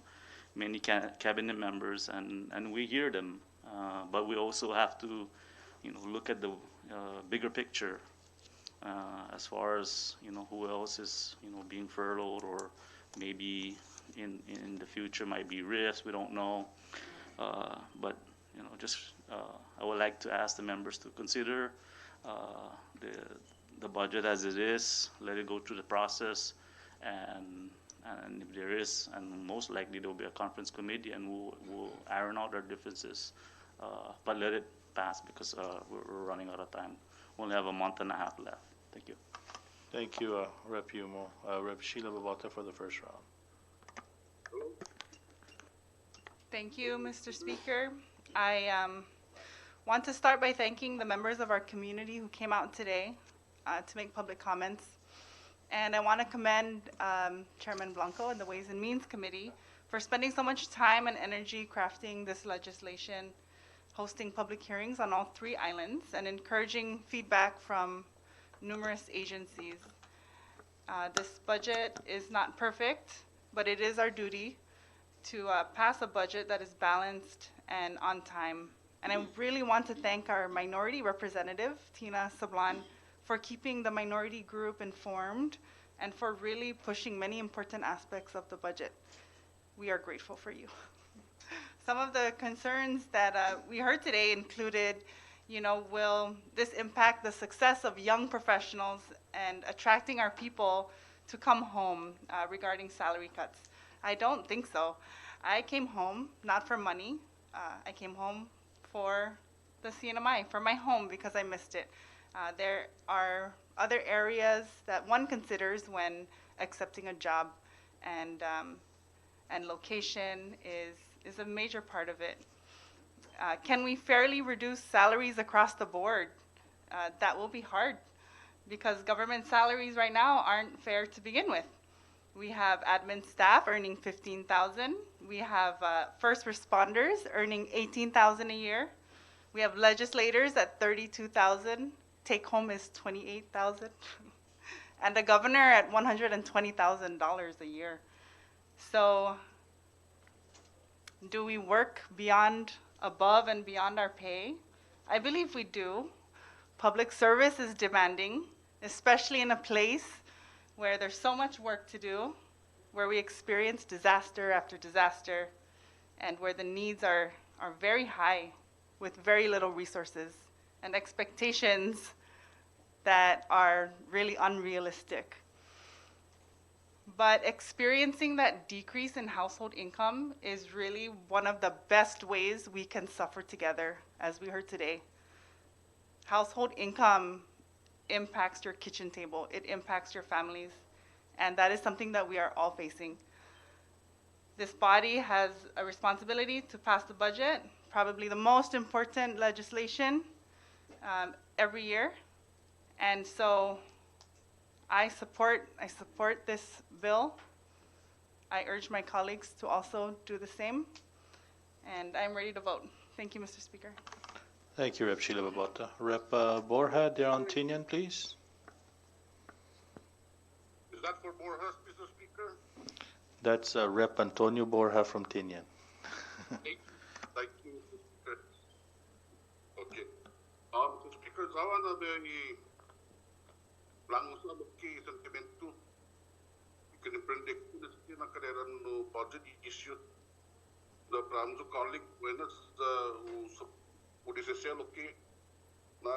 many cabinet members, and we hear them, but we also have to look at the bigger picture as far as who else is being furloughed, or maybe in the future might be risks, we don't know, but I would like to ask the members to consider the budget as it is, let it go through the process, and if there is, and most likely there will be a conference committee, and we'll iron out our differences, but let it pass, because we're running out of time. We only have a month and a half left. Thank you. Thank you, Rep. Yumo. Rep. Sheila Babauta for the first round. Thank you, Mr. Speaker. I want to start by thanking the members of our community who came out today to make public comments. And I want to commend Chairman Blanco and the Ways and Means Committee for spending so much time and energy crafting this legislation, hosting public hearings on all 3 islands, and encouraging feedback from numerous agencies. This budget is not perfect, but it is our duty to pass a budget that is balanced and on time. And I really want to thank our minority representative, Tina Sablan, for keeping the minority group informed and for really pushing many important aspects of the budget. We are grateful for you. Some of the concerns that we heard today included, will this impact the success of young professionals and attracting our people to come home regarding salary cuts? I don't think so. I came home not for money. I came home for the CNMI, for my home, because I missed it. There are other areas that one considers when accepting a job, and location is a major part of it. Can we fairly reduce salaries across the board? That will be hard, because government salaries right now aren't fair to begin with. We have admin staff earning $15,000. We have first responders earning $18,000 a year. We have legislators at $32,000. Take home is $28,000, and the governor at $120,000 a year. So, do we work above and beyond our pay? I believe we do. Public service is demanding, especially in a place where there's so much work to do, where we experience disaster after disaster, and where the needs are very high with very little resources and expectations that are really unrealistic. But experiencing that decrease in household income is really one of the best ways we can suffer together, as we heard today. Household income impacts your kitchen table, it impacts your families, and that is something that we are all facing. This body has a responsibility to pass the budget, probably the most important legislation every year, and so I support this bill. I urge my colleagues to also do the same, and I'm ready to vote. Thank you, Mr. Speaker. Thank you, Rep. Sheila Babauta. Rep. Borja de Antinian, please. Is that for Borja, Mr. Speaker? That's Rep. Antonio Borja from Tinian. Thank you, Mr. Speaker. Speaker, zawa na ba ni langos na ki sentimento ikiniprendik na sa karera no budget issue da pramzo colleague buenas o udisesya loki na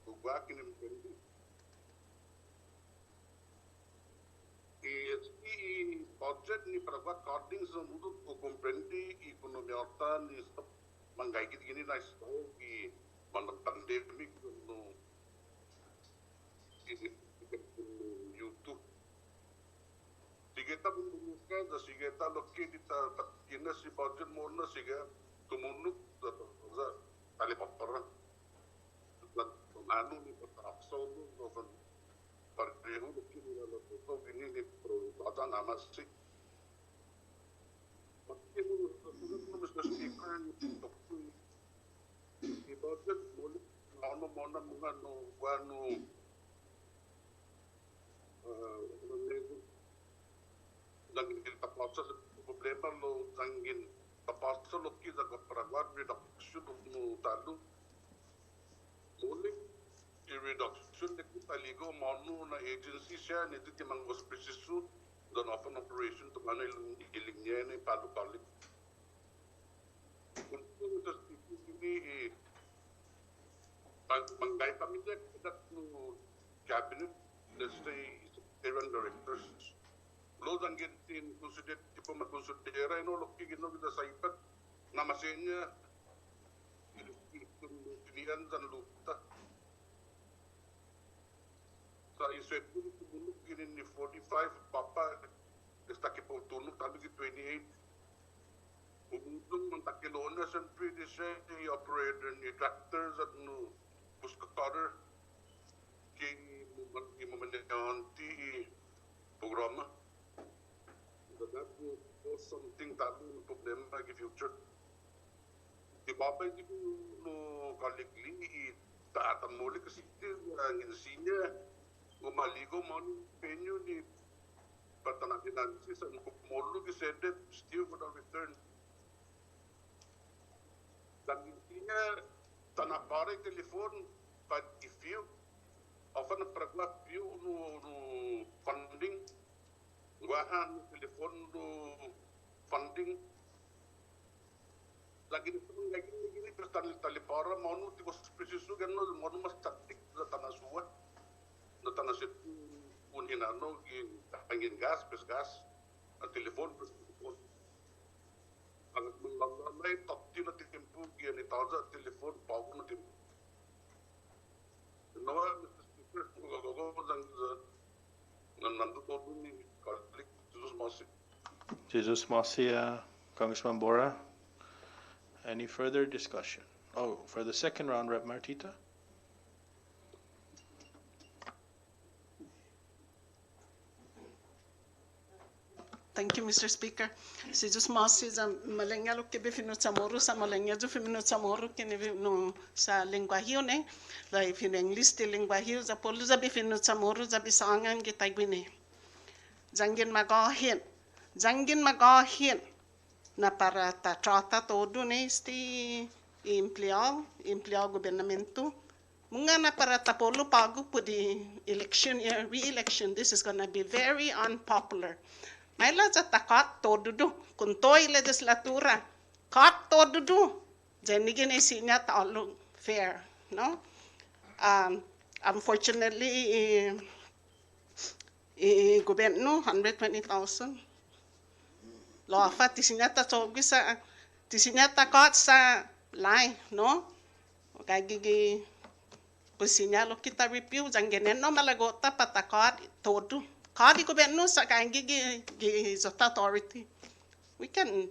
ugwa kiniprendik e budget ni para carding sa mudo ko comprendi economia ta ni mangai gini na sto ki mana pandemic no YouTube. Sigeta bumuka da sigeta lokki dita kina si budget mo na siga tumunuk da tali papara. Da anu ni patapso no van pareho lokki ni la to gini ni pro ata namasi. Pati mo Mr. Speaker ni budget mo ano mo na mga no wano zangin tapasa sa problema lo zangin tapasa lo kiza ka paragwad reduction no talo muli reduction de kitaligo manu na agency siya ni titi mangos preciso dan open operation to mana ilingnya ni palu balik untuk ini manggai kami kita no cabinet let's say even directors lo zangin tin consider tipo makonsidera ino lokki gino kita saipat namasenya pilihan dan luta sa iswepun tuluk gini ni 45 papa está que por tuluk tapi ki 28 untung mentakilona sempre dise operator ni tractors at no buskatar ki momentanti programa that will cause something tabu no problema in future di baba di no kaligli ta mole kasi ang insinya umaligo mon penyo ni patana finances sa kumolo ki said that still would return dan insinya tanapare telefon but if you often pragma view no funding guahan telefon no funding lagi gini terus tali para mau tiba preciso kan no mau mas statik da tanah suwa da tanah situ unhinano gi angin gas pes gas telefon pes telefon agak mengalami tapi na tempo gi ni taza telefon pau na tempo no Jesus Masia, Congressman Bora. Any further discussion? Oh, for the second round, Rep. Martita. Thank you, Mr. Speaker. Si just masi sa malengya lo kebe fino chamoro sa malengya jo fino chamoro kene no sa lenguaje ne la fino English te lenguaje sa polu sa fino chamoro sa bisangan kita gwine. Jangin magahin na para ta trata todo ne este empleo gobernamento. Munga na para ta polu pago po di election year re-election. This is gonna be very unpopular. May la sa takat todo do. Kuntoy legislatura. Kat todo do. Janigin isinya taolong fair. No? Unfortunately, gobyerno, 120,000. Loafa, tisinya ta sogi sa, tisinya takat sa lai, no? Kagigi, pusinya lo kita review, janggenen no malagota patakat todo. Kadi gobyerno sa kaingigi authority. We can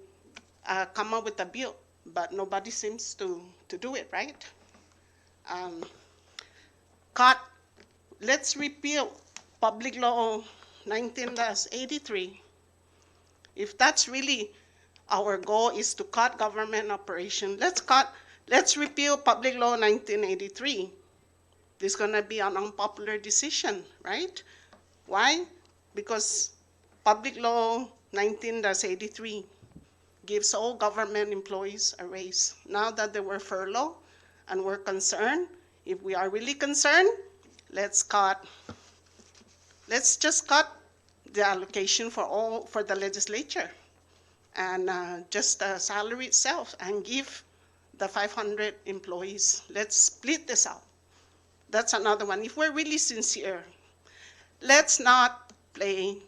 come up with a bill, but nobody seems to do it, right? Let's repeal Public Law 19-83. If that's really our goal is to cut government operation, let's repeal Public Law 1983. This is gonna be an unpopular decision, right? Why? Because Public Law 19-83 gives all government employees a raise. Now that they were furloughed and were concerned, If we are really concerned, let's just cut the allocation for the legislature and just the salary itself and give the 500 employees. Let's split this out. That's another one. If we're really sincere, let's not play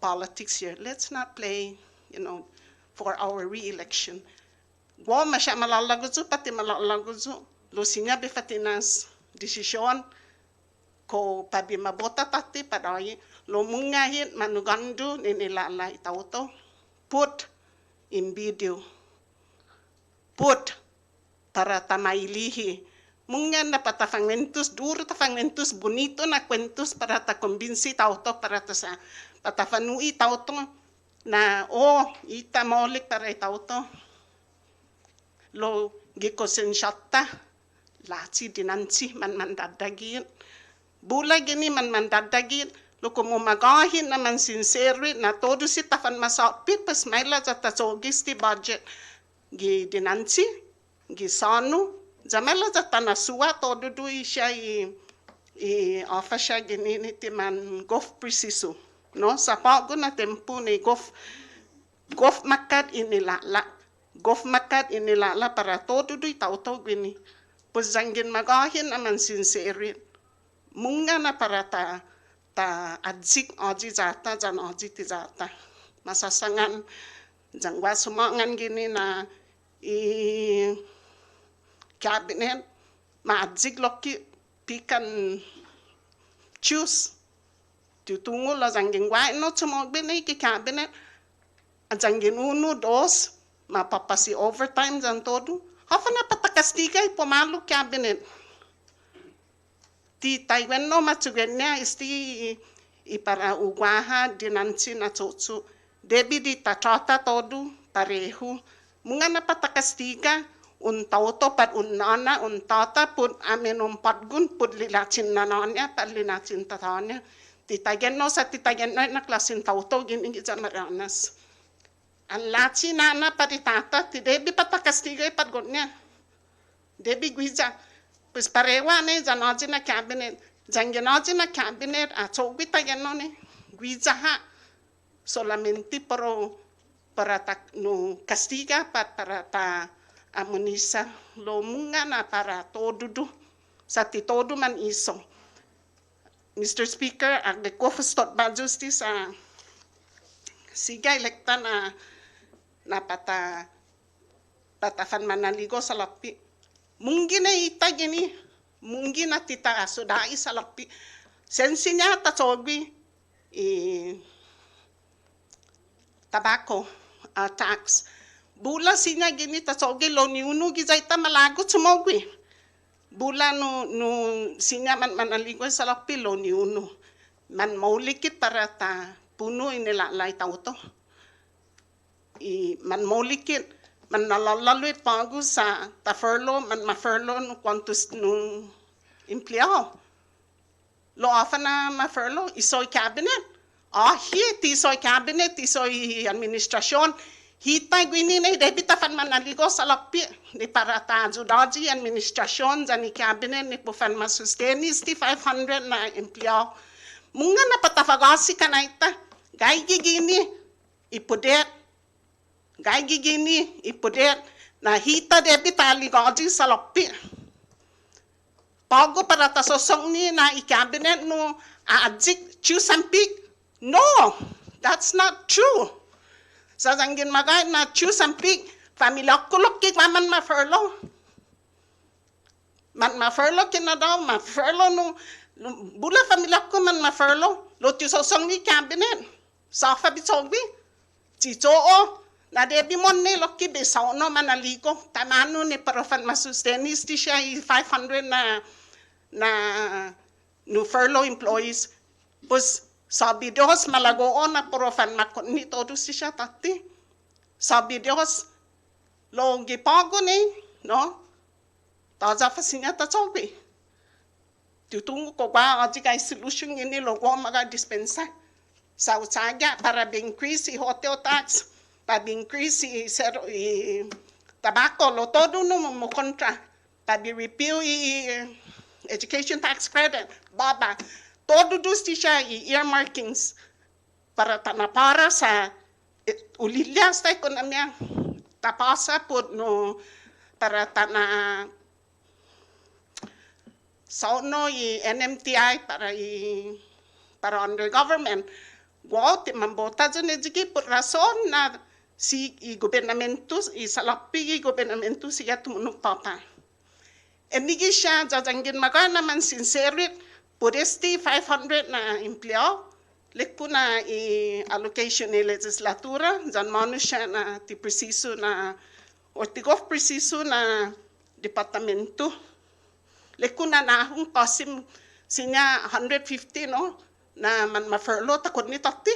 politics here. Let's not play, for our re-election. Gua masya malalaguzo, pati malalaguzo. Lo sinabi fatinas desisyon ko pabi mabota tati padai lo mungahin manugandu ninilala itauto. Put in video. Put para tamailihi. Mungan na patafangmentus, duro tafangmentus, bonito na kwentus para ta kumbinsi tauto para ta sa patafanui tauto na ita molik para tauto. Lo gikosen shatta, lati dinansi man dadagin. Bula gini man dadagin. Lo kumumagahin naman sincere na todo si tafan masapit pas maila sa tasogis ti budget. Gi dinansi, gi sanu, zamela sa tanasua todo do siya offer siya gini ti man golf preciso. No, sa pago na tempo ni golf makat inilala. Golf makat inilala para todo do tauto gini. Pues zanggin magahin naman sincere. Munga na para ta adzik oji zata jan oji ti zata masasangan jangwa sumangan gini na cabinet ma adzik lokki pikan choose tutungo la jangin wa no sumog bini ki cabinet jangin 1, 2 mapapasi overtime jan todo hafa na patakastigay pumalo cabinet. Ti Taiwan no matsugenya isti ipara uguaha dinansi na tsotsu. Debi di tachota todo pareho. Munga na patakastiga un tauto pat un nana un tata put amin patgun put lilachin nananya pat linachin tatanya. Ti Taiwan no sa ti Taiwan no na klasin tauto gini gisa maranas. Ang lachi nana pati tata ti debi patakastiga pat gonya. Debi guiza. Pues parewa ne janoji na cabinet, jangenoji na cabinet a chobita yanone, guizaha solamente para ta no castiga para ta amunisa lo munga na para todo sa ti todo man iso. Mr. Speaker, ang ko-stot ba justice siga elekta na patafan manaligo sa lapi. Mungkin na ita gini, mungkin na tita aso dai sa lapi. Sensi niya tatsogi tobacco tax. Bula sinya gini tatsogi lo ni unu gizay ta malagot sumogwi. Bula no sinya man manaligo sa lapi lo ni unu. Man maulikit para ta puno inilalay tauto. Man maulikit. Man nalalaluit pago sa ta-furlough, man ma-furlough no kwantos no empleo. Lo afa na ma-furlough, isoy cabinet. Hit, isoy cabinet, isoy administrasyon. Hitay gwini na debita fan manaligo sa lapi. Di para ta judaji administrasyon, ni cabinet, ni po fan masustenis, ti 500 na empleo. Munga na patafagasi ka na ita. Gay gigini, ipudet. Gay gigini ipudet na hita debi tali gaji sa lapi. Pago para tasosong ni na i-cabinet no aadzik chusampik. No, that's not true. Sa zanggin magay na chusampik, pamilya kulokik man ma-furlough. Man ma-furlough kina daw, ma-furlough no bula pamilya ko man ma-furlough. Lo tusosong ni cabinet. Sa fabitsogbi. Chitoo. Na debi mon ne lokki besaw no manaligo tamano ni parofan masustenis ti siya 500 na no furlough employees pues sabi Dios malagoon na parofan makon ni todo si siya tati sabi Dios lo gipago ni no taza fasinya tatsobi tutungo ko ba aji kay solution ini logo maga dispensa sa utsaga para increase hotel tax pag-increase tobacco, lo todo no mo kontra. repeal education tax credit, baba. Todo dus di siya earmarkings para tanapara sa ulilyas ta ekonomiya. Tapasa po no para tana sauno NMTI para under government. Wow, mambota dyan edigi por rason na si gobernamento, salapi gobernamento siya tumunong papa. Enigi siya, jajanggin maka naman sincerit, puresti 500 na empleo, lekpo na allocation ni legislatura, dyan mano siya na ti preciso na, or tigof preciso na departamento. Lekpo na nahong pasim sinya 150, no? Na man ma-furlough takot ni tati.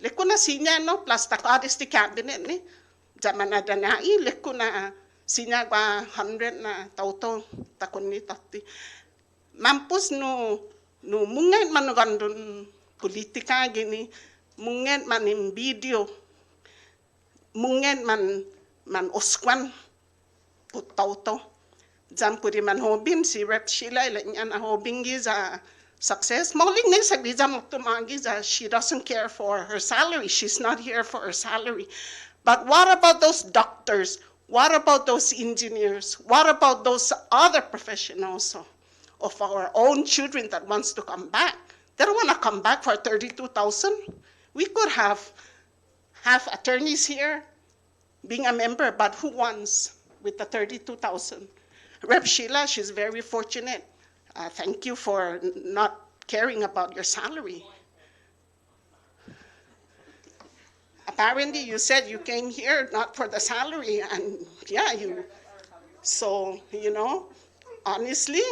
Lekpo na sinya, no? Plus takadis ti cabinet, ni. Dyan man na danai, lekpo na sinya ba 100 na tauto takon ni tati. Mampus no mungay man gandun politika gini, mungay man in video, mungay man oskwan put tauto. Jam puri man hobin si Rep Sheila ilan na hobing giza success. Mauling na sa bijam tumagi za she doesn't care for her salary. She's not here for her salary. But what about those doctors? What about those engineers? What about those other professionals of our own children that wants to come back? They don't want to come back for 32,000. We could have attorneys here being a member, but who wants with the 32,000? Rep Sheila, she's very fortunate. Thank you for not caring about your salary. Apparently, you said you came here not for the salary, and yeah, so, honestly,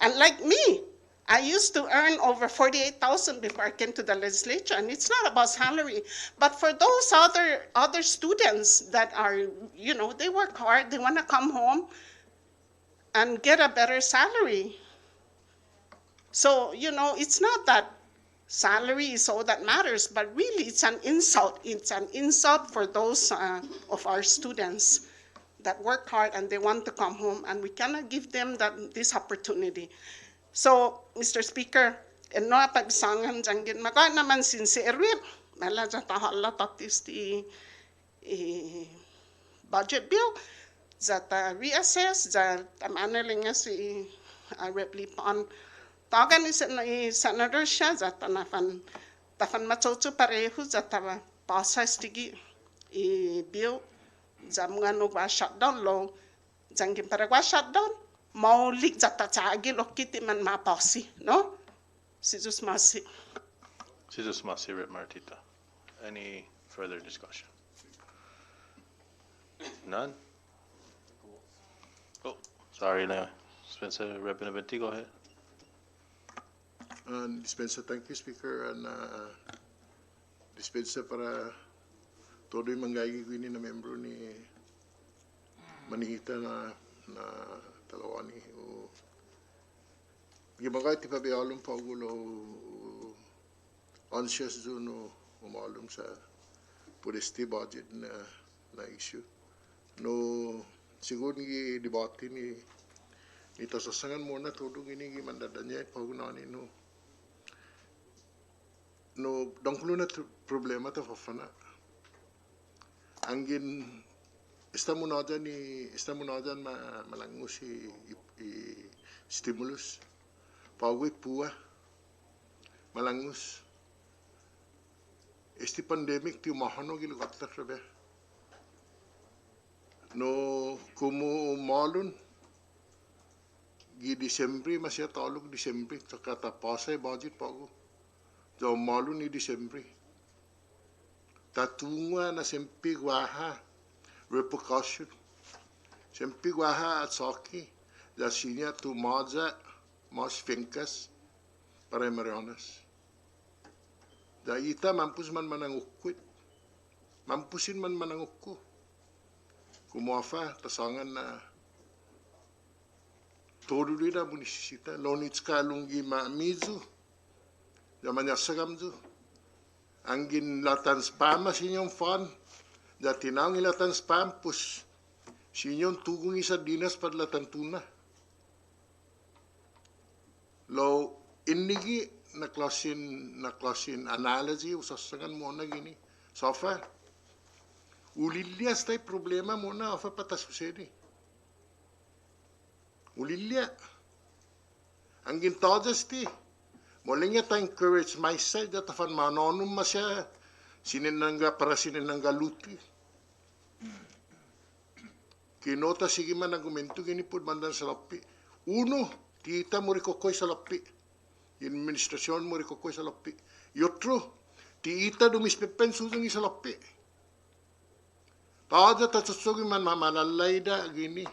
unlike me, I used to earn over 48,000 before I came to the legislature, and it's not about salary. But for those other students that are, they work hard, they want to come home and get a better salary. So, it's not that salary is all that matters, but really it's an insult. It's an insult for those of our students that work hard and they want to come home, and we cannot give them this opportunity. So, Mr. Speaker, no pagsangan janggin maka naman sincerit, mala jatahala tatis ti budget bill, jata reassess, jata manaling si Rep Lipon. Tawagan ni Senator siya, jata tafan machocho pareho, jata pasas tigi bill, jam nga no wa shutdown law, janggin para wa shutdown, maulik jata chagi lokiti man mapasi, no? Si Jesus Masi. Jesus Masi, Rep Martita. Any further discussion? None? Oh, sorry, Spencer, Rep Benavente, go ahead. Dispensa, thank you, Speaker. And dispensa para todo yung manggagi ko na membro ni Manihita na talawani. Gimagay ti pabialong paugulo anxious doon umalong sa puresti budget na issue. No, siguro ni debate ni tasasangan muna todo gini mandadanya pagunani no dangkulo na problema ta fafana angin estamos na dyan malangus stimulus pawit puwa malangus este pandemic ti mahano gilugatla rabe no kumu malun gi Disyembre masya talog Disyembre kata pasay budget pago do malun ni Disyembre tatunga na sempi guaha repercussion sempi guaha at saki da sinya tu maza mas fincas para marianas da ita mampus man manangukwit mampusin man manangukku kumuafa tasangan na todo dira munisita lonitska lungi ma mizu jamanya sagamzu angin latan spam sinyong fan da tinang ilatan spam pus Sinyon tugung isa dinas padla tantuna. Lo innigi na klasin analogy usasangan mo na gini. Sofa. Ulilias tay problema mo na ofa patas usedi. Ulilia. Ang gintodas ti. Molinga ta encourage my side that afan manonum masya sininanga para sininanga luti. Kinota sige man argumento gini pud mandan sa lapi. Uno, tita mo rikokoy sa lapi. Administrasyon mo rikokoy sa lapi. Yotro, tita dumispepen susung sa lapi. Tada tatsusugi man mamalalay da gini.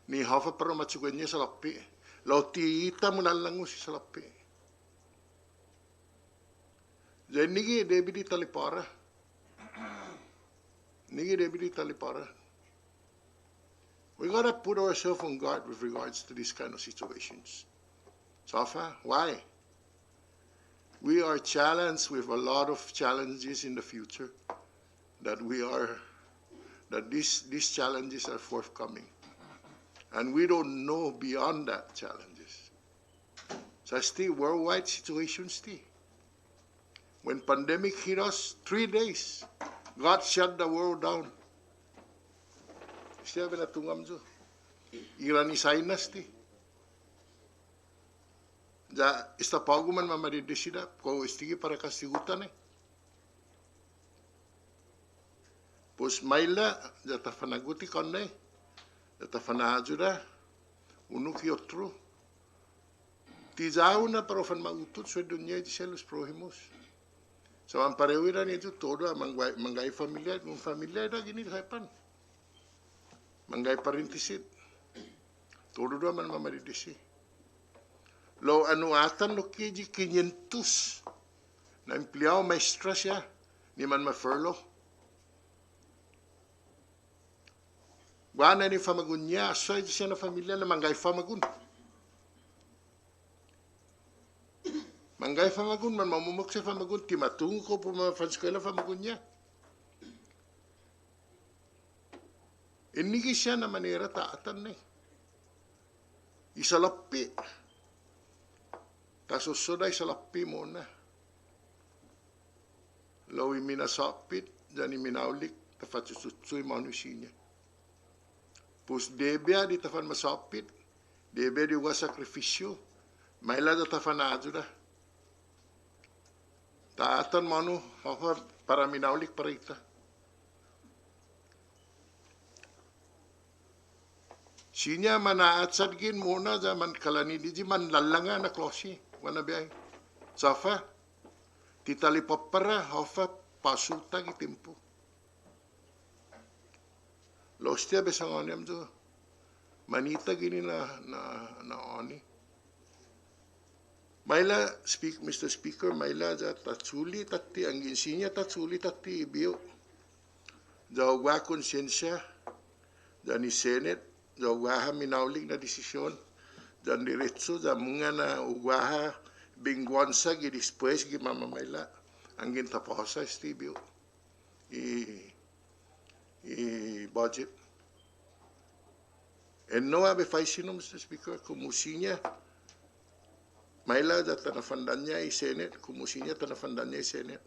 Ni hafa para matsugan niya sa lapi. Lau tita mo nalango si sa lapi. Jadi nigi debi di talipara. Nigi debi di talipara. We gotta put ourselves on guard with regards to these kind of situations. Safa, why? We are challenged with a lot of challenges in the future that these challenges are forthcoming. And we don't know beyond that challenges. So still worldwide situations still. When pandemic hit us, 3 days, God shut the world down. Siya binatungam jo. Irani Sainas ti. Ja, istapago man mamaridesida, ko istigi para kasigutan eh. Pos maila, ja tafanaguti konne, ja tafanajura, unuki otro. Tizao na parofan mautut sa dunya di selos prohimus. So ang parewira nito todo manggay familia, kung familia da gini haipan. Manggay parintisit. Todo do man mamaridesi. Lo anuatan lo kiji 500 na empleo maestra siya ni man ma-furlough. Wana ni famagun niya, so siya na familia na manggay famagun. Manggay famagun, man mamumuk siya famagun, timatungo ko po mga fanskwela famagun niya. Inigi siya na manera taatan eh. Isalapi. Kasusuday salapi mo na. Lawi minasapit, dyan minaulik, tafatsusutsuy manusin niya. Pus debya di tafan masapit, debya di wa sakrifisyo, maila da tafan adura. Taatan manu, para minaulik parita. Sinya manaat sadgin muna zaman kalani di man lalanga na klosi, wana biyay. Safa, titali papara, hafa pasuta gitimpo. Lostia besang onem jo, manita gini na oni. Maila, Mr. Speaker, maila ja tatsuli tati, ang insinya tatsuli tati ibiyo. Jawagwa konsensya, ja ni Senate, jawagwa minaulig na desisyon, ja diretso, ja mga na ugwaha bingwansa gidispues gi mama maila, ang gintaposa istibyo. Budget. And no abe faisino, Mr. Speaker, kumusinya, maila da tanafandan niya i-Senate, kumusinya tanafandan niya i-Senate.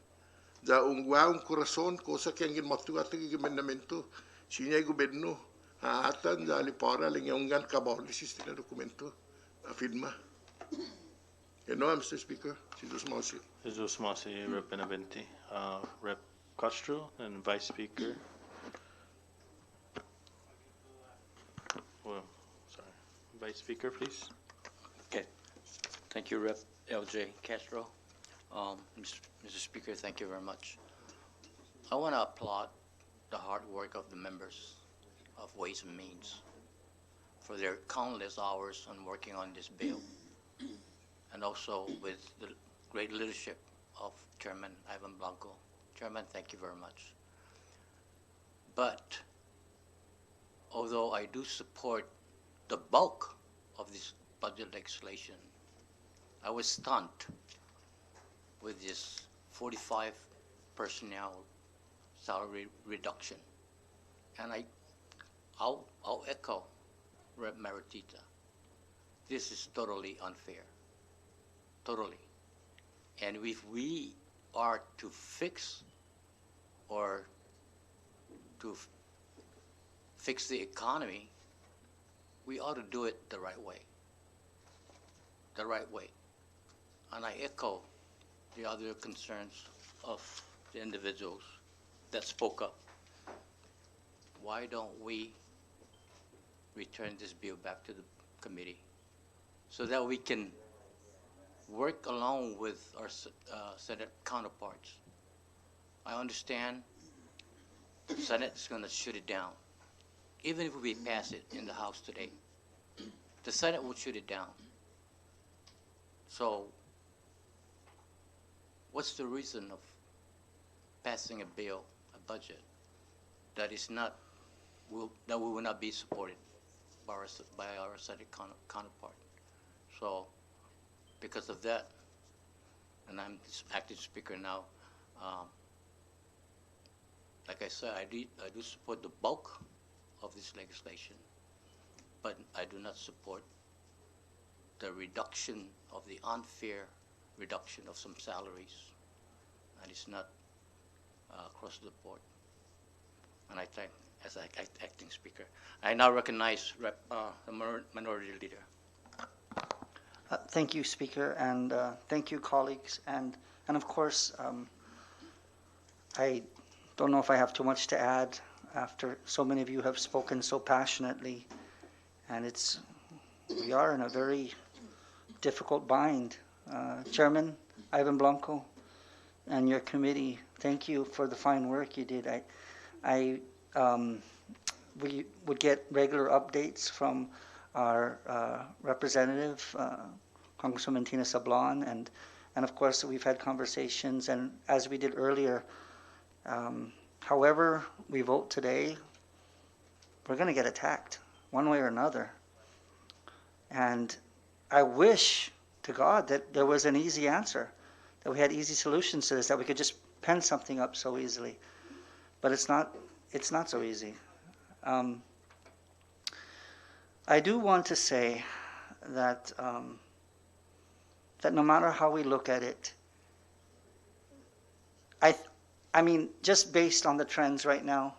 Da ungwa un corazon, cosa que angin matu ati gimendamento, sinya gobyerno, haatan da alipara lang yung ungan kabaulisis na dokumento, afirma. And no, Mr. Speaker, Jesus Masi. Jesus Masi, Rep. Benavente. Rep. Castro and Vice Speaker. Well, sorry. Vice Speaker, please. Okay. Thank you, Rep. LJ Castro. Mr. Speaker, thank you very much. I want to applaud the hard work of the members of Ways and Means for their countless hours on working on this bill, and also with the great leadership of Chairman Ivan Blanco. Chairman, thank you very much. But although I do support the bulk of this budget legislation, I was stunned with this 45 personnel salary reduction. And I'll echo Rep. Maritita. This is totally unfair. Totally. And if we are to fix or to fix the economy, we ought to do it the right way. The right way. And I echo the other concerns of the individuals that spoke up. Why don't we return this bill back to the committee so that we can work along with our Senate counterparts? I understand the Senate is going to shoot it down. Even if we pass it in the House today, the Senate will shoot it down. So what's the reason of passing a bill, a budget, that is not, that we will not be supported by our Senate counterpart? So because of that, and I'm acting speaker now, like I said, I do support the bulk of this legislation, but I do not support the reduction of the unfair reduction of some salaries. And it's not across the board. And I thank, as acting speaker, I now recognize the minority leader. Thank you, Speaker, and thank you, colleagues. And of course, I don't know if I have too much to add after so many of you have spoken so passionately. And we are in a very difficult bind. Chairman Ivan Blanco and your committee, thank you for the fine work you did. We would get regular updates from our representative, Congresswoman Tina Sablan, and of course we've had conversations, and as we did earlier, however we vote today, we're going to get attacked one way or another. And I wish to God that there was an easy answer, that we had easy solutions to this, that we could just pen something up so easily. But it's not so easy. I do want to say that that no matter how we look at it, I mean, just based on the trends right now,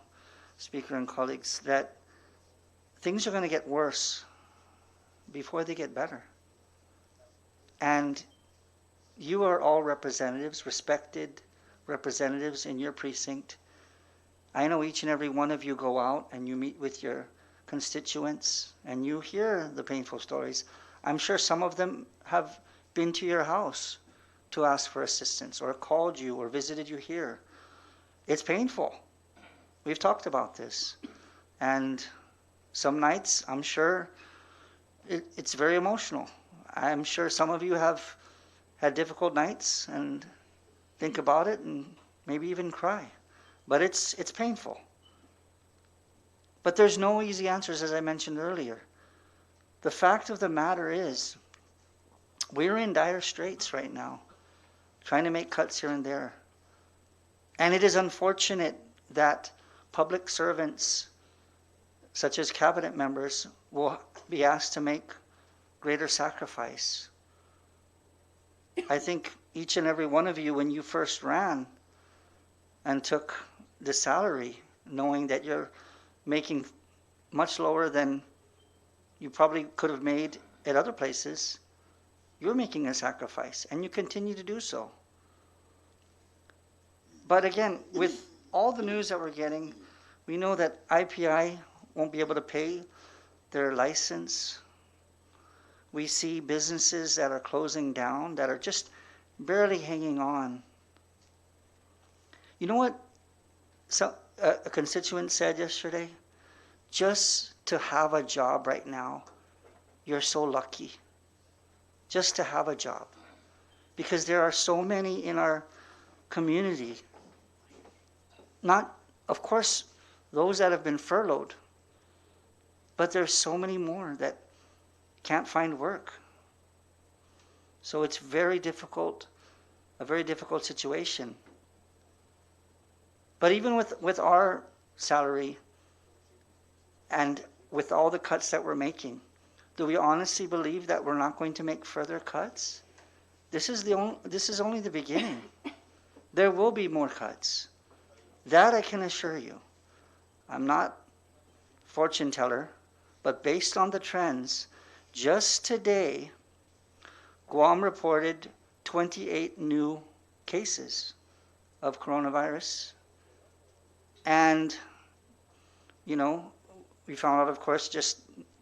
Speaker and colleagues, that things are going to get worse before they get better. And you are all representatives, respected representatives in your precinct. I know each and every one of you go out and you meet with your constituents and you hear the painful stories. I'm sure some of them have been to your house to ask for assistance or called you or visited you here. It's painful. We've talked about this. And some nights, I'm sure, it's very emotional. I'm sure some of you have had difficult nights and think about it and maybe even cry. But it's painful. But there's no easy answers, as I mentioned earlier. The fact of the matter is, we're in dire straits right now, trying to make cuts here and there. And it is unfortunate that public servants, such as cabinet members, will be asked to make greater sacrifice. I think each and every one of you, when you first ran and took the salary, knowing that you're making much lower than you probably could have made at other places, you're making a sacrifice, and you continue to do so. But again, with all the news that we're getting, we know that IPI won't be able to pay their license. We see businesses that are closing down, that are just barely hanging on. You know what a constituent said yesterday? Just to have a job right now, you're so lucky. Just to have a job. Because there are so many in our community, not, of course, those that have been furloughed, but there's so many more that can't find work. So it's very difficult, a very difficult situation. But even with our salary, And with all the cuts that we're making, do we honestly believe that we're not going to make further cuts? This is only the beginning. There will be more cuts. That I can assure you. I'm not fortune teller, but based on the trends, just today, Guam reported 28 new cases of coronavirus. And, you know, we found out, of course, just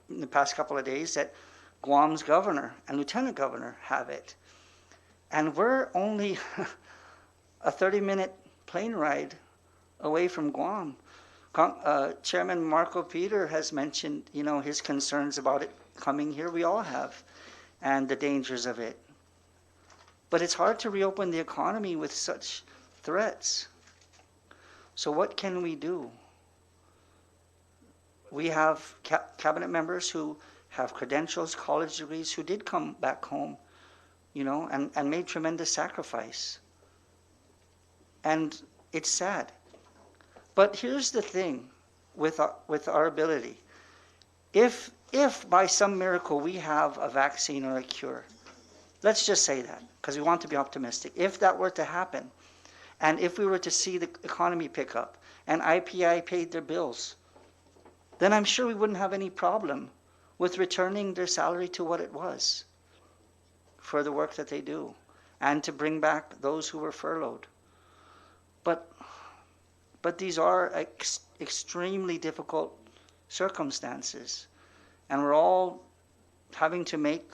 in the past couple of days that Guam's governor and lieutenant governor have it. And we're only a 30-minute plane ride away from Guam. Chairman Marco Peter has mentioned, you know, his concerns about it coming here. We all have, and the dangers of it. But it's hard to reopen the economy with such threats. So what can we do? We have cabinet members who have credentials, college degrees, who did come back home, you know, and made tremendous sacrifice. And it's sad. But here's the thing with our ability. If by some miracle we have a vaccine or a cure, let's just say that, because we want to be optimistic. If that were to happen, and if we were to see the economy pick up, and IPI paid their bills, then I'm sure we wouldn't have any problem with returning their salary to what it was for the work that they do, and to bring back those who were furloughed. But these are extremely difficult circumstances, and we're all having to make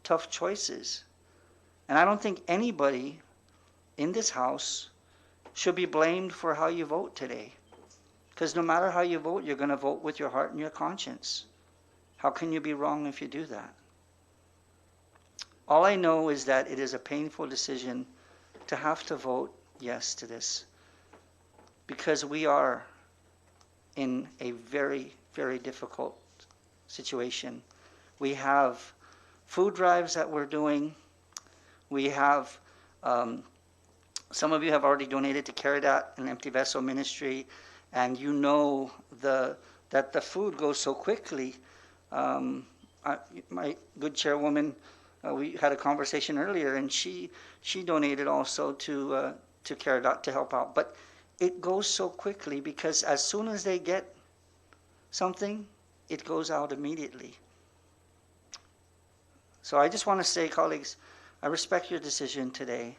tough choices. And I don't think anybody in this House should be blamed for how you vote today. Because no matter how you vote, you're going to vote with your heart and your conscience. How can you be wrong if you do that? All I know is that it is a painful decision to have to vote yes to this, because we are in a very, very difficult situation. We have food drives that we're doing. We have, some of you have already donated to Caridat and Empty Vessel Ministry, and you know that the food goes so quickly. My good chairwoman, we had a conversation earlier, and she donated also to Caridat to help out. But it goes so quickly because as soon as they get something, it goes out immediately. So I just want to say, colleagues, I respect your decision today,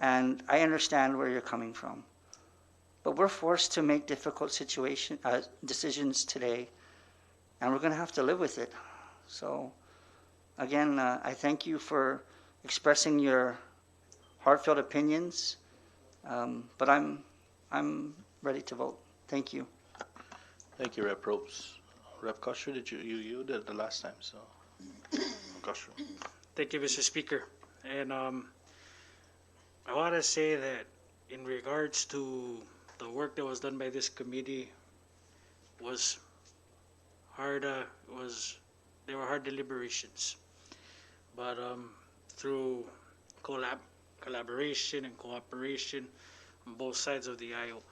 and I understand where you're coming from. But we're forced to make difficult decisions today, and we're going to have to live with it. So, again, I thank you for expressing your heartfelt opinions, but I'm ready to vote. Thank you. Thank you, Rep. Ropes. Rep. Kosher, did you did it the last time, so. Kosher. Thank you, Mr. Speaker. And I want to say that in regards to the work that was done by this committee was hard. They were hard deliberations, but through collaboration and cooperation on both sides of the aisle,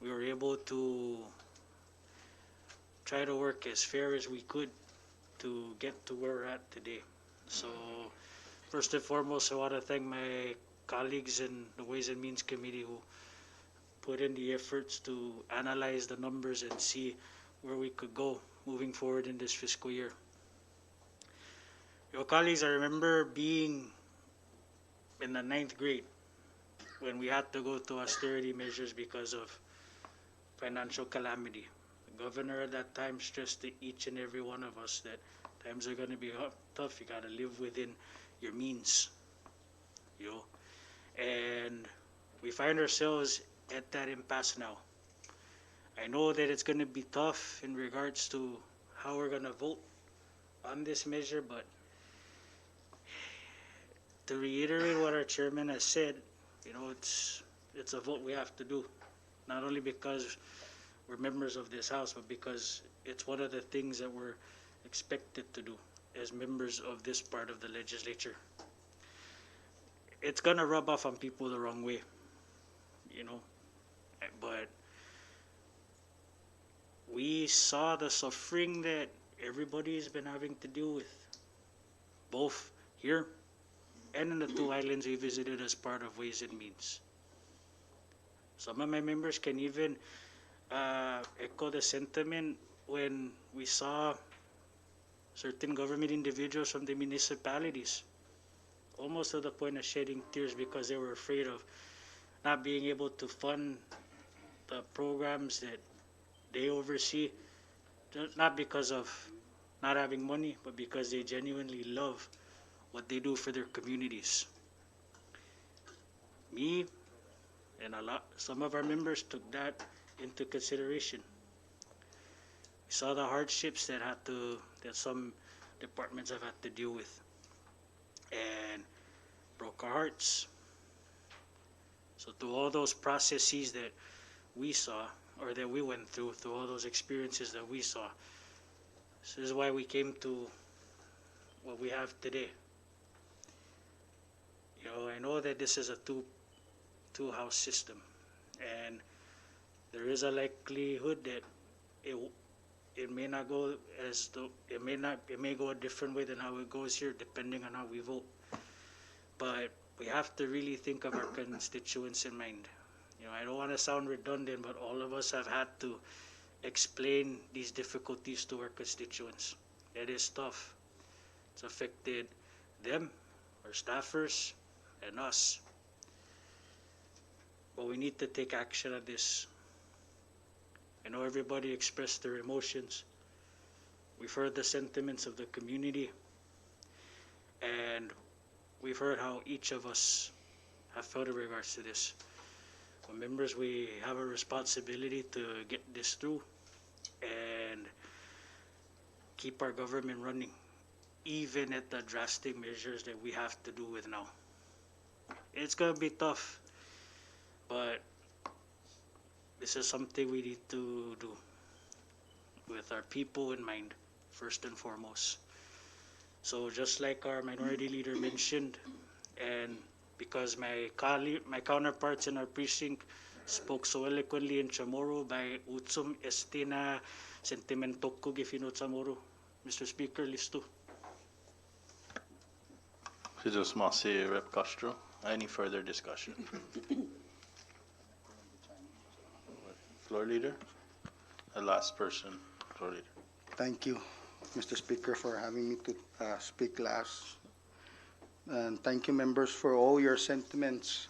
we were able to try to work as fair as we could to get to where we're at today. So first and foremost, I want to thank my colleagues in the Ways and Means Committee who put in the efforts to analyze the numbers and see where we could go moving forward in this fiscal year. Your colleagues, I remember being in the 9th grade when we had to go to austerity measures because of financial calamity. The governor at that time stressed to each and every one of us that times are going to be tough. You got to live within your means, you know. And we find ourselves at that impasse now. I know that it's going to be tough in regards to how we're going to vote on this measure, but to reiterate what our chairman has said, you know, it's a vote we have to do, not only because we're members of this house, but because it's one of the things that we're expected to do as members of this part of the legislature. It's gonna rub off on people the wrong way, you know, but we saw the suffering that everybody's been having to deal with, both here and in the two islands we visited as part of Ways and Means. Some of my members can even echo the sentiment when we saw certain government individuals from the municipalities almost to the point of shedding tears because they were afraid of not being able to fund the programs that they oversee, not because of not having money, but because they genuinely love what they do for their communities. Me and some of our members took that into consideration. We saw the hardships that some departments have had to deal with, and broke our hearts. So through all those processes that we saw, or that we went through all those experiences that we saw, this is why we came to what we have today. You know, I know that this is a two-house system, and there is a likelihood that it may not go as though it may go a different way than how it goes here, depending on how we vote. But we have to really think of our constituents in mind. You know, I don't want to sound redundant, but all of us have had to explain these difficulties to our constituents. It is tough. It's affected them, our staffers, and us. But we need to take action on this. I know everybody expressed their emotions. We've heard the sentiments of the community, and we've heard how each of us have felt in regards to this. Well, members, we have a responsibility to get this through and keep our government running, even at the drastic measures that we have to do with now. It's going to be tough, but this is something we need to do with our people in mind, first and foremost. So just like our minority leader mentioned, and because my counterparts in our precinct spoke so eloquently in Chamorro by Utsum Estina Sentimentoko Gifino Chamorro, Mr. Speaker, listo. Jesus Masi, Rep Castro. Any further discussion? Floor leader? The last person, floor leader. Thank you, Mr. Speaker, for having me to speak last. And thank you, members, for all your sentiments.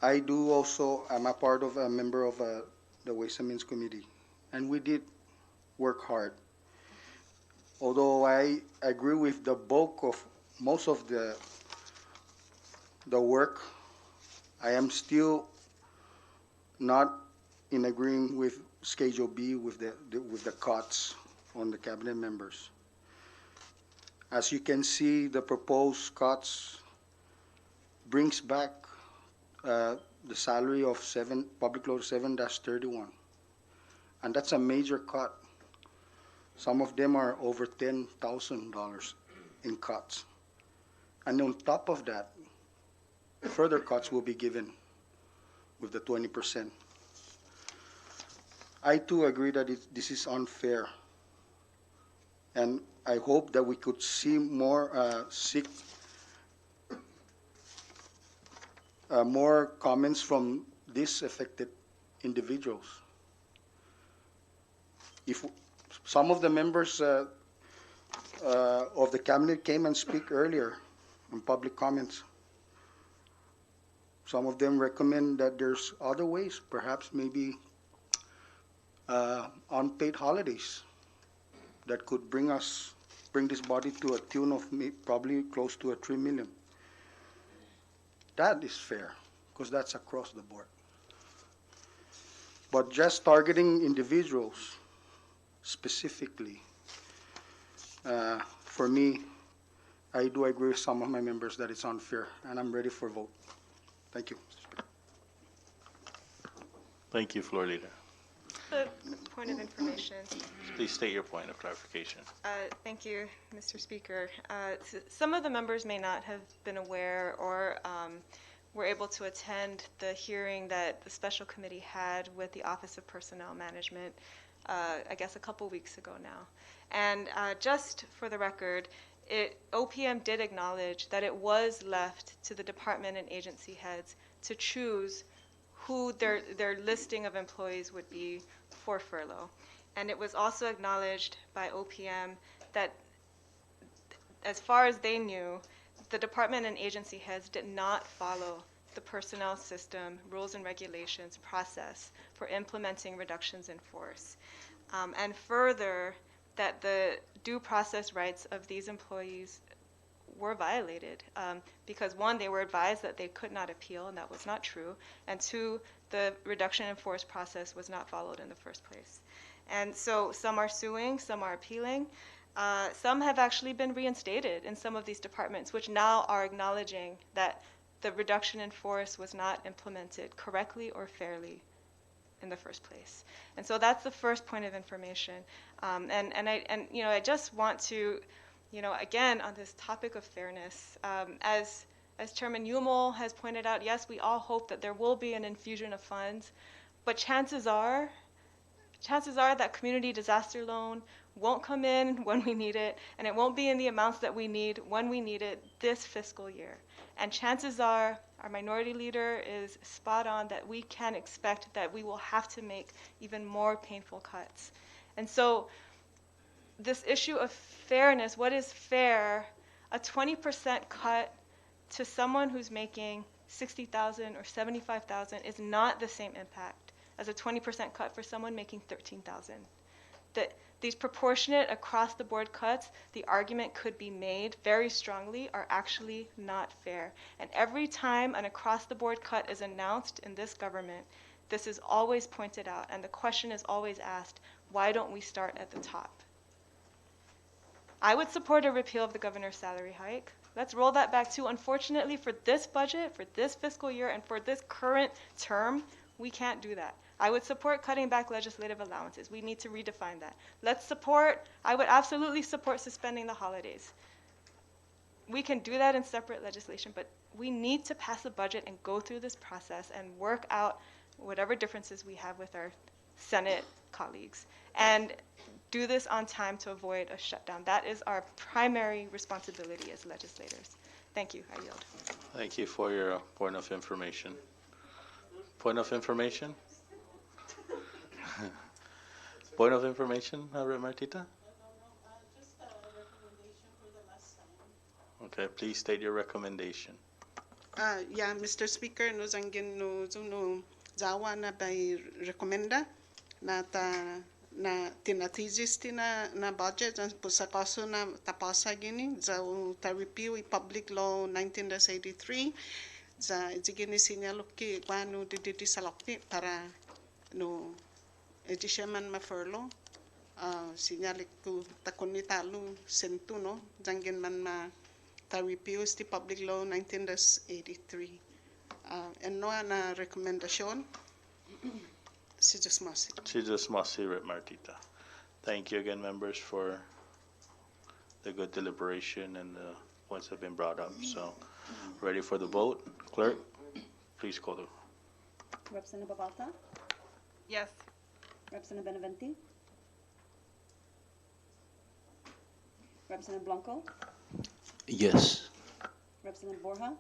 I'm a member of the Ways and Means Committee, and we did work hard. Although I agree with the bulk of most of the work, I am still not in agreeing with Schedule B with the cuts on the cabinet members. As you can see, the proposed cuts brings back the salary of Public Law 7-31, and that's a major cut. Some of them are over $10,000 in cuts. And on top of that, further cuts will be given with the 20%. I too agree that this is unfair, and I hope that we could see more more comments from these affected individuals. If some of the members of the cabinet came and speak earlier in public comments, some of them recommend that there's other ways, perhaps maybe unpaid holidays that could bring this body to a tune of probably close to $3 million. That is fair, because that's across the board. But just targeting individuals specifically, for me, I do agree with some of my members that it's unfair, and I'm ready for a vote. Thank you. Thank you, Floor Leader. A point of information. Please state your point of clarification. Thank you, Mr. Speaker. Some of the members may not have been aware or were able to attend the hearing that the special committee had with the Office of Personnel Management I guess a couple weeks ago now. And just for the record, OPM did acknowledge that it was left to the department and agency heads to choose who their listing of employees would be for furlough. And it was also acknowledged by OPM that as far as they knew, the department and agency heads did not follow the personnel system, rules and regulations process for implementing reductions in force. And further, that the due process rights of these employees were violated because one, they were advised that they could not appeal, and that was not true, and two, the reduction in force process was not followed in the first place. And so some are suing, some are appealing. Some have actually been reinstated in some of these departments, which now are acknowledging that the reduction in force was not implemented correctly or fairly in the first place. And so that's the first point of information. I just want to, again, on this topic of fairness, as Chairman Yumel has pointed out, yes, we all hope that there will be an infusion of funds, but chances are that community disaster loan won't come in when we need it, and it won't be in the amounts that we need when we need it this fiscal year. And chances are, our minority leader is spot on that we can expect that we will have to make even more painful cuts. And so this issue of fairness, what is fair? A 20% cut to someone who's making $60,000 or $75,000 is not the same impact as a 20% cut for someone making $13,000. That these proportionate across the board cuts, the argument could be made very strongly, are actually not fair. And every time an across the board cut is announced in this government, this is always pointed out, and the question is always asked, why don't we start at the top? I would support a repeal of the governor's salary hike. Let's roll that back too. Unfortunately, for this budget, for this fiscal year, and for this current term, we can't do that. I would support cutting back legislative allowances. We need to redefine that. I would absolutely support suspending the holidays. We can do that in separate legislation, but we need to pass a budget and go through this process and work out whatever differences we have with our Senate colleagues and do this on time to avoid a shutdown. That is our primary responsibility as legislators. Thank you. I yield. Thank you for your point of information. Point of information? Point of information, Rep. Martita? Okay, please state your recommendation. Yeah, Mr. Speaker, no zangin no zawa na by recommenda na tinatizis na budget ang pusakaso na tapasa gini za review i Public Law 19-83 za gini sinyalo ki kwano didi salokti para no edisyaman ma-furlough sinyalik ko takunita lu sentu no zangin man ma review the Public Law 19-83 and no na rekomendasyon si just masi Rep. Martita. Thank you again, members, for the good deliberation and the points that have been brought up. So, ready for the vote? Clerk, please call the. Representative Babalta? Yes. Representative Benavente? Representative Blanco? Yes. Representative Borja?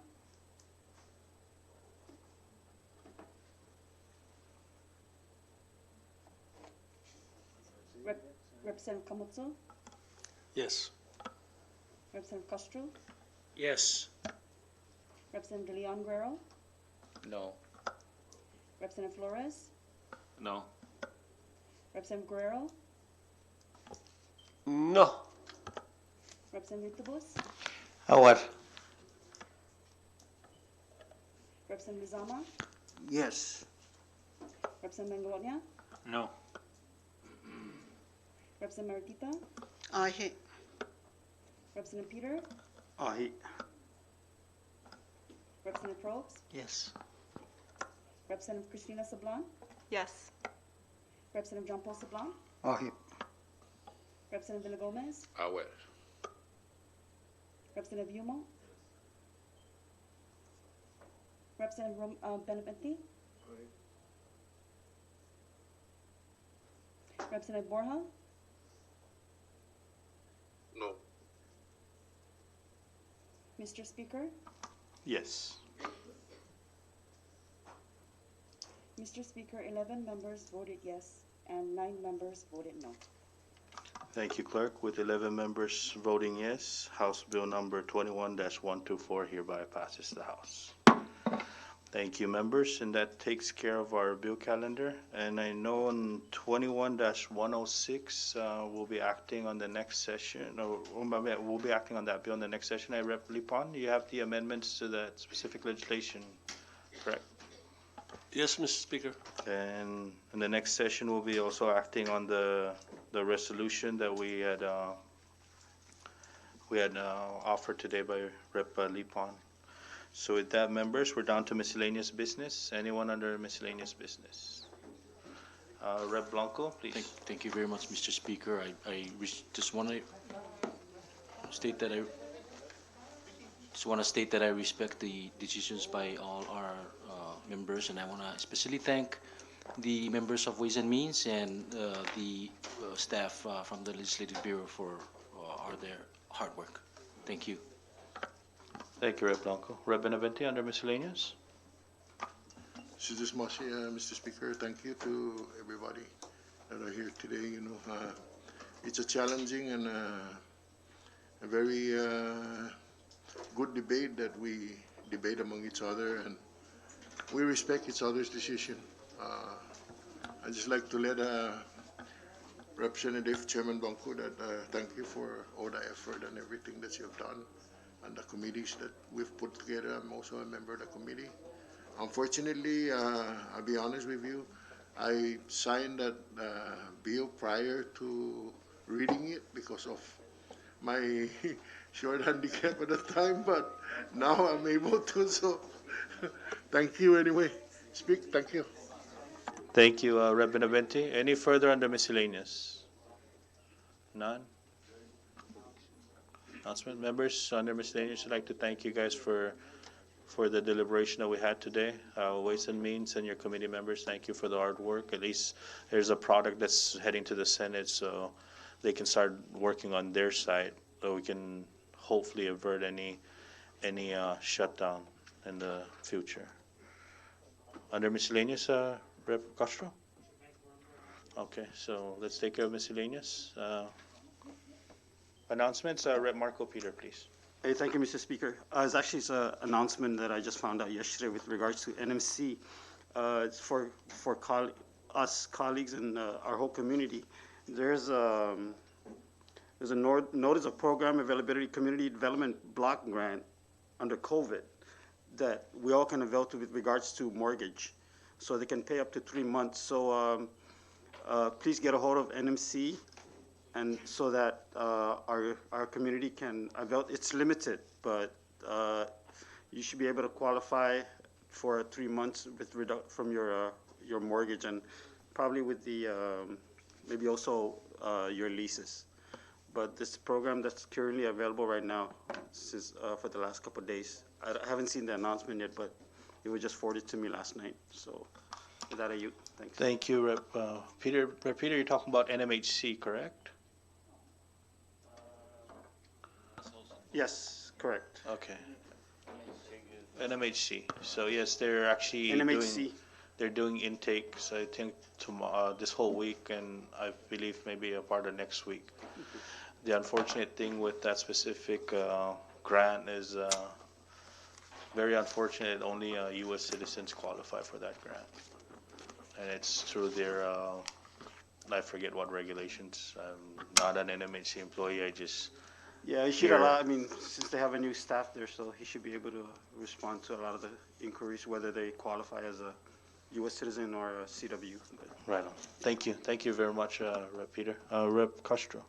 Representative Kamutsu? Yes. Representative Castro? Yes. Representative De Leon Guerrero? No. Representative Flores? No. Representative Guerrero? No. Representative Tabus? Awar. Representative Zama? Yes. Representative Mangolonia? No. Representative Maritita? Aye. Representative Peter? Aye. Representative Probst? Yes. Representative Christina Sablan? Yes. Representative John Paul Sablan? Aye. Representative Villagomez? Aware. Representative Yumo? Representative Benavente? Representative Borja? No. Mr. Speaker? Yes. Mr. Speaker, 11 members voted yes and 9 members voted no. Thank you, Clerk. With 11 members voting yes, House Bill number 21-124 hereby passes the House. Thank you, members, and that takes care of our bill calendar. And I know on 21-106, we'll be acting on the next session, or we'll be acting on that bill in the next session. Rep. Lipon, you have the amendments to that specific legislation, correct? Yes, Mr. Speaker. And in the next session, we'll be also acting on the resolution that we had offered today by Rep. Lipon. So with that, members, we're down to miscellaneous business. Anyone under miscellaneous business? Rep. Blanco, please. Thank you very much, Mr. Speaker. Just want to state that I respect the decisions by all our members, and I want to especially thank the members of Ways and Means and the staff from the Legislative Bureau for their hard work. Thank you. Thank you, Rep. Blanco. Rep. Benavente, under miscellaneous. Mr. Speaker, thank you to everybody that are here today. You know, it's a challenging and a very good debate that we debate among each other, and we respect each other's decision. I'd just like to let Representative Chairman Blanco that thank you for all the effort and everything that you have done and the committees that we've put together. I'm also a member of the committee. Unfortunately, I'll be honest with you, I signed that bill prior to reading it because of my short handicap at the time, but now I'm able to, so thank you anyway. Thank you. Thank you, Rep. Benavente. Any further under miscellaneous? None? Announcement. Members under miscellaneous, I'd like to thank you guys for the deliberation that we had today. Ways and Means and your committee members, thank you for the hard work. At least there's a product that's heading to the Senate, so they can start working on their side, so we can hopefully avert any shutdown in the future. Under miscellaneous, Rep. Castro? Okay, so let's take care of miscellaneous. Announcements, Rep. Marco Peter, please. Hey, thank you, Mr. Speaker. It's actually an announcement that I just found out yesterday with regards to NMC. It's for us colleagues and our whole community. There's a notice of program availability community development block grant under COVID that we all can avail to with regards to mortgage. So they can pay up to 3 months. So please get a hold of NMC, and so that our community can avail. It's limited, but you should be able to qualify for 3 months with from your mortgage, and probably with the maybe also your leases. But this program that's currently available right now, since for the last couple of days, I haven't seen the announcement yet, but it was just forwarded to me last night. So with that, thanks. Thank you, Rep. Peter. Rep. Peter, you're talking about NMHC, correct? Yes, correct. Okay. NMHC. So yes, they're actually NMHC. They're doing intakes, I think, tomorrow, this whole week, and I believe maybe a part of next week. The unfortunate thing with that specific grant is very unfortunate. Only U.S. citizens qualify for that grant, and it's through their I forget what regulations. I'm not an NMHC employee. I just Yeah, he should allow. I mean, since they have a new staff there, so he should be able to respond to a lot of the inquiries, whether they qualify as a U.S. citizen or a CW. Right on. Thank you. Thank you very much, Rep. Peter. Rep. Castro.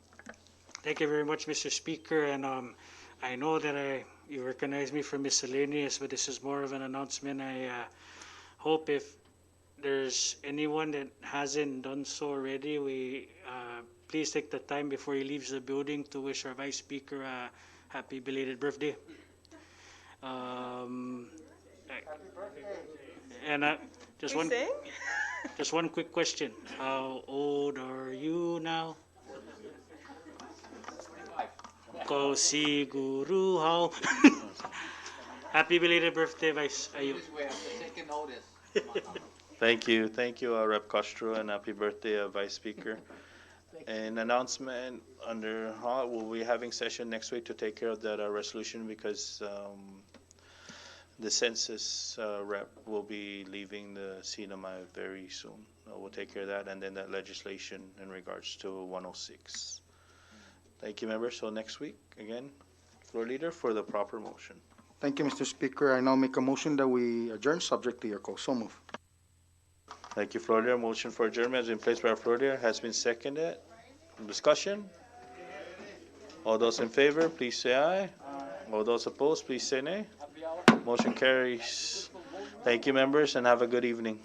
Thank you very much, Mr. Speaker. And I know that you recognize me for miscellaneous, but this is more of an announcement. I hope if there's anyone that hasn't done so already, we please take the time before he leaves the building to wish our Vice Speaker a happy belated birthday. And just We one, sing? just one quick question. How old are you now? Ko siguro how. Happy belated birthday, Vice Ayub. Thank you, Rep. Castro, and happy birthday, Vice Speaker. An announcement under, we'll be having session next week to take care of that resolution because the census rep will be leaving the CNMI very soon. We'll take care of that, and then that legislation in regards to 106. Thank you, members. So next week, again, floor leader for the proper motion. Thank you, Mr. Speaker. I now make a motion that we adjourn, subject to your call. So move. Thank you, floor leader. Motion for adjournment has been placed by our floor leader, has been seconded. Discussion? All those in favor, please say aye. All those opposed, please say nay. Motion carries. Thank you, members, and have a good evening.